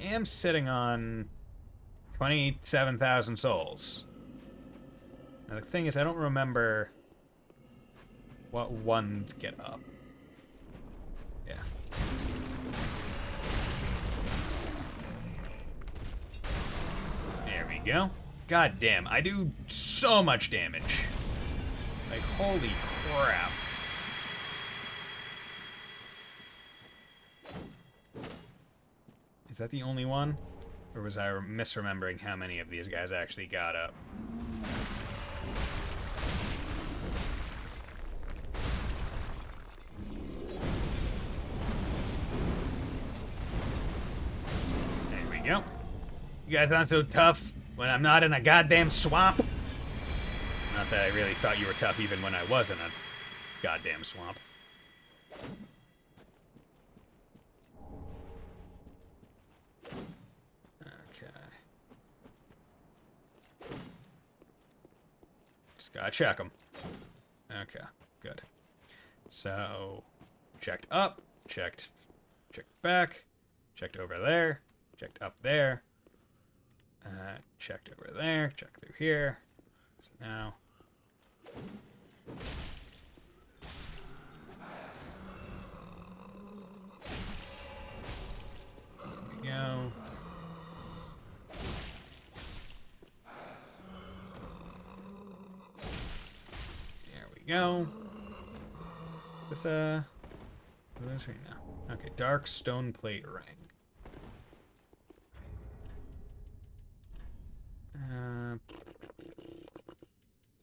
am sitting on 27,000 souls. Now, the thing is, I don't remember what ones get up. Yeah. There we go. God damn, I do so much damage. Like, holy crap. Is that the only one? Or was I misremembering how many of these guys actually got up? There we go. You guys not so tough when I'm not in a goddamn swamp? Not that I really thought you were tough even when I was in a goddamn swamp. Gotta check them. Okay, good. So, checked up, checked back, checked over there, checked up there, checked over there, checked through here. So now, there we go. Go. This what is right now? Okay, dark stone plate ring.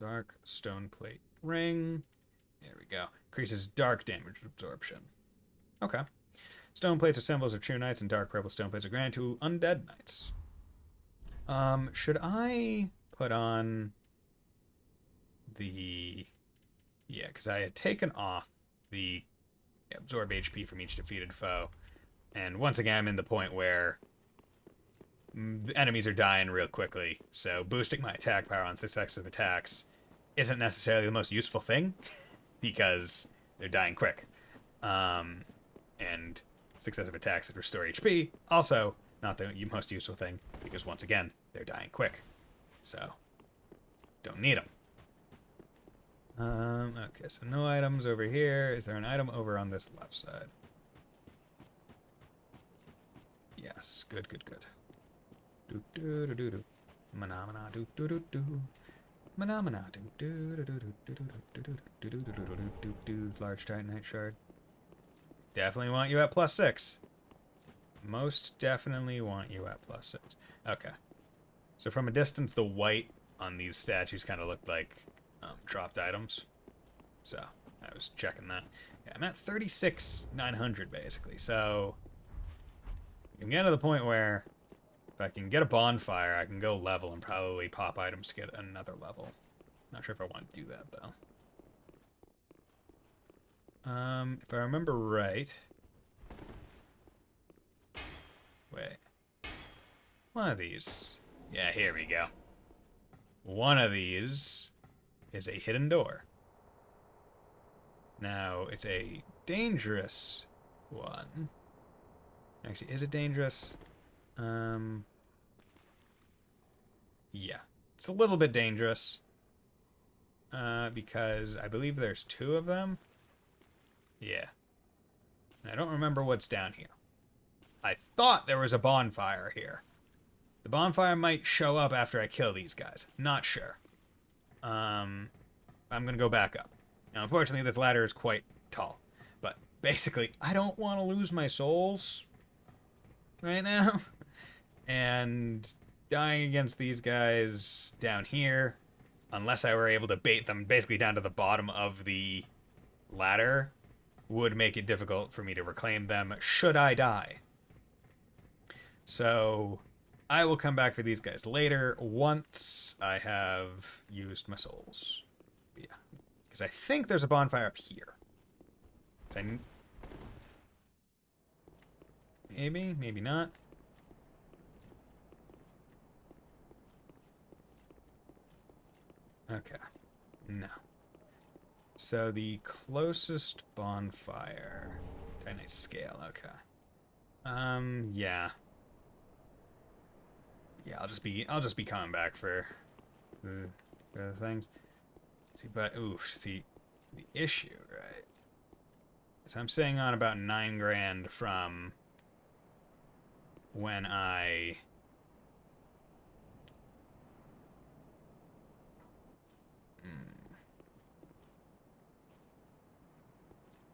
Dark stone plate ring. There we go. Increases dark damage absorption. Okay. Stone plates are symbols of true knights, and dark purple stone plates are granted to undead knights. Should I put on the... Yeah, because I had taken off the absorb HP from each defeated foe. And once again, I'm in the point where enemies are dying real quickly. So boosting my attack power on successive attacks isn't necessarily the most useful thing, because they're dying quick. And successive attacks that restore HP, also not the most useful thing, because once again, they're dying quick. So, don't need them. Okay, so no items over here. Is there an item over on this left side? Yes, good, good, good. Do do do do do. Mana do do do do. Mana do do do do do do do do do do do do. Large titanite shard. Definitely want you at +6. Most definitely want you at +6. Okay. So from a distance, the white on these statues kind of looked like dropped items. So I was checking that. Yeah, I'm at 36,900 basically. So I can get to the point where if I can get a bonfire, I can go level and probably pop items to get another level. Not sure if I want to do that though. If I remember right. Wait. One of these. Yeah, here we go. One of these is a hidden door. Now, it's a dangerous one. Actually, is it dangerous? Yeah. It's a little bit dangerous. Because I believe there's 2 of them. Yeah. I don't remember what's down here. I thought there was a bonfire here. The bonfire might show up after I kill these guys. Not sure. I'm gonna go back up. Now, unfortunately, this ladder is quite tall. But basically, I don't want to lose my souls right now. And dying against these guys down here, unless I were able to bait them basically down to the bottom of the ladder, would make it difficult for me to reclaim them should I die. So I will come back for these guys later once I have used my souls. Yeah, because I think there's a bonfire up here. Maybe, maybe not. Okay, no. So the closest bonfire, kind of scale, okay. Yeah. Yeah, I'll just be coming back for the other things. See, but see, the issue, right? So I'm staying on about 9 grand from when I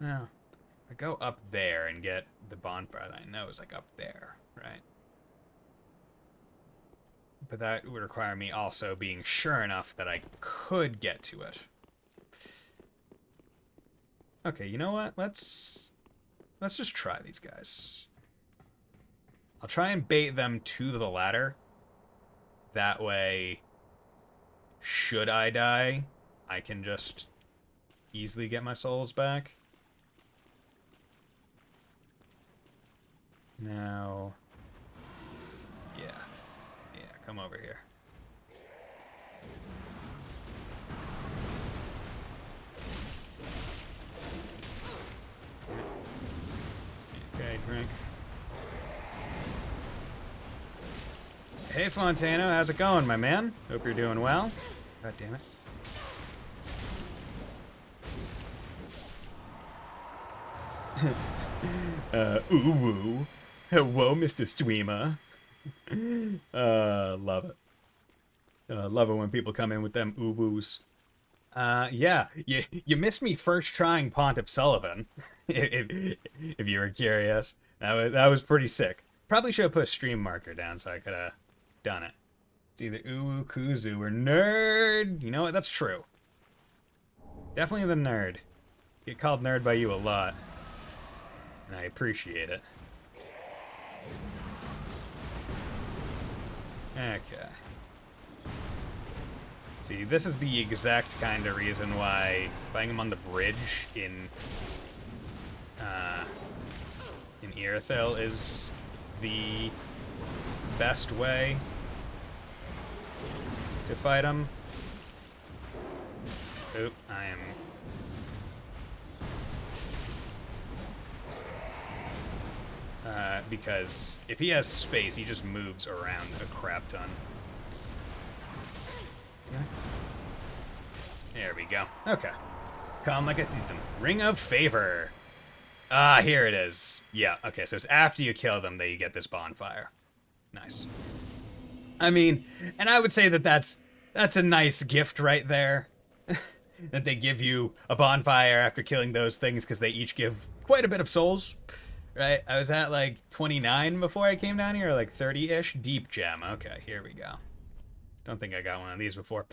well, I go up there and get the bonfire that I know is like up there, right? But that would require me also being sure enough that I could get to it. Okay, you know what? Let's just try these guys. I'll try and bait them to the ladder. That way, should I die, I can just easily get my souls back. Now, yeah, come over here. Okay, drink. Hey, Fontano, how's it going, my man? Hope you're doing well. God damn it. Ooh-woo. Hello, Mr. Streamer. Love it. Love it when people come in with them ooh-woos. Yeah, you missed me first trying Pontiff Sullivan, if you were curious. That was pretty sick. Probably should have put a stream marker down so I could have done it. It's either ooh, kuzu, or nerd. You know what? That's true. Definitely the nerd. Get called nerd by you a lot. And I appreciate it. Okay. See, this is the exact kind of reason why fighting him on the bridge in Irithyll is the best way to fight him. Oop, I am... because if he has space, he just moves around a crap ton. There we go. Okay. Calm like a thief. Ring of Favor. Ah, here it is. Yeah, okay, so it's after you kill them that you get this bonfire. Nice. I mean, and I would say that that's a nice gift right there. That they give you a bonfire after killing those things because they each give quite a bit of souls. Right? I was at like 29 before I came down here, or like 30-ish. Deep gem. Okay, here we go. Don't think I got one of these before.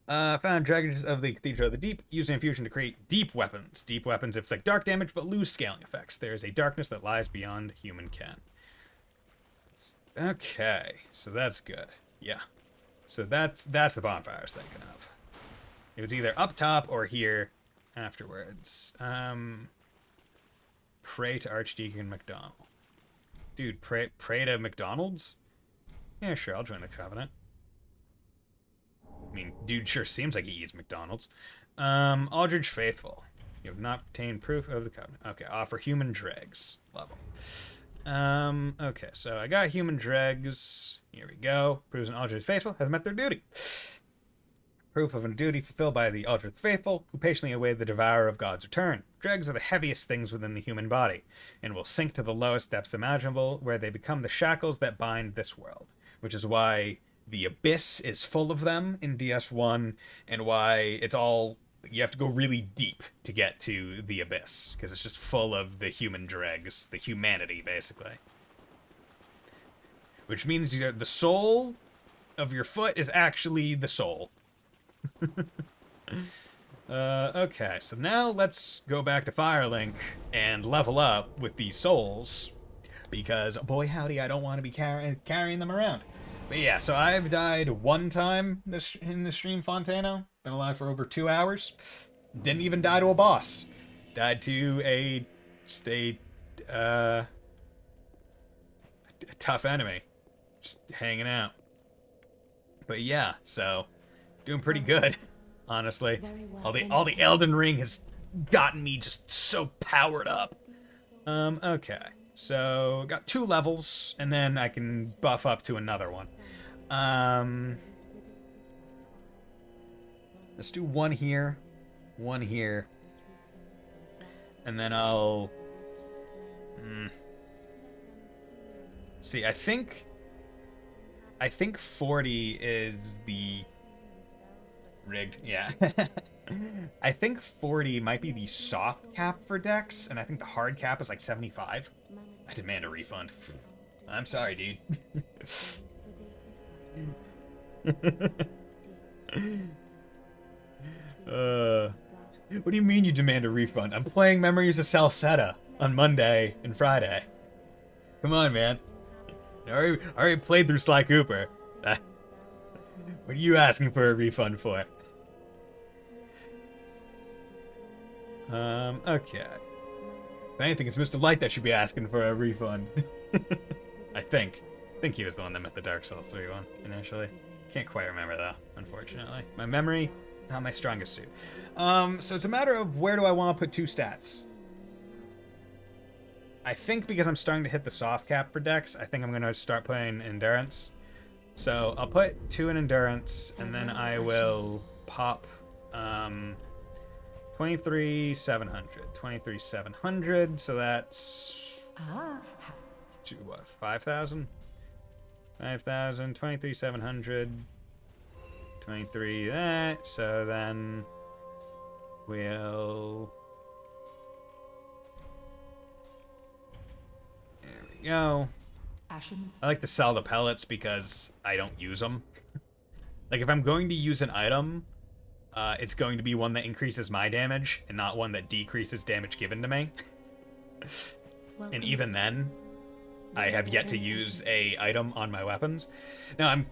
Found Dragons of the Cathedral of the Deep. Use an infusion to create deep weapons. Deep weapons inflict dark damage, but lose scaling effects. There is a darkness that lies beyond human ken. Okay, so that's good. Yeah. So that's the bonfire I was thinking of. It was either up top or here afterwards. Pray to Archdeacon McDonald. Dude, pray to McDonald's? Yeah, sure, I'll join the Covenant. I mean, dude sure seems like he eats McDonald's. Aldridge Faithful. You have not obtained proof of the Covenant. Okay, offer human dregs. Level. Okay, so I got human dregs. Here we go. Proves an Aldridge Faithful has met their duty. Proof of a duty fulfilled by the Aldridge Faithful, who patiently await the devourer of God's return. Dregs are the heaviest things within the human body, and will sink to the lowest depths imaginable, where they become the shackles that bind this world. Which is why the Abyss is full of them in DS1, and why it's all... You have to go really deep to get to the Abyss, because it's just full of the human dregs, the humanity, basically. Which means the soul of your foot is actually the soul. Okay, so now let's go back to Firelink and level up with these souls, because boy howdy, I don't want to be carrying them around. But yeah, so I've died one time in the stream, Fontano. Been alive for over 2 hours. Didn't even die to a boss. Died to a tough enemy. Just hanging out. But yeah, so doing pretty good, honestly. All the Elden Ring has gotten me just so powered up. Okay. So, got 2 levels, and then I can buff up to another one. Let's do 1 here, 1 here. And then I'll... See, I think 40 is the... Rigged, yeah. I think 40 might be the soft cap for Dex, and I think the hard cap is like 75. I demand a refund. I'm sorry, dude. What do you mean you demand a refund? I'm playing Memories of Salsetta on Monday and Friday. Come on, man. I already played through Sly Cooper. What are you asking for a refund for? Okay. If anything, it's Mr. Light that should be asking for a refund. I think he was the one that met the Dark Souls 3 one initially. Can't quite remember though, unfortunately. My memory, not my strongest suit. So it's a matter of where do I want to put 2 stats. I think because I'm starting to hit the soft cap for Dex, I think I'm going to start putting Endurance. So I'll put 2 in Endurance, and then I will pop 23,700, so that's what, 5,000? 5,000, 23,700, 23 that, so then we'll... There we go. I like to sell the pellets because I don't use them. Like, if I'm going to use an item, it's going to be one that increases my damage and not one that decreases damage given to me. And even then, I have yet to use a item on my weapons. Now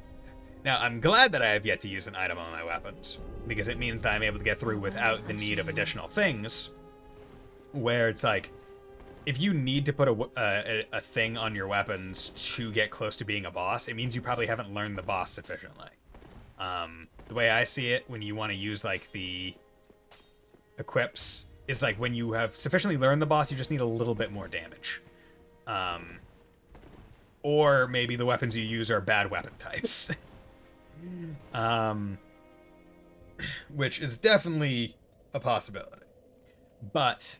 I'm glad that I have yet to use an item on my weapons, because it means that I'm able to get through without the need of additional things. Where it's like, if you need to put a thing on your weapons to get close to being a boss, it means you probably haven't learned the boss sufficiently. The way I see it, when you want to use like the equips, is like when you have sufficiently learned the boss, you just need a little bit more damage. Or maybe the weapons you use are bad weapon types. Which is definitely a possibility. But,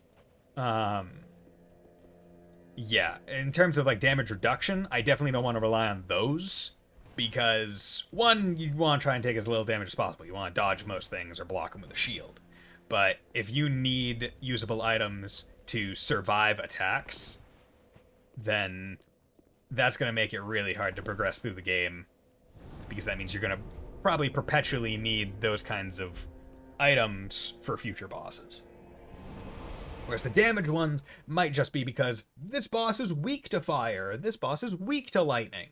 yeah, in terms of like damage reduction, I definitely don't want to rely on those. Because, one, you want to try and take as little damage as possible. You want to dodge most things or block them with a shield. But if you need usable items to survive attacks, then that's going to make it really hard to progress through the game. Because that means you're going to probably perpetually need those kinds of items for future bosses. Whereas the damage ones might just be because this boss is weak to fire, this boss is weak to lightning.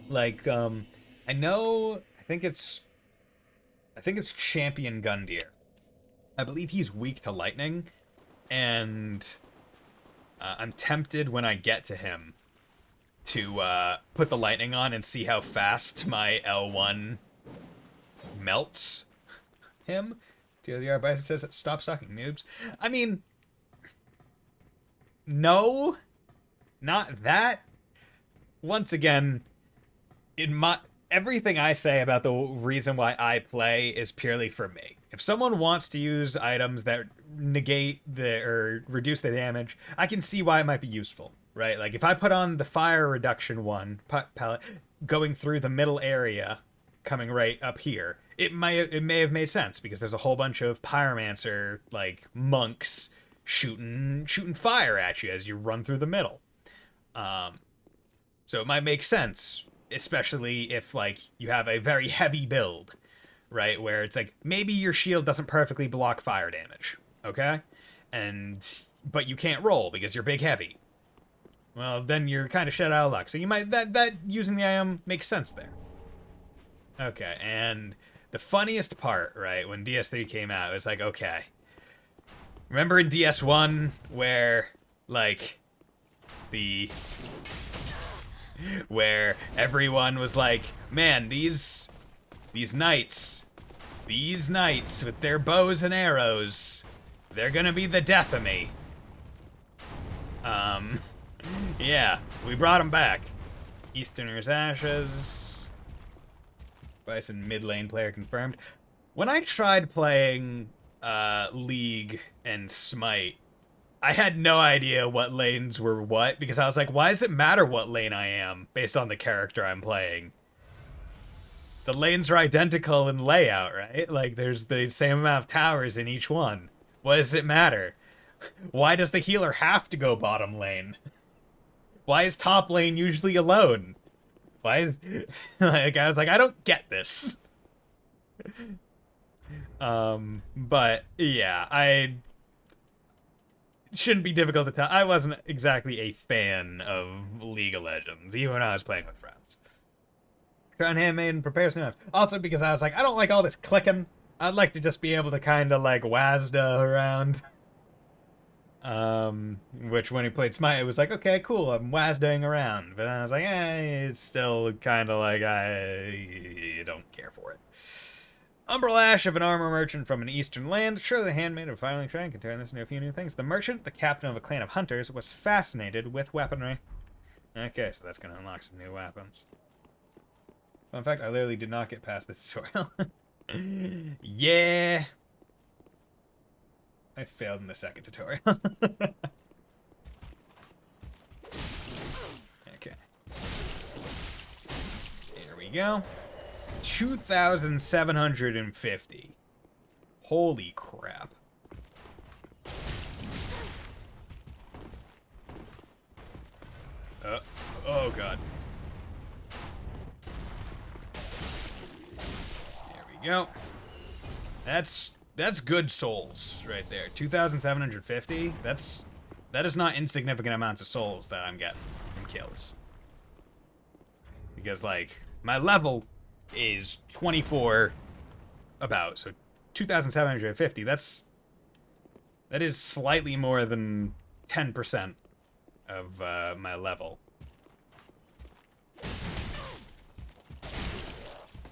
Like, I think it's Champion Gundyr. I believe he's weak to lightning, and I'm tempted when I get to him to put the lightning on and see how fast my L1 melts him. TLDR Bison says, stop sucking, noobs. I mean, no, not that. Once again, everything I say about the reason why I play is purely for me. If someone wants to use items that negate or reduce the damage, I can see why it might be useful, right? Like if I put on the fire reduction one palette going through the middle area, coming right up here, it may have made sense because there's a whole bunch of pyromancer like monks shooting fire at you as you run through the middle. So it might make sense. Especially if, like, you have a very heavy build, right? Where it's like, maybe your shield doesn't perfectly block fire damage, okay? But you can't roll because you're big heavy. Well, then you're kind of shut out of luck. So you might, that using the item makes sense there. Okay, and the funniest part, right, when DS3 came out, it was like, okay. Remember in DS1 where, like, where everyone was like, man, these knights with their bows and arrows, they're gonna be the death of me. Yeah, we brought him back. Easterner's Ashes. Bison mid lane player confirmed. When I tried playing League and Smite, I had no idea what lanes were what, because I was like, why does it matter what lane I am based on the character I'm playing? The lanes are identical in layout, right? Like, there's the same amount of towers in each one. What does it matter? Why does the healer have to go bottom lane? Why is top lane usually alone? Why is... like, I was like, I don't get this. But, yeah, it shouldn't be difficult to tell. I wasn't exactly a fan of League of Legends, even when I was playing with friends. Crown Handmaiden prepares new maps. Also because I was like, I don't like all this clicking. I'd like to just be able to kind of like WASDA around. Which when he played Smite, it was like, okay, cool, I'm WASDing around. But then I was like, it's still kind of like, I don't care for it. Umbralash of an armor merchant from an eastern land. Sure, the handmaid of Filing Shrine can turn this into a few new things. The merchant, the captain of a clan of hunters, was fascinated with weaponry. Okay, so that's going to unlock some new weapons. Fun fact, I literally did not get past this tutorial. Yeah. I failed in the second tutorial. Okay. There we go. 2,750. Holy crap. Oh god. There we go. That's good souls right there. 2,750. That is not insignificant amounts of souls that I'm getting from kills. Because like my level is 24 about, so 2,750. That is slightly more than 10% of my level.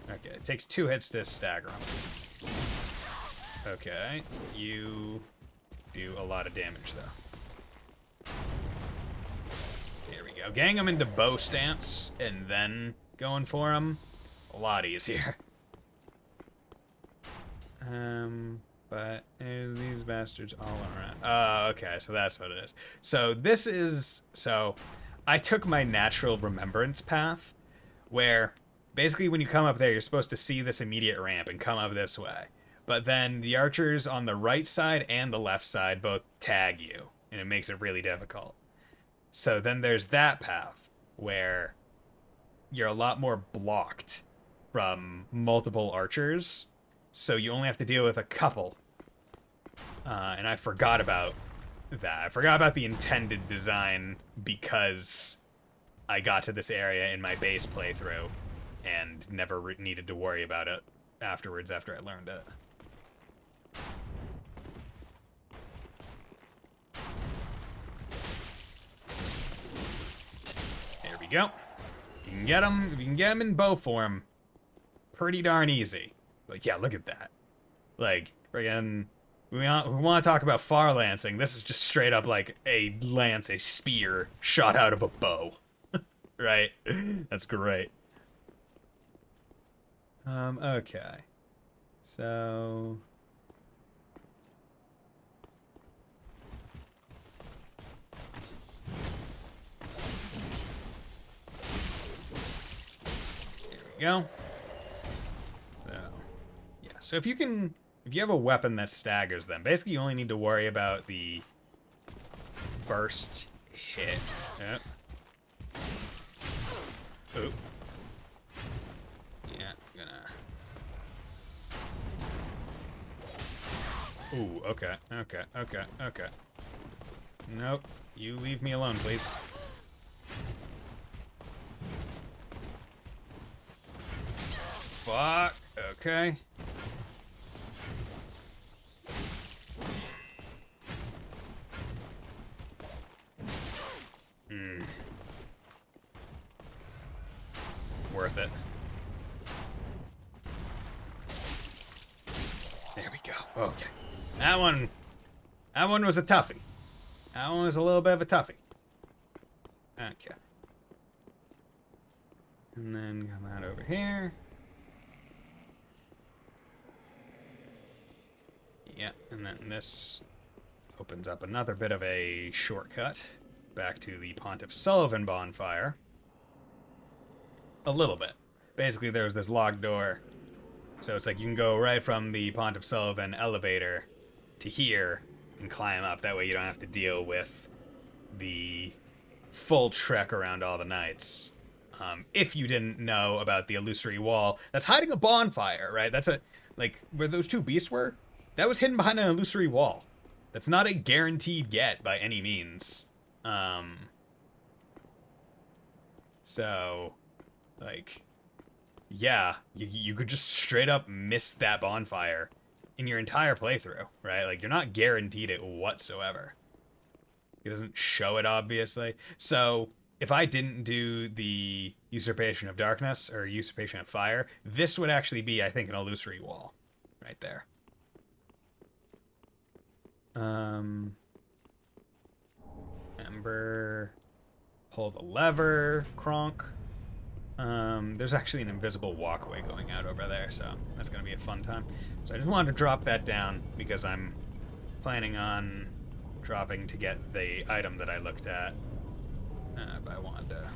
Okay, it takes 2 hits to stagger them. Okay, you do a lot of damage, though. There we go. Getting them into bow stance and then going for them, a lot easier. But there's these bastards all around. Oh, okay, so that's what it is. So I took my natural remembrance path, where basically when you come up there, you're supposed to see this immediate ramp and come up this way. But then the archers on the right side and the left side both tag you, and it makes it really difficult. So then there's that path, where you're a lot more blocked from multiple archers, so you only have to deal with a couple. And I forgot about that. I forgot about the intended design because I got to this area in my base playthrough and never needed to worry about it afterwards after I learned it. There we go. You can get them, if you can get them in bow form, pretty darn easy. Like, yeah, look at that. Like, friggin', we want to talk about far lancing. This is just straight up like a lance, a spear shot out of a bow. Right? That's great. Okay. So... there we go. So, yeah. So if you have a weapon that staggers them, basically you only need to worry about the burst hit. Yep. Oop. Yeah, gonna... Ooh, okay. Nope. You leave me alone, please. Fuck. Okay. Worth it. There we go. Okay. That one That one was a toughie. That one was a little bit of a toughie. Okay. And then come out over here. Yeah, and then this opens up another bit of a shortcut back to the Pontiff Sullivan bonfire. A little bit. Basically, there's this locked door. So it's like you can go right from the Pontiff Sullivan elevator to here and climb up. That way you don't have to deal with the full trek around all the knights. If you didn't know about the illusory wall that's hiding a bonfire, right? That's a, like, where those two beasts were, that was hidden behind an illusory wall. That's not a guaranteed get by any means. So, like, yeah, you could just straight up miss that bonfire in your entire playthrough, right? Like, you're not guaranteed it whatsoever. It doesn't show it, obviously. So, if I didn't do the Usurpation of Darkness or Usurpation of Fire, this would actually be, I think, an illusory wall right there. Ember, pull the lever, Kronk. There's actually an invisible walkway going out over there, so that's going to be a fun time. So I just wanted to drop that down because I'm planning on dropping to get the item that I looked at. But I wanted to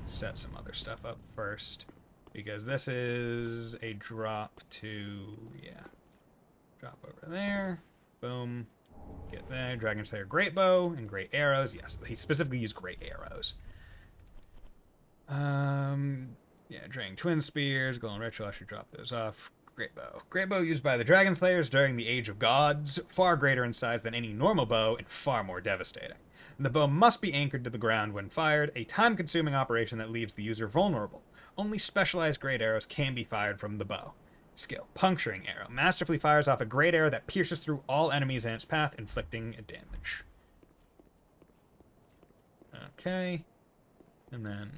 set some other stuff up first because this is a drop to, yeah, drop over there. Boom. Get there. Dragon Slayer Great Bow and Great Arrows. Yes, he specifically used Great Arrows. Yeah, Draining Twin Spears, Golden Ritual, I should drop those off. Great Bow. Great Bow used by the Dragon Slayers during the Age of Gods, far greater in size than any normal bow and far more devastating. The bow must be anchored to the ground when fired, a time-consuming operation that leaves the user vulnerable. Only specialized great arrows can be fired from the bow. Skill. Puncturing Arrow. Masterfully fires off a great arrow that pierces through all enemies in its path, inflicting damage. Okay. And then...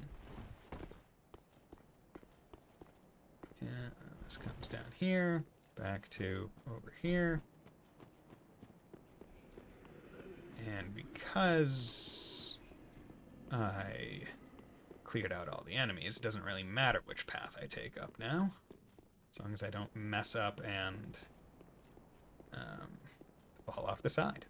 yeah, this comes down here, back to over here. And because I cleared out all the enemies, it doesn't really matter which path I take up now. As long as I don't mess up and fall off the side.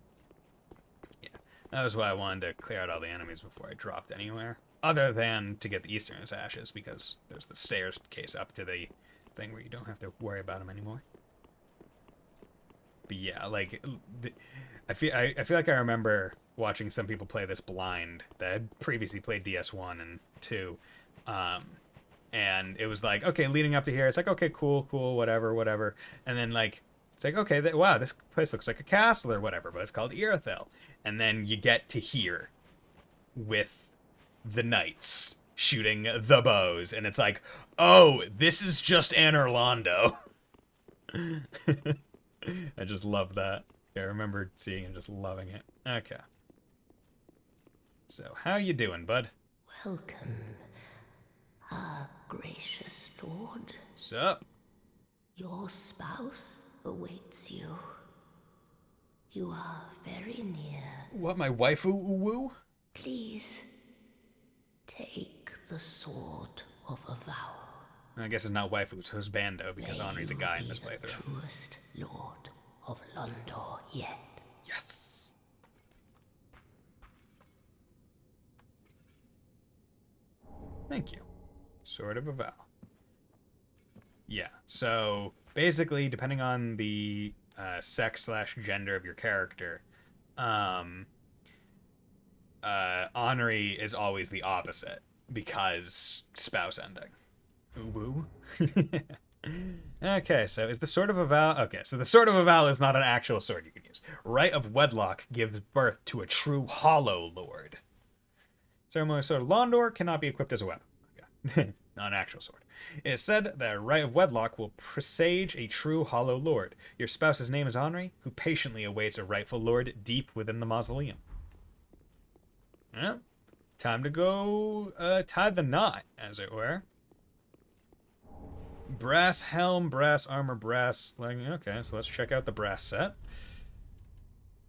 Yeah, that was why I wanted to clear out all the enemies before I dropped anywhere. Other than to get the Eastern's Ashes, because there's the staircase up to the thing where you don't have to worry about them anymore. But yeah, like, I feel like I remember watching some people play this blind that had previously played DS1 and 2. And it was like, okay, leading up to here, it's like, okay, cool, whatever. And then, like, it's like, okay, wow, this place looks like a castle or whatever, but it's called Irithyll. And then you get to here with the knights shooting the bows, and it's like, oh, this is just Anor Londo. I just love that. I remember seeing and just loving it. Okay. So, how you doing, bud? Welcome, our gracious lord. Sup? Your spouse awaits you. You are very near. What, my waifu woo? Please, take the sword of avowal. I guess it's not waifu, it's husbando, because Henri's a guy in this playthrough. The truest lord of Londor yet. Yes! Thank you. Sword of Avowal. Yeah, so basically, depending on the sex/gender of your character, Henri is always the opposite, because spouse ending. Woo. Okay, so is the Sword of Avowal... okay, so the Sword of Avowal is not an actual sword you can use. Rite of Wedlock gives birth to a true Hollow Lord. Ceremonial Sword of Londor cannot be equipped as a weapon. Okay. Not an actual sword. It is said that Rite of Wedlock will presage a true Hollow Lord. Your spouse's name is Henri, who patiently awaits a rightful lord deep within the mausoleum. Well, time to go tie the knot, as it were. Brass helm, brass armor, brass legging. Okay, so let's check out the brass set.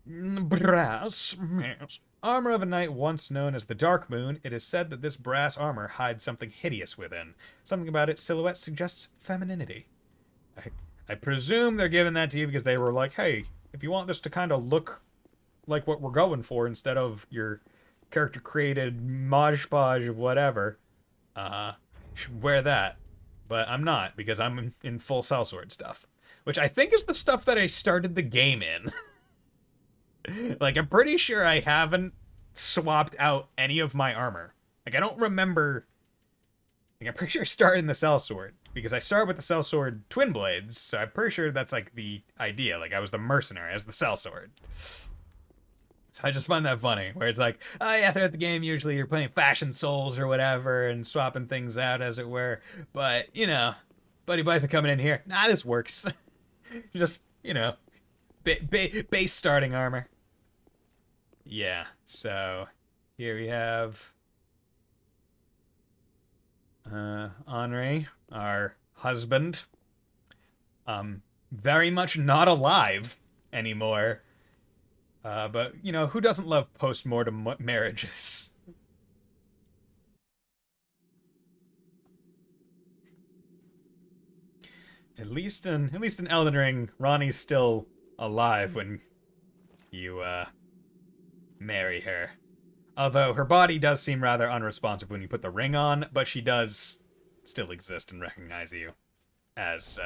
Brass. Yes. Armor of a knight once known as the Dark Moon, it is said that this brass armor hides something hideous within. Something about its silhouette suggests femininity. I presume they're giving that to you because they were like, hey, if you want this to kind of look like what we're going for instead of your character created modge podge of whatever, should wear that. But I'm not, because I'm in full sellsword stuff. Which I think is the stuff that I started the game in. Like, I'm pretty sure I haven't swapped out any of my armor. Like, I don't remember... Like, I'm pretty sure I started in the sellsword. Because I started with the sellsword twin blades, so I'm pretty sure that's, like, the idea. Like, I was the mercenary, I was the sellsword. So I just find that funny, where it's like, oh yeah, throughout the game, usually you're playing Fashion Souls or whatever, and swapping things out, as it were. But, you know, Buddy Bison coming in here, nah, this works. Just, you know, base starting armor. Yeah, so here we have Henri, our husband. Very much not alive anymore. But, you know, who doesn't love post-mortem marriages? At least in Elden Ring, Ronnie's still alive when you, marry her. Although her body does seem rather unresponsive when you put the ring on, but she does still exist and recognize you as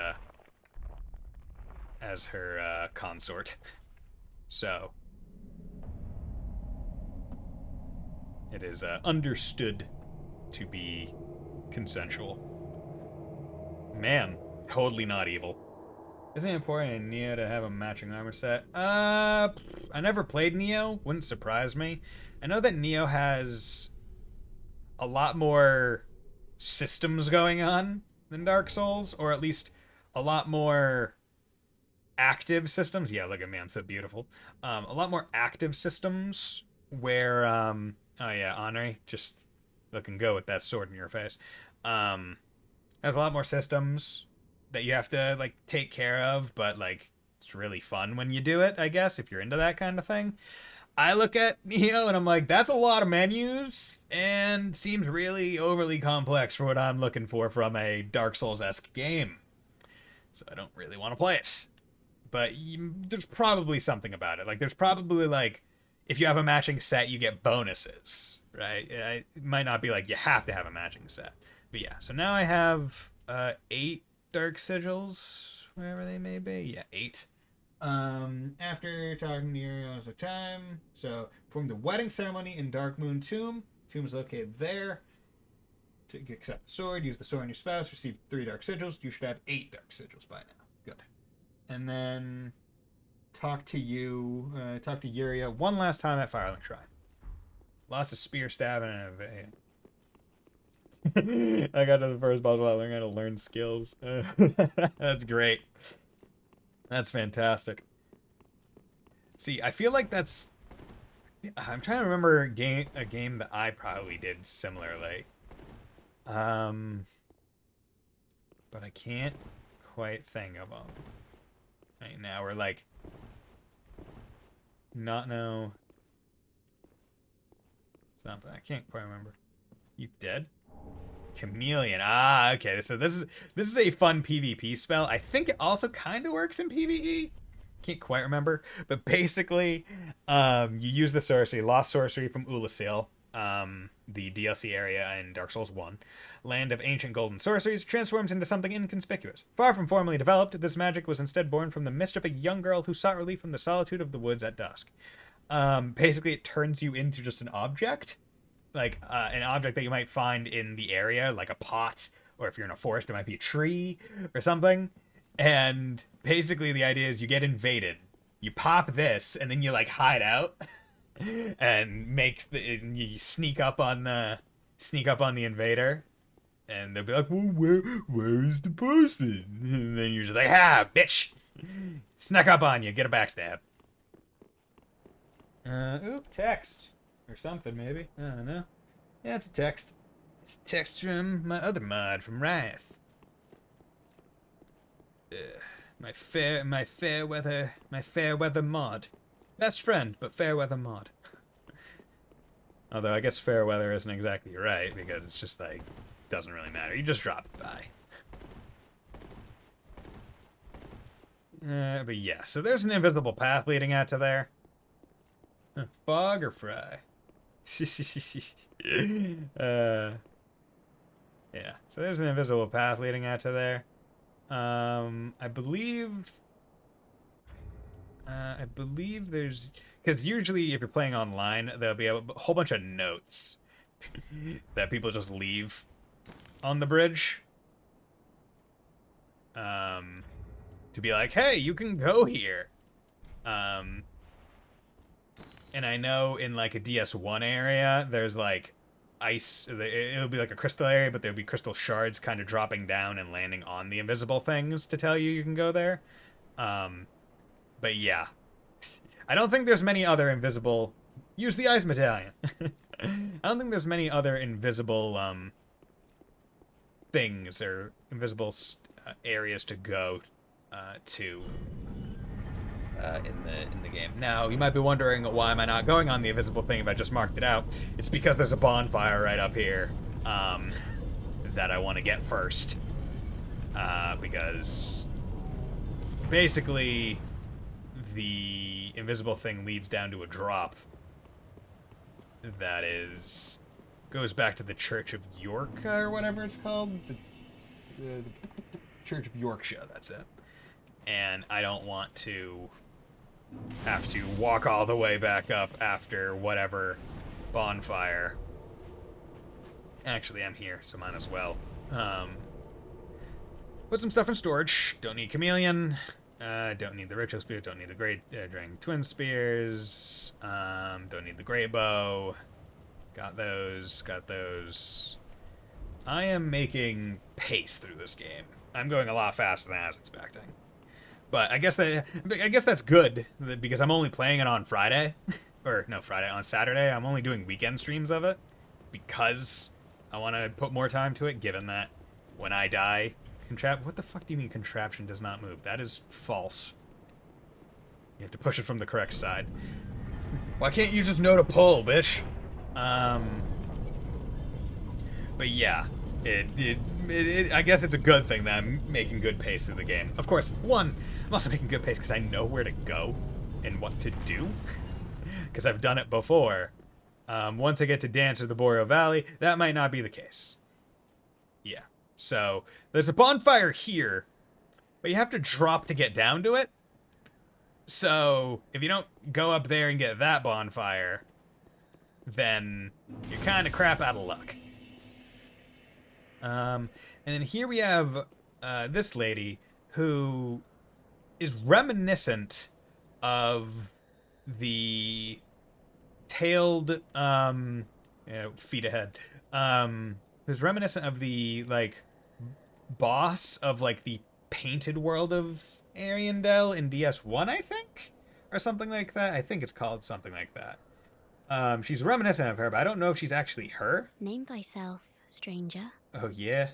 her, consort. So... it is understood to be consensual. Man, totally not evil. Isn't it important in Neo to have a matching armor set? I never played Neo. Wouldn't surprise me. I know that Neo has a lot more systems going on than Dark Souls, or at least a lot more active systems. Yeah, look at me, I'm so beautiful. A lot more active systems where, oh yeah, Henri, just looking go with that sword in your face. Has a lot more systems that you have to, like, take care of, but, like, it's really fun when you do it, I guess, if you're into that kind of thing. I look at Neo and I'm like, that's a lot of menus, and seems really overly complex for what I'm looking for from a Dark Souls-esque game. So I don't really want to play it. But there's probably something about it. Like, there's probably, like, if you have a matching set, you get bonuses, right? It might not be like you have to have a matching set. But yeah, so now I have 8 Dark Sigils, wherever they may be. Yeah, 8. After talking to your of time, so perform the wedding ceremony in Dark Moon Tomb. Tomb is located there. To accept the sword, use the sword on your spouse, receive 3 Dark Sigils. You should have 8 Dark Sigils by now. Good. And then talk to Yuria one last time at Firelink Shrine. Lots of spear stabbing and evading. I got to the first boss without learning how to learn skills. That's great. That's fantastic. See, I feel like that's... I'm trying to remember a game that I probably did similarly. But I can't quite think of them. Right now, we're like... Not know... Something. I can't quite remember. You dead? Chameleon. Ah, okay. So this is a fun PvP spell. I think it also kind of works in PvE. Can't quite remember. But basically, you use the sorcery, Lost Sorcery from Irithyll, the DLC area in Dark Souls 1. Land of ancient golden sorceries transforms into something inconspicuous. Far from formally developed, this magic was instead born from the mischief of a young girl who sought relief from the solitude of the woods at dusk. Basically, it turns you into just an object. Like, an object that you might find in the area, like a pot, or if you're in a forest, it might be a tree or something. And basically the idea is you get invaded. You pop this, and then you, like, hide out and you sneak up on the invader. And they'll be like, well, where is the person? And then you're just like, bitch! Snuck up on you, get a backstab. Text. Or something, maybe. I don't know. Yeah, it's a text. It's a text from my other mod, from Rice. My fair weather mod. Best friend, but fair weather mod. Although I guess fair weather isn't exactly right, because it's just like, doesn't really matter. You just dropped by. But yeah, so there's an invisible path leading out to there. Fog or fry? Yeah, so there's an invisible path leading out to there. I believe there's... Because usually if you're playing online, there'll be a whole bunch of notes that people just leave on the bridge. To be like, hey, you can go here. And I know in like a DS1 area, there's like ice. It'll be like a crystal area, but there'll be crystal shards kind of dropping down and landing on the invisible things to tell you can go there. But yeah. I don't think there's many other invisible... Use the ice medallion. I don't think there's many other invisible things or invisible areas to go to in the game. Now, you might be wondering, why am I not going on the invisible thing if I just marked it out? It's because there's a bonfire right up here that I want to get first. Because basically the invisible thing leads down to a drop that goes back to the Church of York or whatever it's called. The Church of Yorkshire, that's it. And I don't want to have to walk all the way back up after whatever bonfire. Actually, I'm here, so might as well. Put some stuff in storage. Don't need Chameleon. Don't need the Ritual Spear. Don't need the Great Dragon Twin Spears. Don't need the Great Bow. Got those. Got those. I am making pace through this game. I'm going a lot faster than I was expecting. But I guess that's good, because I'm only playing it on Friday. Or, no, Friday. On Saturday. I'm only doing weekend streams of it. Because I want to put more time to it, given that when I die... What the fuck do you mean contraption does not move? That is false. You have to push it from the correct side. Why can't you just know to pull, bitch? But yeah, I guess it's a good thing that I'm making good pace through the game. Of course, one, I'm also making good pace because I know where to go and what to do. Because I've done it before. Once I get to Dance or the Boreal Valley, that might not be the case. Yeah. So, there's a bonfire here, but you have to drop to get down to it. So, if you don't go up there and get that bonfire, then you're kind of crap out of luck. And then here we have this lady who is reminiscent of the tailed, feet ahead, who's reminiscent of the, like, boss of, like, the painted world of Ariandel in DS1, I think? Or something like that. I think it's called something like that. She's reminiscent of her, but I don't know if she's actually her. Name thyself, stranger. Oh, yeah?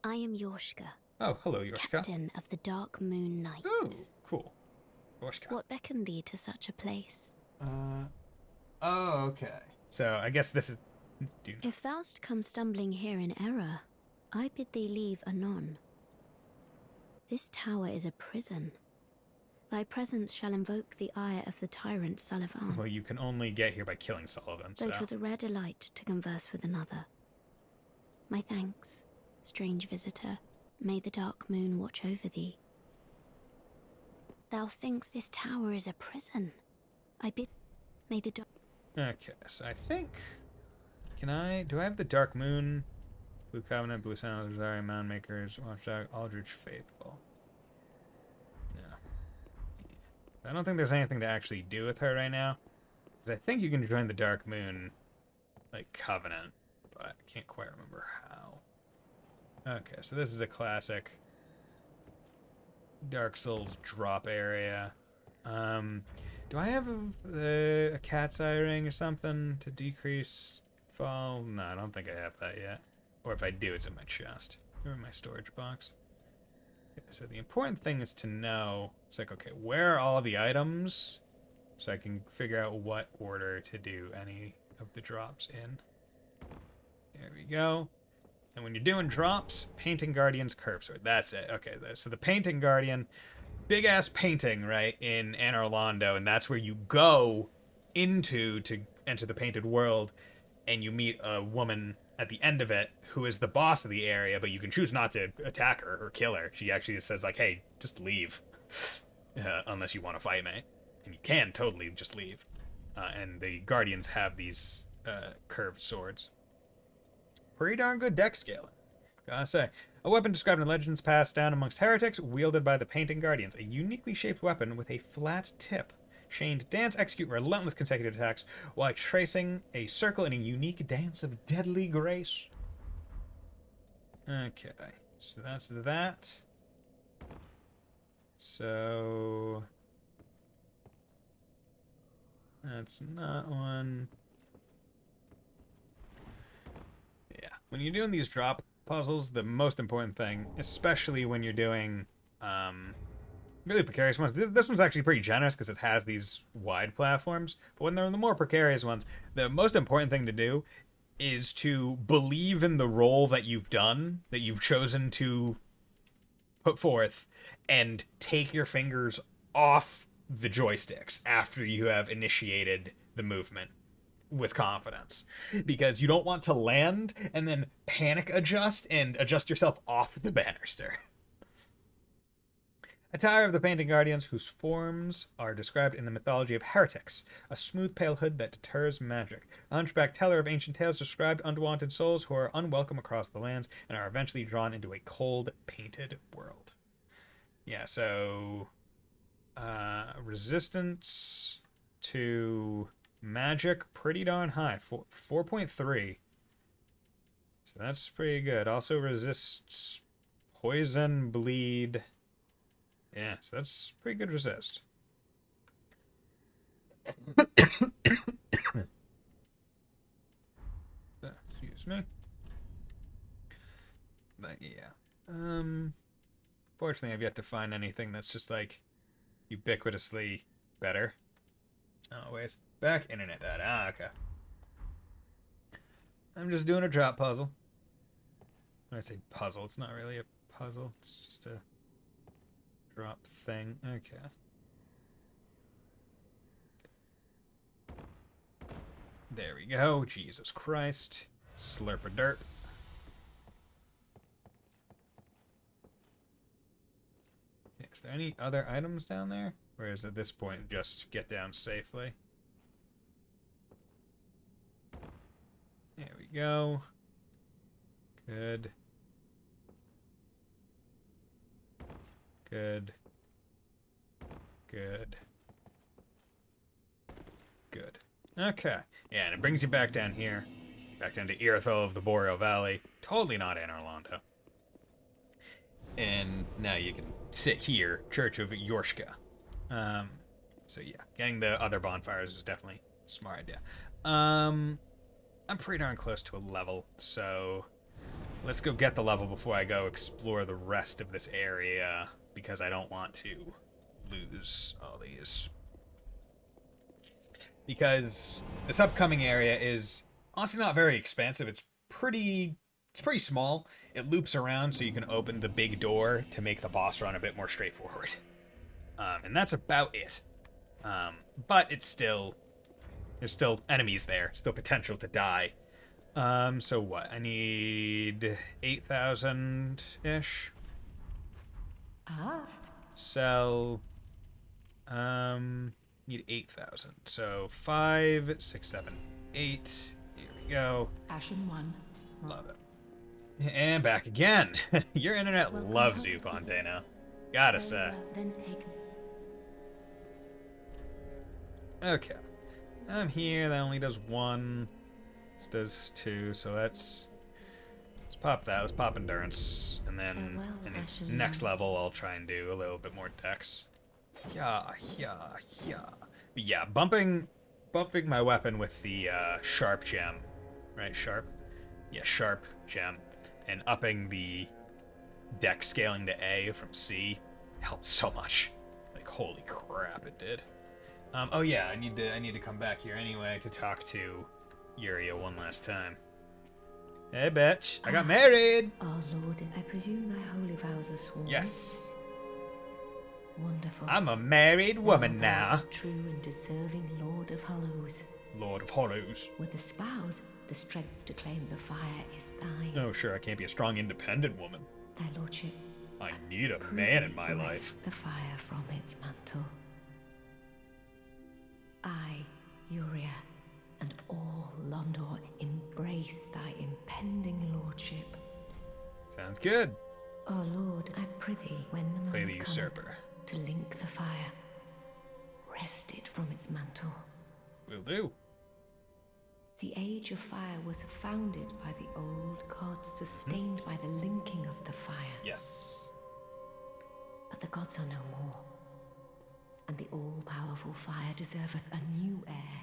I am Yorshka. Oh, hello, Yorshka. Captain of the Dark Moon Knights. Oh, cool. Yorshka. What beckoned thee to such a place? Oh, okay. So, I guess this is... If thou'st come stumbling here in error, I bid thee leave anon. This tower is a prison. Thy presence shall invoke the ire of the tyrant Sullivan. Well, you can only get here by killing Sullivan, Though 'twas a rare delight to converse with another. My thanks, strange visitor. May the dark moon watch over thee. Thou thinkst this tower is a prison. I bid... May the dark... Okay, so I think... do I have the Dark Moon? Blue Covenant, Blue Sound, Rosaria, Mound Makers, Watchdog, Aldrich Faithful. No. I don't think there's anything to actually do with her right now. Because I think you can join the Dark Moon, like, Covenant, but I can't quite remember how. Okay, so this is a classic Dark Souls drop area. Do I have a cat's eye ring or something to decrease fall? No, I don't think I have that yet. Or if I do, it's in my chest. Or in my storage box. Okay, so the important thing is to know, it's like, okay, where are all the items so I can figure out what order to do any of the drops in. There we go. And when you're doing drops, Painting Guardian's Curve Sword. That's it. Okay, so the Painting Guardian, big-ass painting, right, in Anor Londo, and that's where you go into to enter the painted world, and you meet a woman at the end of it who is the boss of the area, but you can choose not to attack her or kill her. She actually says, like, hey, just leave, unless you want to fight me. And you can totally just leave. And the Guardians have these curved swords. Pretty darn good deck scaling, gotta say. A weapon described in legends passed down amongst heretics, wielded by the Painting Guardians. A uniquely shaped weapon with a flat tip. Chained to dance, execute relentless consecutive attacks while tracing a circle in a unique dance of deadly grace. Okay, so that's that. So that's not one. Yeah, when you're doing these drop puzzles, the most important thing, especially when you're doing really precarious ones. This one's actually pretty generous because it has these wide platforms. But when they're the more precarious ones, the most important thing to do is to believe in the role that you've done, that you've chosen to put forth, and take your fingers off the joysticks after you have initiated the movement with confidence. Because you don't want to land and then panic adjust and adjust yourself off the banister. Attire of the Painting Guardians, whose forms are described in the mythology of heretics. A smooth pale hood that deters magic. A hunchback teller of ancient tales described unwanted souls who are unwelcome across the lands and are eventually drawn into a cold, painted world. Yeah, so resistance to magic, pretty darn high. 4.3. So that's pretty good. Also resists poison, bleed. Yeah, so that's pretty good resist. Excuse me. But yeah. Fortunately, I've yet to find anything that's just like ubiquitously better. Always. Back internet data. Ah, okay. I'm just doing a drop puzzle. When I say puzzle, it's not really a puzzle. It's just a drop thing. Okay. There we go. Jesus Christ. Slurp a dirt. Okay, is there any other items down there? Or is at this point just get down safely? There we go. Good. Good. Good. Good. Okay. Yeah, and it brings you back down here. Back down to Irithyll of the Boreal Valley. Totally not Anor Londo. And now you can sit here, Church of Yorshka. So yeah, getting the other bonfires is definitely a smart idea. I'm pretty darn close to a level, so let's go get the level before I go explore the rest of this area, because I don't want to lose all these. Because this upcoming area is honestly not very expansive. It's pretty small. It loops around so you can open the big door to make the boss run a bit more straightforward. And that's about it. But it's still... There's still enemies there. Still potential to die. So what? I need 8,000-ish. Ah. Sell... need 8,000. So 5, 6, 7, 8. Here we go. Ashen 1. Love it. And back again. Your internet loves you, Fontano. Gotta say. Then take me. Okay. I'm here. That only does 1. This does 2. So let's pop that. Let's pop endurance. And then in the next level, I'll try and do a little bit more dex. Yeah. But yeah, bumping my weapon with the sharp gem. Right, sharp? Yeah, sharp gem. And upping the dex scaling to A from C helped so much. Like, holy crap, it did. Oh yeah, I need to come back here anyway to talk to Yuria one last time. Hey, bitch! I got married. Our Lord, I presume thy holy vows are sworn. Yes. Wonderful. I'm a married woman now. True and deserving Lord of Hollows. Lord of Hollows. With the spouse, the strength to claim the fire is thine. Oh, sure, I can't be a strong, independent woman. Thy lordship. I need a man in my life. The fire from its mantle. I, Yuria, and all Londor embrace thy impending lordship. Sounds good. Our Lord, I prithee, when the Play moment the usurper. to link the fire, wrest it from its mantle. Will do. The age of fire was founded by the old gods, sustained by the linking of the fire. Yes. But the gods are no more, and the all-powerful fire deserveth a new heir.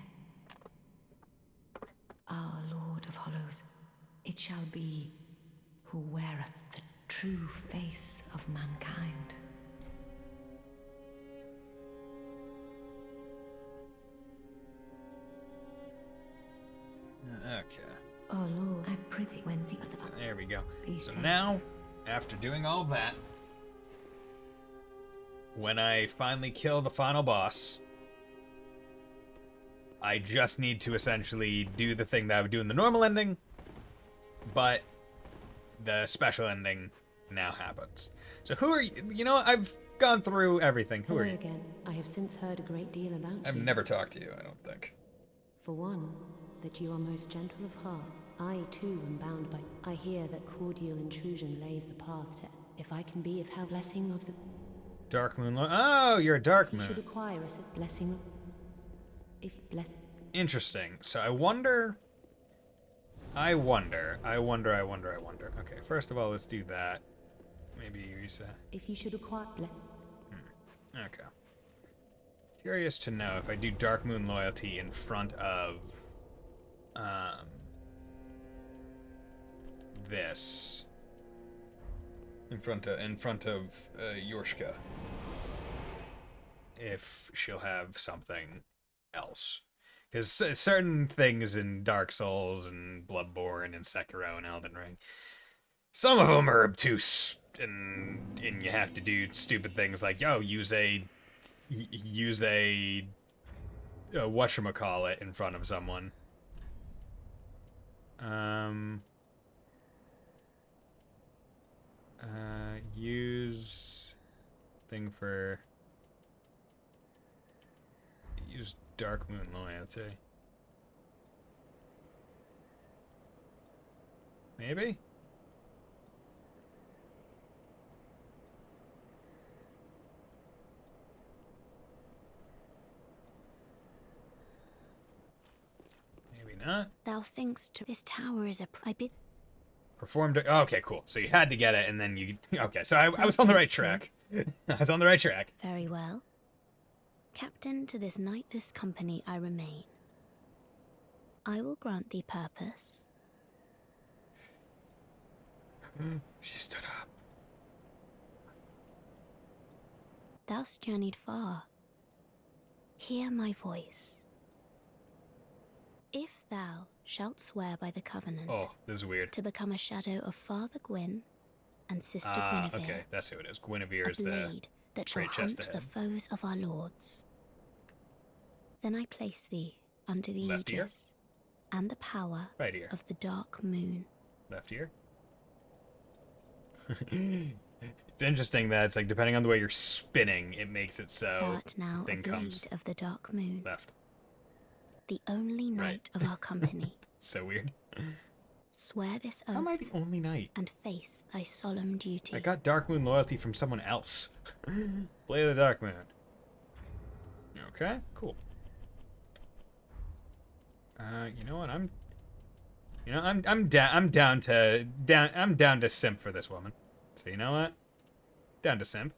Our Lord of Hollows, it shall be who weareth the true face of mankind. Okay. Oh Lord, I prithee, when the other... There we go. So safe. now, after doing all that, when I finally kill the final boss, I just need to essentially do the thing that I would do in the normal ending, but the special ending now happens. So who are you? You know, I've gone through everything. Who are you? Again. I have since heard a great deal about I've you. never talked to you, I don't think. For one, that you are most gentle of heart. I, too, am bound by... I hear that cordial intrusion lays the path to... If I can be of help, blessing of the... Dark Moon. Oh, you're a Dark You Moon. should acquire a blessing of... If bless... Interesting. So I wonder. Okay, first of all, let's do that. Maybe reset. If you should acquire... Okay. Curious to know if I do Dark Moon Loyalty in front of this. In front of Yorshka. If she'll have something else. Because certain things in Dark Souls and Bloodborne and Sekiro and Elden Ring, some of them are obtuse, and you have to do stupid things like, use a whatchamacallit in front of someone. Use Dark Moon Loyalty. Maybe? Maybe not. Thou thinkst this tower is a... I bid... Performed... Okay, cool. So you had to get it, and then you... Okay, so I was on the right track. I was on the right track. Very well. Captain to this knightless company I remain. I will grant thee purpose. She stood up. Thou'st journeyed far. Hear my voice. If thou shalt swear by the covenant... Oh, this is weird. ...to become a shadow of Father Gwyn and Sister Guinevere... Okay, that's who it is. Guinevere is the blade that shall great chest hunt ahead. the foes of our lords. Then I place thee under the Left ear? aegis and the power Right ear. of the dark moon. Left ear? It's interesting that it's like, depending on the way you're spinning, it makes it so Art now the thing a blade comes of the dark moon. left. The only knight of our company. So weird. Swear this oath. How am I the only knight? And face thy solemn duty. I got Dark Moon Loyalty from someone else. Blade of the Dark Moon. Okay, cool. You know what? I'm down to simp for this woman. So you know what? Down to simp.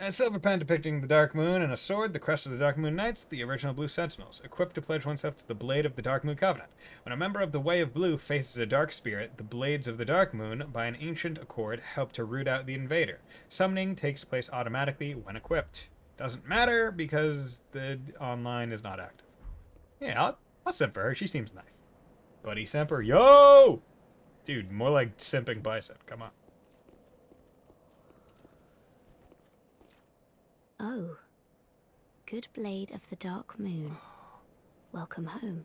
A silver pen depicting the Dark Moon and a sword, the crest of the Dark Moon Knights, the original Blue Sentinels, equipped to pledge oneself to the Blade of the Dark Moon Covenant. When a member of the Way of Blue faces a dark spirit, the Blades of the Dark Moon, by an ancient accord, help to root out the invader. Summoning takes place automatically when equipped. Doesn't matter because the online is not active. Yeah, I'll simp for her. She seems nice. Buddy simper. Yo! Dude, more like simping Bison. Come on. Oh. Good blade of the dark moon. Welcome home.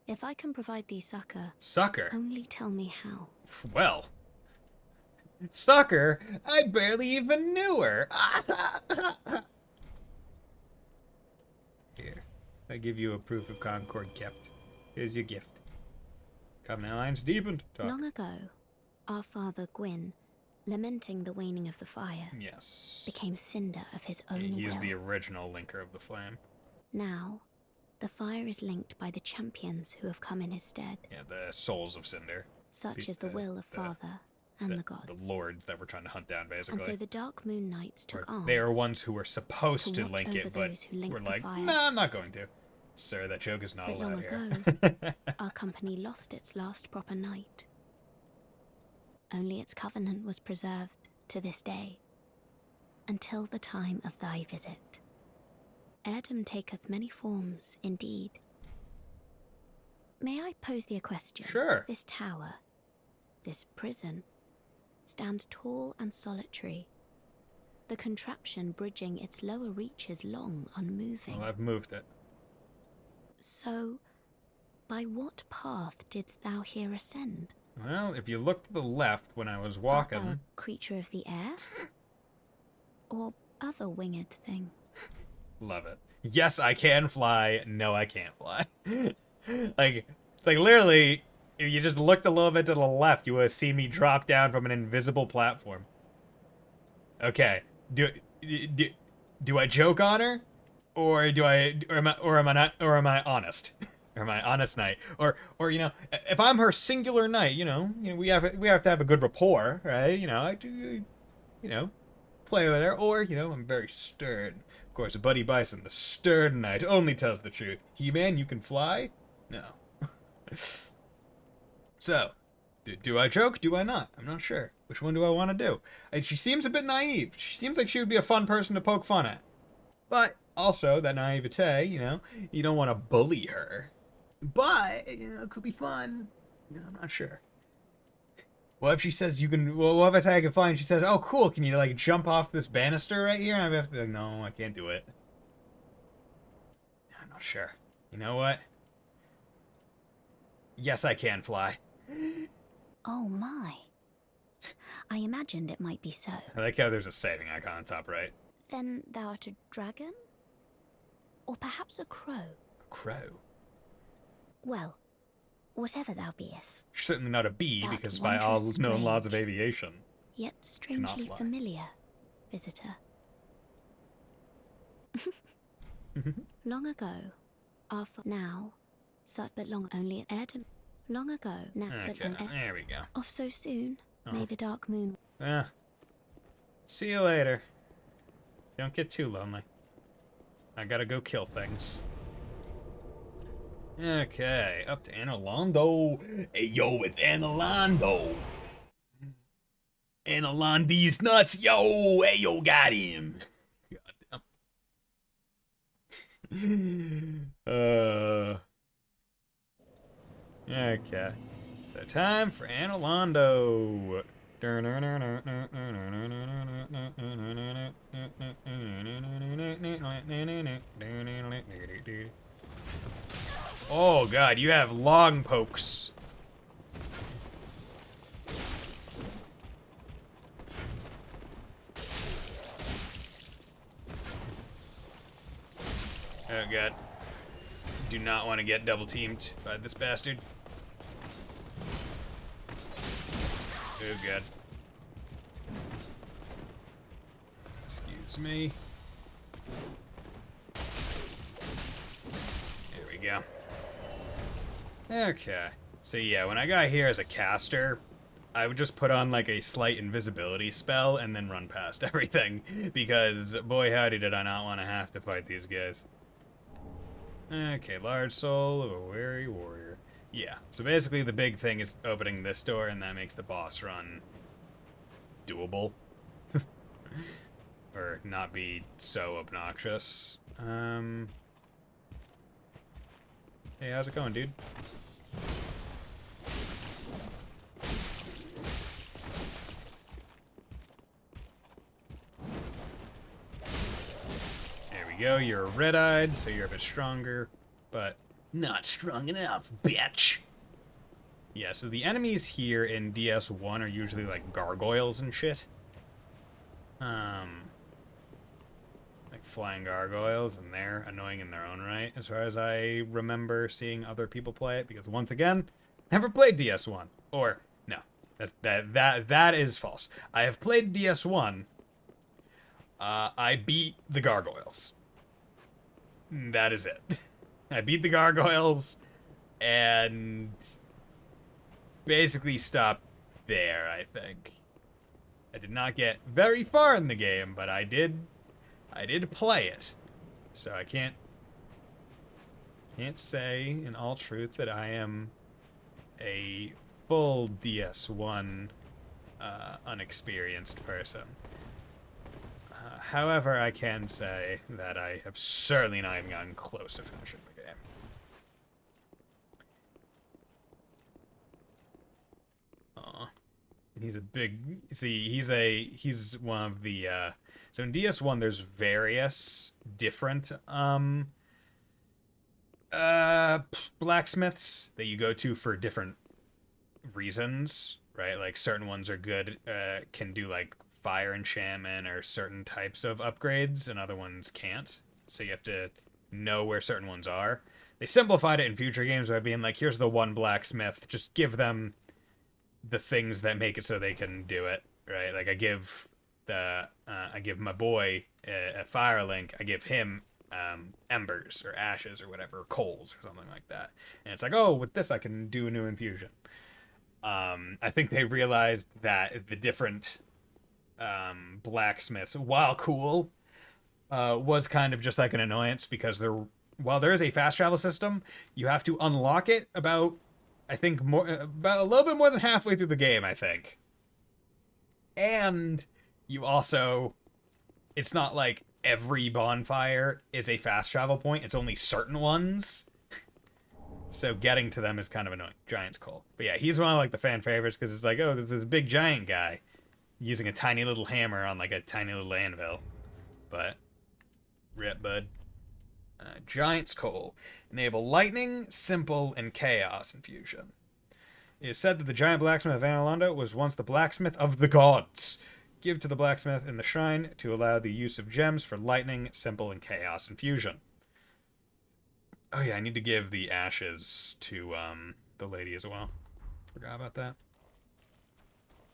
If I can provide thee succor... Succor? Only tell me how. Well... Succor? I barely even knew her! Here. I give you a proof of concord kept. Here's your gift. Covenant alliance deepened. Talk. Long ago, our father Gwyn, lamenting the waning of the fire, yes, became cinder of his own will. He is the original linker of the flame. Now, the fire is linked by the champions who have come in his stead. Yeah, the souls of Cinder. Such is the will of Father and the gods. The lords that we're trying to hunt down, basically. And so the Dark Moon Knights took arms. They are ones who were supposed to link it, but we're like, nah, I'm not going to. Sir, that joke is not but allowed long here. ago, our company lost its last proper knight. Only its covenant was preserved to this day, until the time of thy visit. Heirdom taketh many forms, indeed. May I pose thee a question? Sure. This tower, this prison, stands tall and solitary, the contraption bridging its lower reaches long, unmoving. Well, I've moved it. So, by what path didst thou here ascend? Well, if you look to the left when I was walking... Art thou a creature of the air? Or other winged thing? Love it. Yes, I can fly. No, I can't fly. Like, it's like literally, if you just looked a little bit to the left, you would have seen me drop down from an invisible platform. Okay. Do I joke on her? Or am I honest? Or am I honest knight? Or you know, if I'm her singular knight, you know, we have to have a good rapport, right? You know, I do, you know, play with her. Or you know, I'm very stern. Of course, Buddy Bison, the stern knight, only tells the truth. He-Man, you can fly? No. So, do I joke? Do I not? I'm not sure. Which one do I want to do? She seems a bit naive. She seems like she would be a fun person to poke fun at. But also, that naivete, you know, you don't want to bully her. But, you know, it could be fun. No, I'm not sure. What if she says you can, well, what if I say I can fly and she says, oh, cool, can you, like, jump off this banister right here? And I have to be like, no, I can't do it. I'm not sure. You know what? Yes, I can fly. Oh, my. I imagined it might be so. I like how there's a saving icon on top right. Then thou art a dragon? Or perhaps a crow? A crow? Well, whatever thou beest. Certainly not a bee, because by all known laws of aviation. Yet strangely familiar, visitor. Long ago, now, such but long only at Heirdom. Long ago, now, okay, there we go. Off so soon, may the dark moon. See you later. Don't get too lonely. I gotta go kill things. Okay, up to Analondo. Hey, yo, it's Analondo. Analondi's nuts, yo. Hey, yo, got him. Okay. So time for Analondo. Oh god, you have long pokes. Oh god. Do not want to get double teamed by this bastard. Oh god. Excuse me. There we go. Okay. So yeah, when I got here as a caster, I would just put on like a slight invisibility spell and then run past everything. Because boy howdy did I not want to have to fight these guys. Okay, large soul of a weary warrior. Yeah, so basically the big thing is opening this door and that makes the boss run doable. Or not be so obnoxious. Hey, how's it going, dude? There we go, you're red-eyed, so you're a bit stronger, but not strong enough, bitch! Yeah, so the enemies here in DS1 are usually like gargoyles and shit. Like flying gargoyles, and they're annoying in their own right, as far as I remember seeing other people play it, because once again, never played DS1. Or, no, that is false. I have played DS1. I beat the gargoyles. That is it. I beat the gargoyles, and basically stopped there, I think. I did not get very far in the game, but I did play it. So I can't say in all truth that I am a full DS1 unexperienced person. However, I can say that I have certainly not even gotten close to finishing the game. He's a big, see, he's one of the, so in DS1 there's various different, blacksmiths that you go to for different reasons, right? Like certain ones are good, can do like fire enchantment or certain types of upgrades, and other ones can't. So you have to know where certain ones are. They simplified it in future games by being like, here's the one blacksmith, just give them the things that make it so they can do it, right? Like I give my boy a fire link, I give him embers or ashes or whatever, or coals or something like that. And it's like, oh, with this I can do a new infusion. I think they realized that the different blacksmiths, while cool, was kind of just like an annoyance, because while there is a fast travel system, you have to unlock it about a little bit more than halfway through the game, I think. And you also, it's not like every bonfire is a fast travel point, it's only certain ones. So getting to them is kind of annoying. Giant's cool. But yeah, he's one of like the fan favorites, because it's like, oh, this is this big giant guy using a tiny little hammer on like a tiny little anvil. But, rip, bud. Giant's Coal. Enable lightning, simple, and chaos infusion. It is said that the giant blacksmith of Analondo was once the blacksmith of the gods. Give to the blacksmith in the shrine to allow the use of gems for lightning, simple, and chaos infusion. Oh yeah, I need to give the ashes to the lady as well. Forgot about that.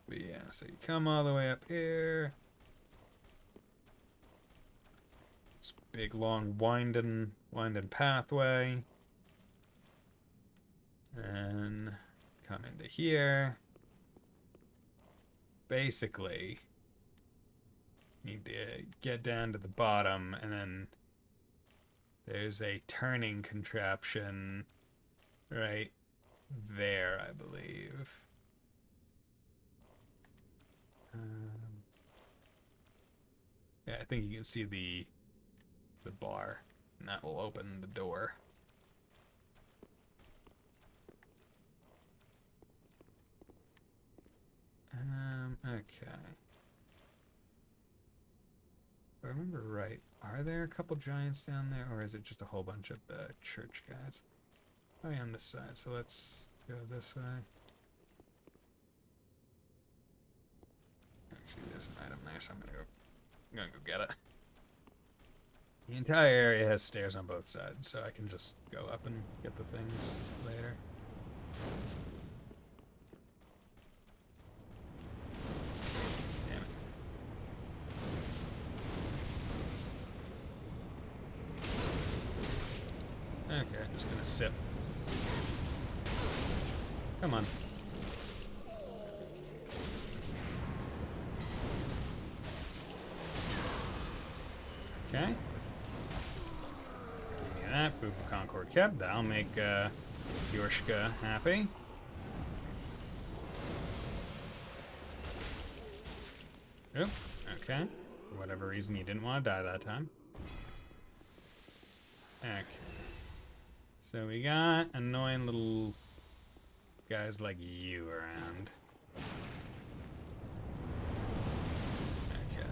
But yeah, so you come all the way up here. Big long winding pathway, and come into here. Basically, need to get down to the bottom, and then there's a turning contraption right there, I believe. Yeah, I think you can see the bar, and that will open the door. Okay. If I remember right, are there a couple giants down there, or is it just a whole bunch of the church guys? Oh yeah, on this side, so let's go this way. Actually, there's an item there, so I'm gonna go get it. The entire area has stairs on both sides, so I can just go up and get the things later. Damn it. Okay, I'm just gonna sip. Come on. Okay. That Boop of Concord kept. That'll make Yorshka happy. Oop, okay. For whatever reason, you didn't want to die that time. Okay. So we got annoying little guys like you around. Okay.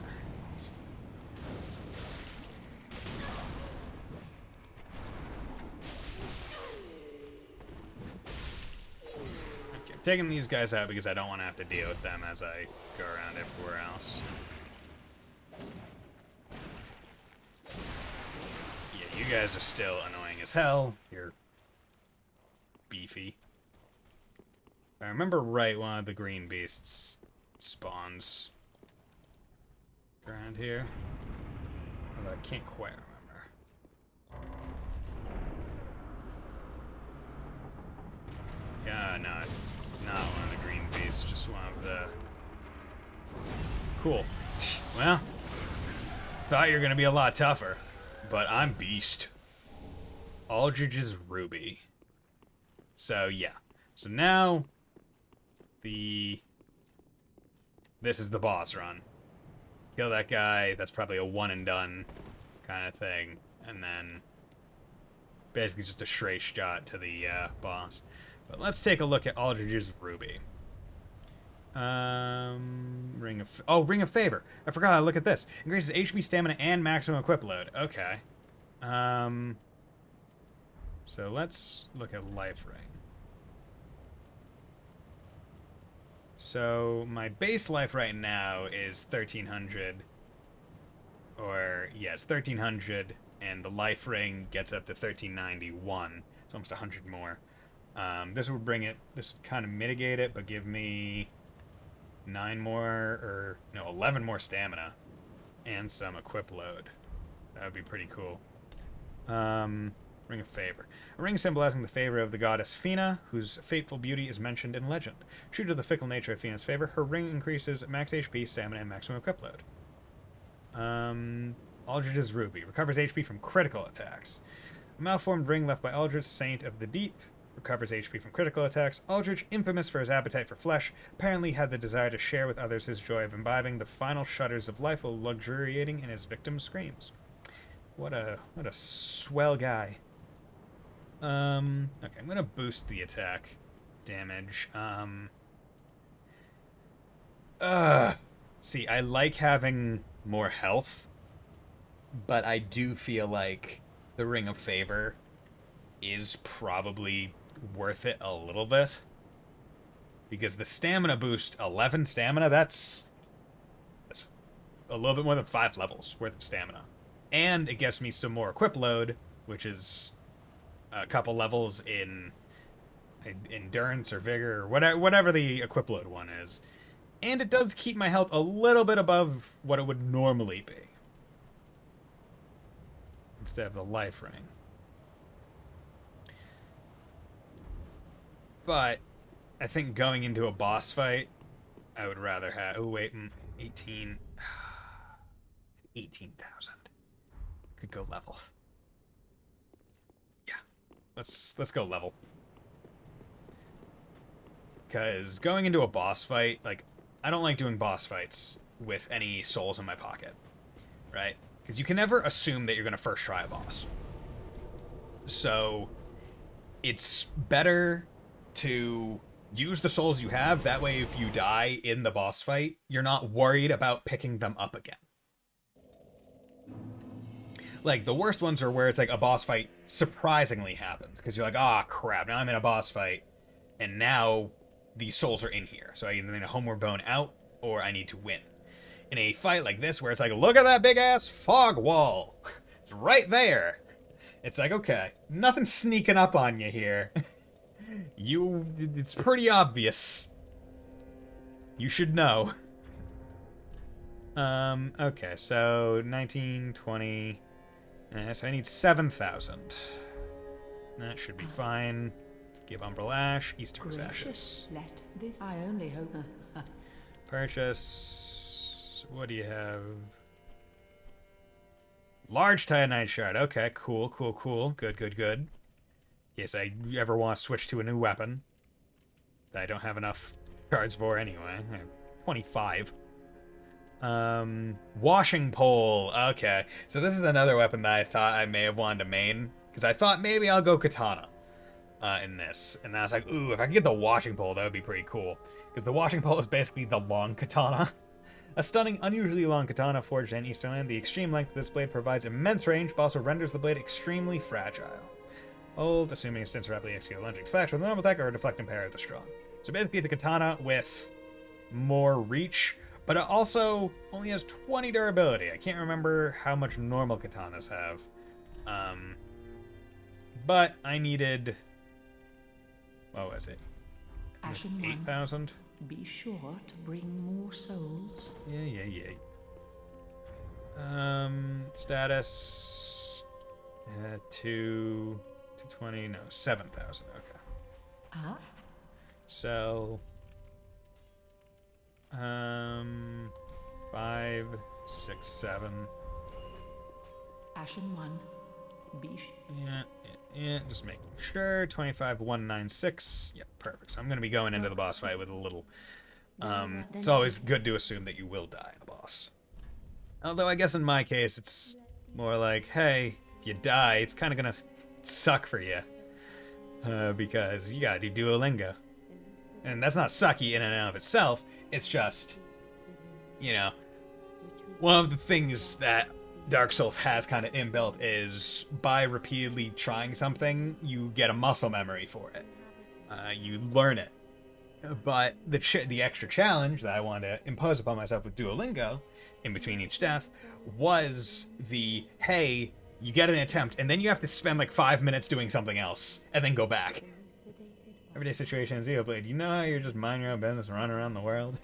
Okay, taking these guys out because I don't want to have to deal with them as I go around everywhere else. Yeah, you guys are still annoying as hell. You're beefy. If I remember right, one of the green beasts spawns around here. Although I can't quite remember. Yeah, no, not one of the green beasts, just one of the... Cool. Well, thought you were gonna be a lot tougher, but I'm Beast. Aldridge is Ruby. So, yeah. So now... This is the boss run. Kill that guy, that's probably a one and done kind of thing. And then basically just a straight shot to the boss. But let's take a look at Aldridge's Ruby. Ring of Favor. I forgot to look at this. Increases HP, stamina, and maximum equip load. Okay. So let's look at Life Ring. So my base life right now is 1300, or yes, 1300, and the life ring gets up to 1391. It's almost 100 more. This would bring it. This would kind of mitigate it, but give me 11 more stamina, and some equip load. That would be pretty cool. Ring of Favor. A ring symbolizing the favor of the goddess Fina, whose fateful beauty is mentioned in legend. True to the fickle nature of Fina's favor, her ring increases max HP, stamina, and maximum equip load. Aldridge's Ruby. Recovers HP from critical attacks. A malformed ring left by Aldridge, Saint of the Deep. Recovers HP from critical attacks. Aldridge, infamous for his appetite for flesh, apparently had the desire to share with others his joy of imbibing the final shudders of life while luxuriating in his victim's screams. What a swell guy. Okay, I'm gonna boost the attack damage. See, I like having more health, but I do feel like the Ring of Favor is probably worth it a little bit. Because the stamina boost, 11 stamina, that's a little bit more than 5 levels worth of stamina. And it gets me some more equip load, which is a couple levels in endurance or vigor or whatever the equip load one is. And it does keep my health a little bit above what it would normally be. Instead of the life ring. But I think going into a boss fight, I would rather have... Oh, wait. 18,000. Could go level. Yeah. Let's go level. Because going into a boss fight, like, I don't like doing boss fights with any souls in my pocket. Right? Because you can never assume that you're going to first try a boss. So, it's better to use the souls you have. That way, if you die in the boss fight, you're not worried about picking them up again. Like, the worst ones are where it's like a boss fight surprisingly happens. Because you're like, ah, crap, now I'm in a boss fight. And now these souls are in here. So I either need a homeward bone out, or I need to win. In a fight like this, where it's like, look at that big-ass fog wall. It's right there. It's like, okay, nothing's sneaking up on you here. It's pretty obvious. You should know. Okay, so 19, 20... so I need 7,000. That should be fine. Give Umbral Ash, Easter's Ashes. Let this. I only hope. Purchase. What do you have? Large Titanite Shard. Okay, cool. Good. In case I ever want to switch to a new weapon that I don't have enough shards for anyway. I have 25. Washing pole. Okay, so this is another weapon that I thought I may have wanted to main, because I thought maybe I'll go katana in this, and I was like, ooh, if I could get the washing pole, that would be pretty cool, because the washing pole is basically the long katana. A stunning, unusually long katana forged in Easterland. The extreme length of this blade provides immense range, but also renders the blade extremely fragile. Old, assuming it's since rapidly execute a lunging slash with a normal attack or a deflect and parry with a strong. So basically, it's a katana with more reach, but it also only has 20 durability. I can't remember how much normal katanas have. But I needed... what was it? 8,000? Be sure to bring more souls. Yeah. Status... 220, no, 7,000, okay. Ah? Sell... 5, 6, 7. Ashen 1. Be Yeah, just making sure. 25, 196. Yep, perfect. So I'm going to be going into the boss fight with a little... it's always good to assume that you will die in a boss. Although I guess in my case, it's more like, hey, if you die, it's kind of going to suck for you. Because you got to do Duolingo. And that's not sucky in and of itself. It's just, you know, one of the things that Dark Souls has kind of inbuilt is by repeatedly trying something, you get a muscle memory for it. You learn it. But the extra challenge that I wanted to impose upon myself with Duolingo, in between each death, was the, hey, you get an attempt, and then you have to spend like 5 minutes doing something else, and then go back. Everyday situation in Xenoblade. You know how you're just minding your own business and running around the world?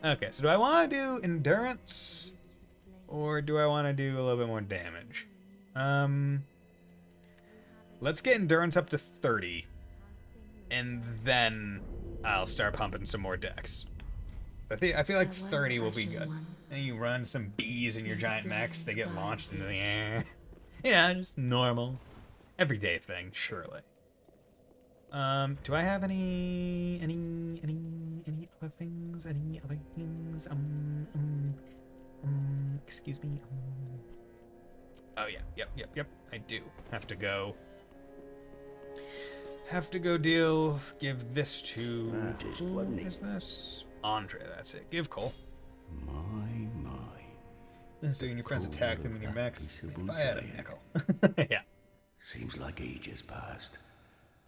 Okay, so do I want to do endurance? Or do I want to do a little bit more damage? Let's get endurance up to 30. And then I'll start pumping some more dex. So I feel like 30 will be good. And you run some bees in your giant mechs, they get launched into the air. Yeah, just normal. Everyday thing, surely. Do I have any other things? Any other things? Excuse me. Oh yeah, yep. I do have to go. Give this to. Who is this? Andre. That's it. Give Cole. My. So when your friends attack them in your mechs, if I had a nickel. Yeah. Seems like ages passed.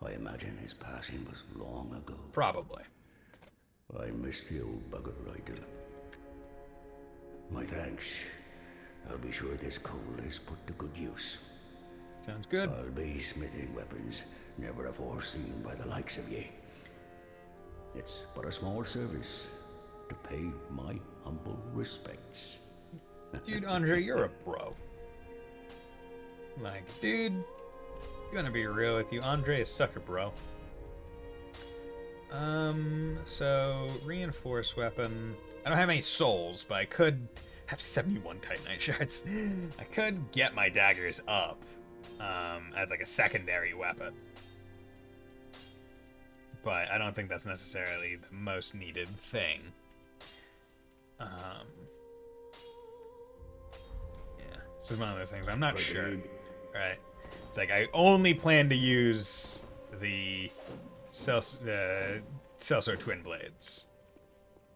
I imagine his passing was long ago. Probably. I miss the old bugger I do. My thanks. I'll be sure this coal is put to good use. Sounds good. I'll be smithing weapons never afore seen by the likes of ye. It's but a small service to pay my humble respects. Dude, Andre, you're a bro. Like, dude, gonna be real with you. Andre is such a bro. So reinforced weapon. I don't have any souls, but I could have 71 Titanite shards. I could get my daggers up as like a secondary weapon. But I don't think that's necessarily the most needed thing. Yeah, this is one of those things I'm not sure. Right. It's like I only plan to use the Sellsword Twin Blades.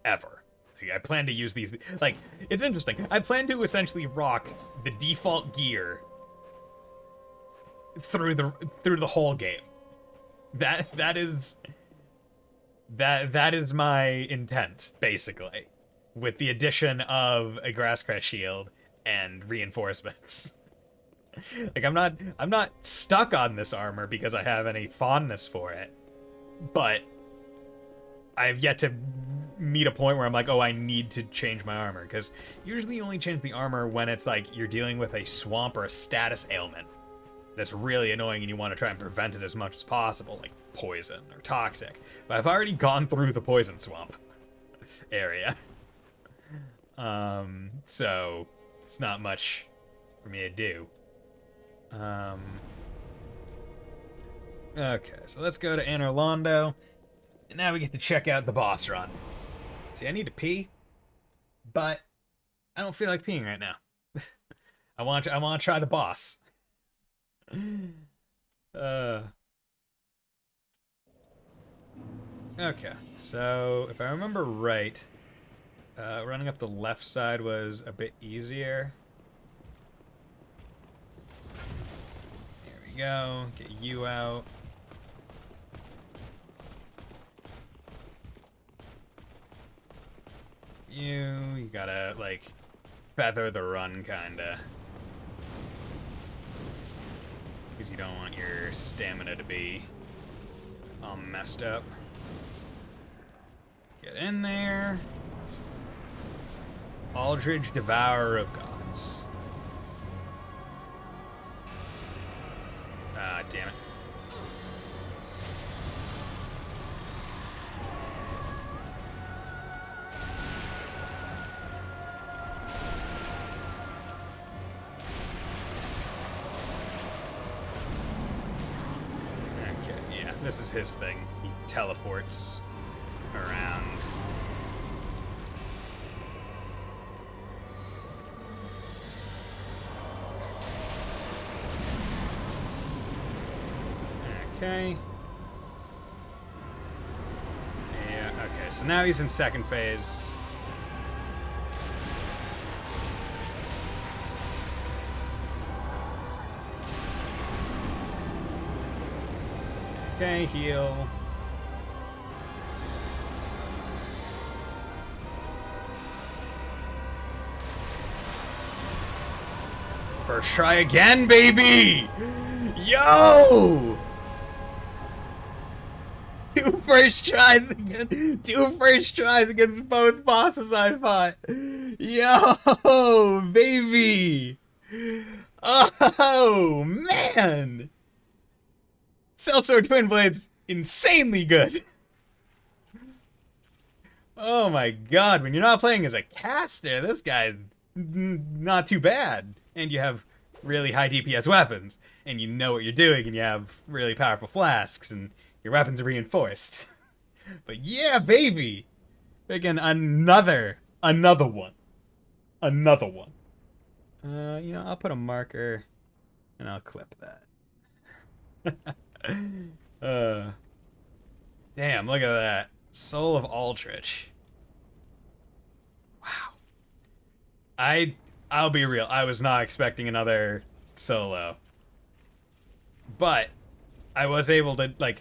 Ever. Like, I plan to use these. Like, it's interesting. I plan to essentially rock the default gear through the whole game. That is my intent, basically, with the addition of a Grasscrest shield and reinforcements. Like, I'm not stuck on this armor because I have any fondness for it, but I've yet to meet a point where I'm like, oh, I need to change my armor, because usually you only change the armor when it's like you're dealing with a swamp or a status ailment that's really annoying and you want to try and prevent it as much as possible, like poison or toxic. But I've already gone through the poison swamp area. So it's not much for me to do. Okay, so let's go to Anor Londo. And now we get to check out the boss run. See, I need to pee, but I don't feel like peeing right now. I want to try the boss. Okay, so if I remember right, running up the left side was a bit easier. There we go. Get you out. You gotta, like, feather the run, kinda. Because you don't want your stamina to be all messed up. Get in there. Aldridge, Devourer of Gods. Ah, damn it. Okay, yeah, this is his thing. He teleports around. Okay. Yeah, okay, so now he's in second phase. Okay, heal. First try again, baby! Yo! Two first tries against both bosses I fought. Yo, baby! Oh, man! Sellsword Twin Blades, insanely good. Oh my god, when you're not playing as a caster, this guy's not too bad. And you have really high DPS weapons, and you know what you're doing, and you have really powerful flasks, and your weapons are reinforced. But yeah, baby! Again, another one. Another one. You know, I'll put a marker, and I'll clip that. Damn, look at that. Soul of Aldrich. Wow. I'll be real, I was not expecting another solo. But I was able to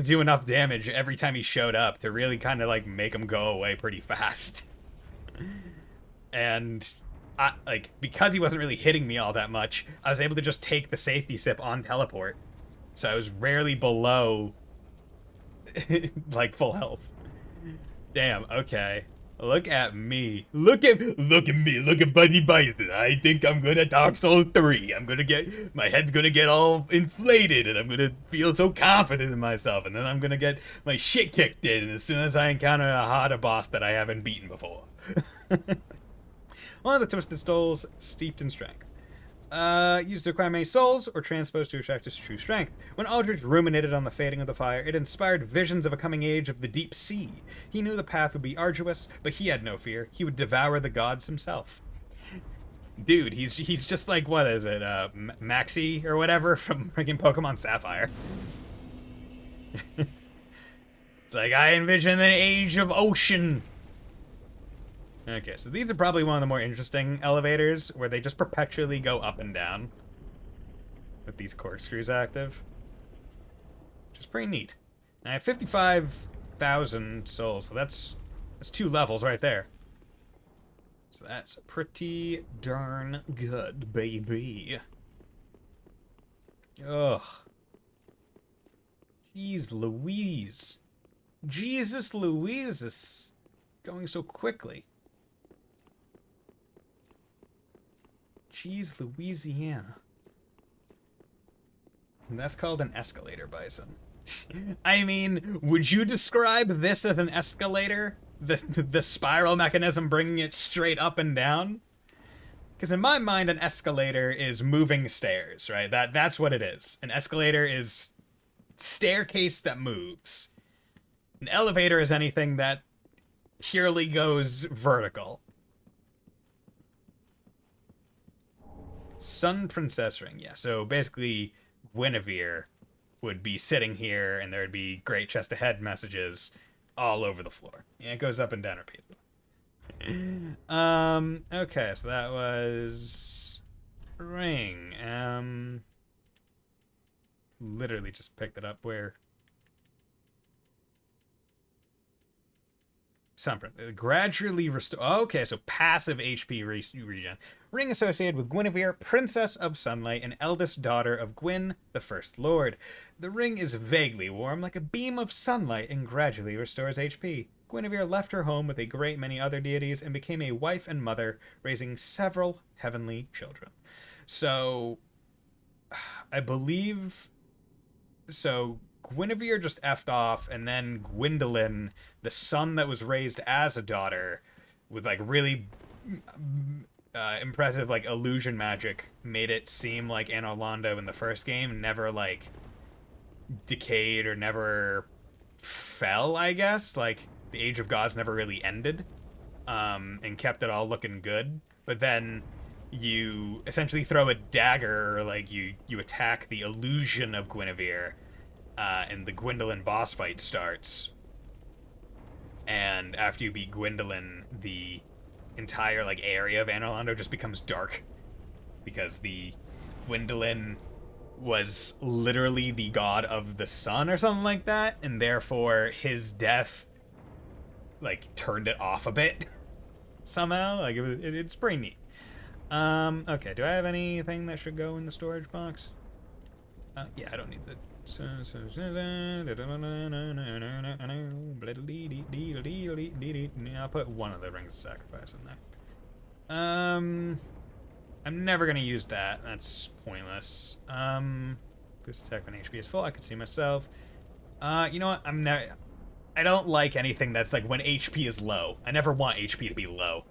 do enough damage every time he showed up to really kind of like make him go away pretty fast. And because he wasn't really hitting me all that much, I was able to just take the safety sip on teleport. So I was rarely below like full health. Damn, okay. Look at me. Look at me. Look at Buddy Bison. I think I'm gonna Dark Souls 3. My head's gonna get all inflated, and I'm gonna feel so confident in myself, and then I'm gonna get my shit kicked in as soon as I encounter a harder boss that I haven't beaten before. One of the Twisted Souls, steeped in strength. Used to acquire many souls, or transposed to attract his true strength. When Aldrich ruminated on the fading of the fire, it inspired visions of a coming age of the deep sea. He knew the path would be arduous, but he had no fear. He would devour the gods himself. Dude, he's just like, what is it, Maxie or whatever from freaking Pokemon Sapphire. It's like, I envision an age of ocean. Okay, so these are probably one of the more interesting elevators, where they just perpetually go up and down with these corkscrews active, which is pretty neat. And I have 55,000 souls, so that's 2 levels right there. So that's pretty darn good, baby. Ugh. Jeez Louise. Jesus Louise, going so quickly. Jeez, Louisiana. And that's called an escalator, Bison. I mean, would you describe this as an escalator? The spiral mechanism bringing it straight up and down? Because in my mind, an escalator is moving stairs, right? That's what it is. An escalator is staircase that moves. An elevator is anything that purely goes vertical. Sun Princess Ring. Yeah, so basically Guinevere would be sitting here and there would be great chest ahead messages all over the floor. Yeah, it goes up and down repeatedly. Okay, so that was ring. Literally just picked it up where Sunprint. Gradually restore. Okay, so passive HP regen. Ring associated with Guinevere, Princess of Sunlight, and eldest daughter of Gwyn, the First Lord. The ring is vaguely warm, like a beam of sunlight, and gradually restores HP. Guinevere left her home with a great many other deities and became a wife and mother, raising several heavenly children. So, I believe... So, Guinevere just effed off, and then Gwyndolin, the son that was raised as a daughter, with like really impressive like illusion magic, made it seem like Anor Londo in the first game never like decayed or never fell, I guess. Like, the Age of Gods never really ended, and kept it all looking good. But then you essentially throw a dagger, or like you attack the illusion of Guinevere, and the Gwyndolin boss fight starts. And after you beat Gwyndolin, the entire like area of Anor Londo just becomes dark, because the Gwyndolin was literally the god of the sun or something like that, and therefore his death like turned it off a bit somehow. Like it's pretty neat. Okay, do I have anything that should go in the storage box? Yeah, I don't need the... I'll put one of the rings of sacrifice in there. I'm never gonna use that. That's pointless. Boost attack when HP is full. I can see myself. You know what? I don't like anything that's like when HP is low. I never want HP to be low.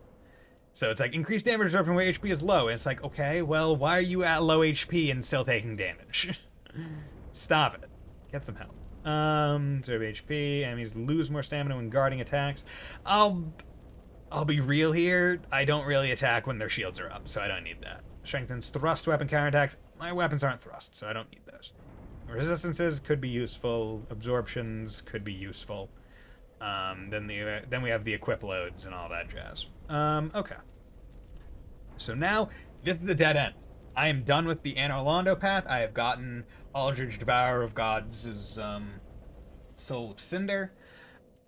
So it's like increased damage absorption when HP is low. And it's like, okay, well, why are you at low HP and still taking damage? Stop it. Get some help. 0 HP. Enemies lose more stamina when guarding attacks. I'll be real here. I don't really attack when their shields are up, so I don't need that. Strengthens thrust weapon counterattacks. My weapons aren't thrust, so I don't need those. Resistances could be useful. Absorptions could be useful. Then we have the equip loads and all that jazz. Okay. So now, this is the dead end. I am done with the Anor Londo path. I have gotten Aldrich, Devourer of Gods' Soul of Cinder.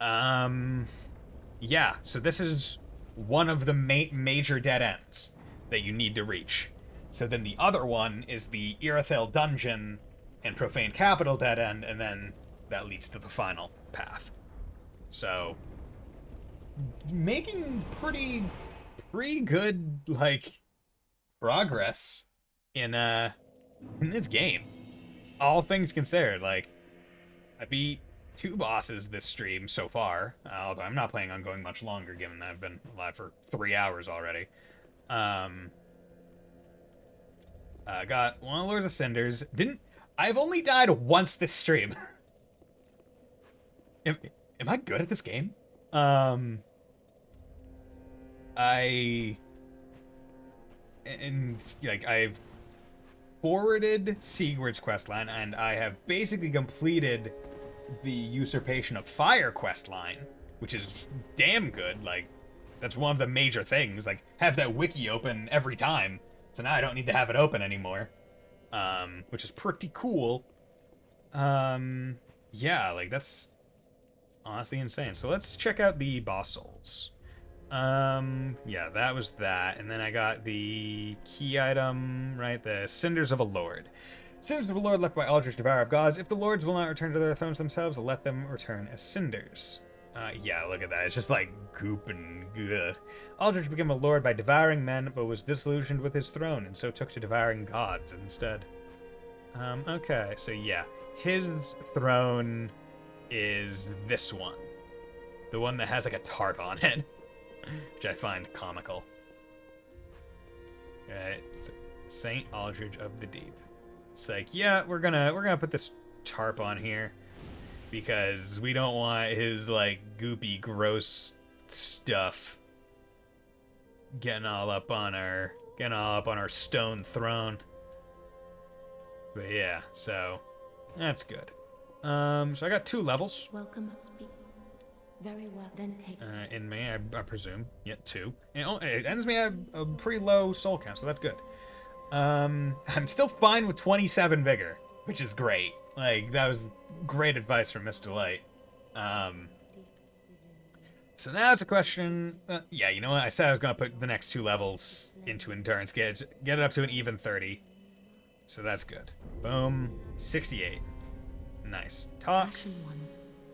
Yeah, so this is one of the major dead ends that you need to reach. So then the other one is the Irithyll Dungeon and Profane Capital dead end, and then that leads to the final path. So, making pretty good, like, progress in this game. All things considered, like, I beat 2 bosses this stream so far, although I'm not planning on going much longer, given that I've been live for 3 hours already. Got one of Lords of Cinders. I've only died once this stream. Am I good at this game? I've forwarded Sigurd's questline, and I have basically completed the Usurpation of Fire questline, which is damn good. Like, that's one of the major things. Like, have that wiki open every time, so now I don't need to have it open anymore, which is pretty cool. Yeah, like, that's honestly insane. So let's check out the boss souls. Yeah, that was that. And then I got the key item, right? The Cinders of a Lord. Cinders of a Lord left by Aldrich, Devourer of Gods. If the Lords will not return to their thrones themselves, let them return as cinders. Yeah, look at that. It's just like goop and ugh. Aldrich became a lord by devouring men, but was disillusioned with his throne, and so took to devouring gods instead. Okay, so yeah. His throne is this one. The one that has like a tarp on it. Which I find comical. Right, Saint Aldrich of the Deep. It's like, yeah, we're gonna put this tarp on here because we don't want his like goopy, gross stuff getting all up on our Getting all up on our stone throne. But yeah, so that's good. So I got 2 levels. Welcome, speak. Very well, then take. In me, I presume. Yeah, 2. And it ends me at a pretty low soul count, so that's good. I'm still fine with 27 vigor, which is great. Like, that was great advice from Mr. Light. So now it's a question. Yeah, you know what? I said I was gonna put the next 2 levels into endurance, get it up to an even 30. So that's good. Boom, 68. Nice. Talk.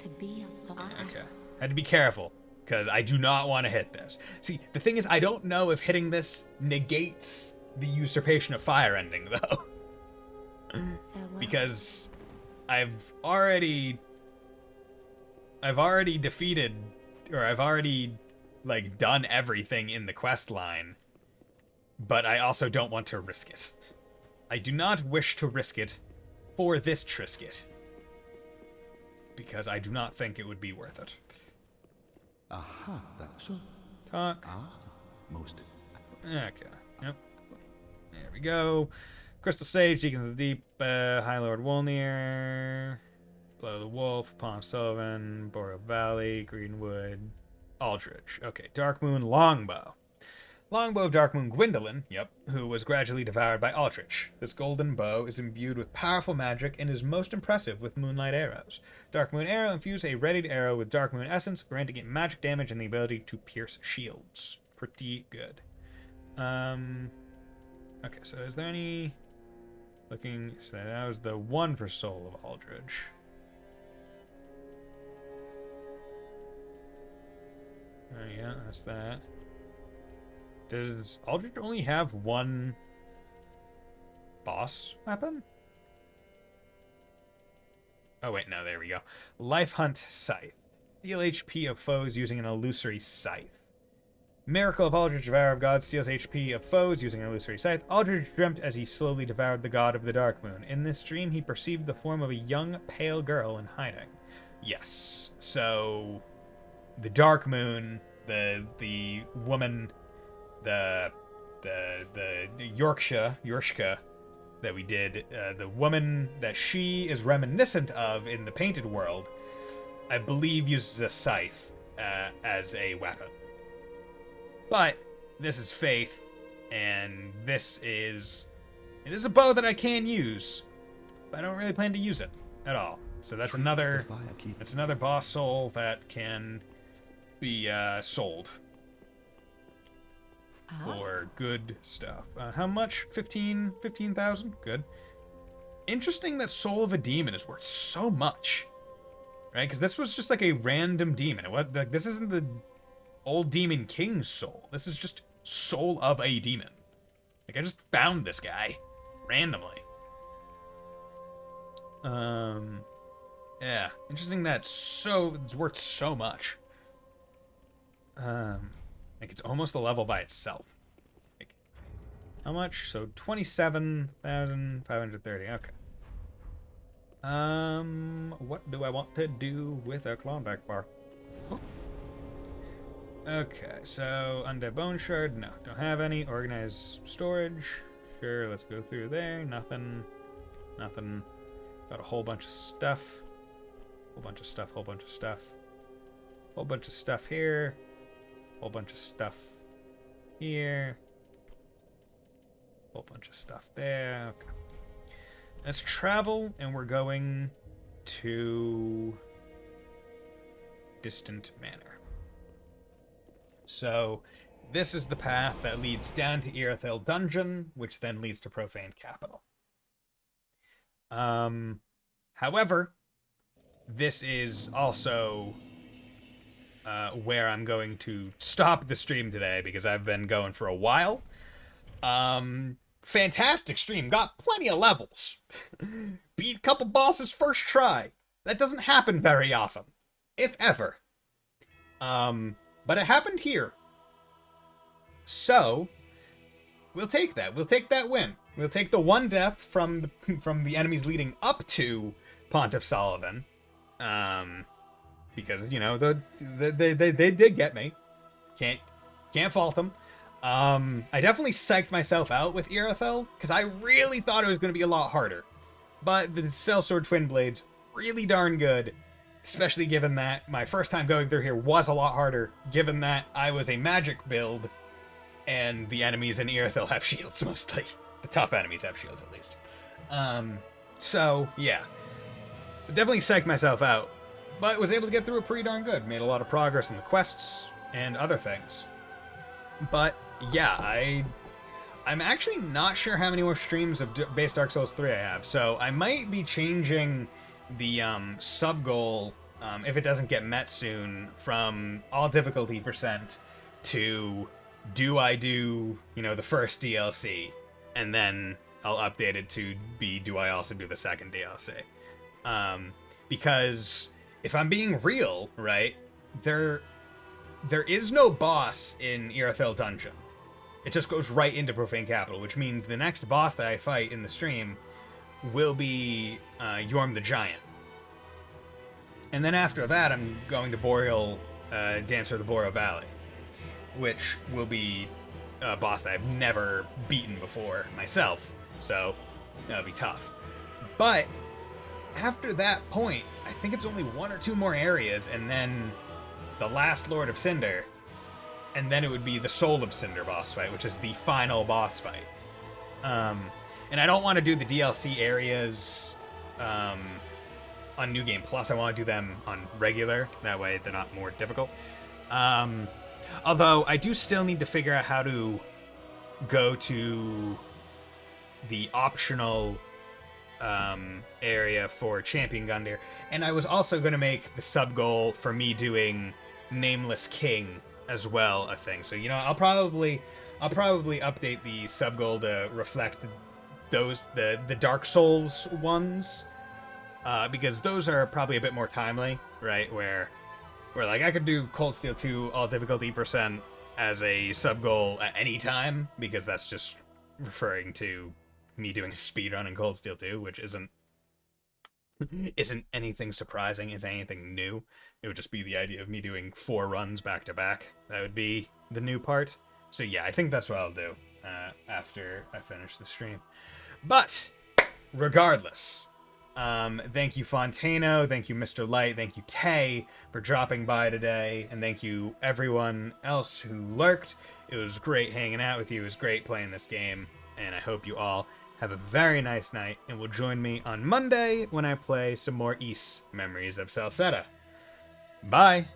Okay. Had to be careful, because I do not want to hit this. See, the thing is, I don't know if hitting this negates the usurpation of fire ending, though. Because I've already defeated, or I've already, like, done everything in the quest line, but I also don't want to risk it. I do not wish to risk it for this Trisket, because I do not think it would be worth it. Aha, that's so. Talk. Most. Okay. Yep. There we go. Crystal Sage, Deacon of the Deep, High Lord Wolnir, Blood of the Wolf, Palm Sullivan, Boreal Valley, Greenwood, Aldridge. Okay, Dark Moon Longbow. Longbow of Dark Moon Gwendolyn, yep, who was gradually devoured by Aldrich. This golden bow is imbued with powerful magic and is most impressive with moonlight arrows. Dark Moon Arrow infuse a readied arrow with Dark Moon Essence, granting it magic damage and the ability to pierce shields. Pretty good. Okay, so is there any... Looking... So that was the 1 for Soul of Aldridge. Oh yeah, that's that. Does Aldrich only have 1 boss weapon? Oh wait, no, there we go. Life Hunt Scythe. Steal HP of foes using an illusory scythe. Miracle of Aldrich, Devourer of Gods, steals HP of foes using an illusory scythe. Aldrich dreamt as he slowly devoured the god of the Dark Moon. In this dream, he perceived the form of a young, pale girl in hiding. Yes, so the Dark Moon, the woman, the Yorshka that we did, the woman that she is reminiscent of in the Painted World, I believe uses a scythe as a weapon. But this is Faith, and it is a bow that I can use, but I don't really plan to use it at all. So that's another boss soul that can be sold for good stuff. How much? 15,000? Good. Interesting that Soul of a Demon is worth so much, right? Because this was just like a random demon. This isn't the old Demon King's soul. This is just Soul of a Demon. Like, I just found this guy randomly. Yeah, interesting that it's worth so much. Like, it's almost a level by itself. Like, how much? So 27,530. Okay. What do I want to do with a Klondike bar? Oh. Okay, so Undead Bone Shard, no, don't have any. Organized storage, sure, let's go through there. Nothing. Got a whole bunch of stuff. Whole bunch of stuff here. Whole bunch of stuff here. Whole bunch of stuff there. Okay. Let's travel, and we're going to Distant Manor. So, this is the path that leads down to Irithyll Dungeon, which then leads to Profaned Capital. However, this is also where I'm going to stop the stream today, because I've been going for a while. Fantastic stream, got plenty of levels. Beat a couple bosses first try. That doesn't happen very often, if ever. But it happened here. So, we'll take that. We'll take that win. We'll take the 1 death from the enemies leading up to Pontiff Sullivan. Because, you know, they did get me. Can't fault them. I definitely psyched myself out with Irithyll, because I really thought it was going to be a lot harder. But the Sellsword Twin Blades, really darn good, especially given that my first time going through here was a lot harder, given that I was a magic build, and the enemies in Irithyll have shields mostly. The tough enemies have shields, at least. So, yeah. So definitely psyched myself out, but was able to get through it pretty darn good. Made a lot of progress in the quests and other things. But, yeah, I'm actually not sure how many more streams of base Dark Souls 3 I have, so I might be changing the sub-goal, if it doesn't get met soon, from all difficulty percent to do I do, the first DLC, and then I'll update it to be do I also do the second DLC. Because if I'm being real, right, there is no boss in Irithyll Dungeon. It just goes right into Profane Capital, which means the next boss that I fight in the stream will be Yorm the Giant. And then after that, I'm going to Boreal, Dancer of the Boreal Valley, which will be a boss that I've never beaten before myself, so that'll be tough. But after that point, I think it's only 1 or 2 more areas, and then the last Lord of Cinder, and then it would be the Soul of Cinder boss fight, which is the final boss fight. And I don't want to do the DLC areas on New Game Plus. I want to do them on regular. That way they're not more difficult. Although I do still need to figure out how to go to the optional area for Champion Gundyr. And I was also going to make the sub-goal for me doing Nameless King as well a thing. So, I'll probably update the sub-goal to reflect those, the Dark Souls ones, because those are probably a bit more timely, right? Where like I could do Cold Steel 2 all difficulty percent as a sub-goal at any time, because that's just referring to me doing a speedrun in Cold Steel 2, which isn't anything surprising, isn't anything new. It would just be the idea of me doing 4 runs back to back. That would be the new part. So yeah, I think that's what I'll do after I finish the stream. But regardless, thank you Fontano, thank you Mr. Light, thank you Tay for dropping by today, and thank you everyone else who lurked. It was great hanging out with you, it was great playing this game, and I hope you all have a very nice night, and will join me on Monday when I play some more Ys Memories of Salsetta. Bye!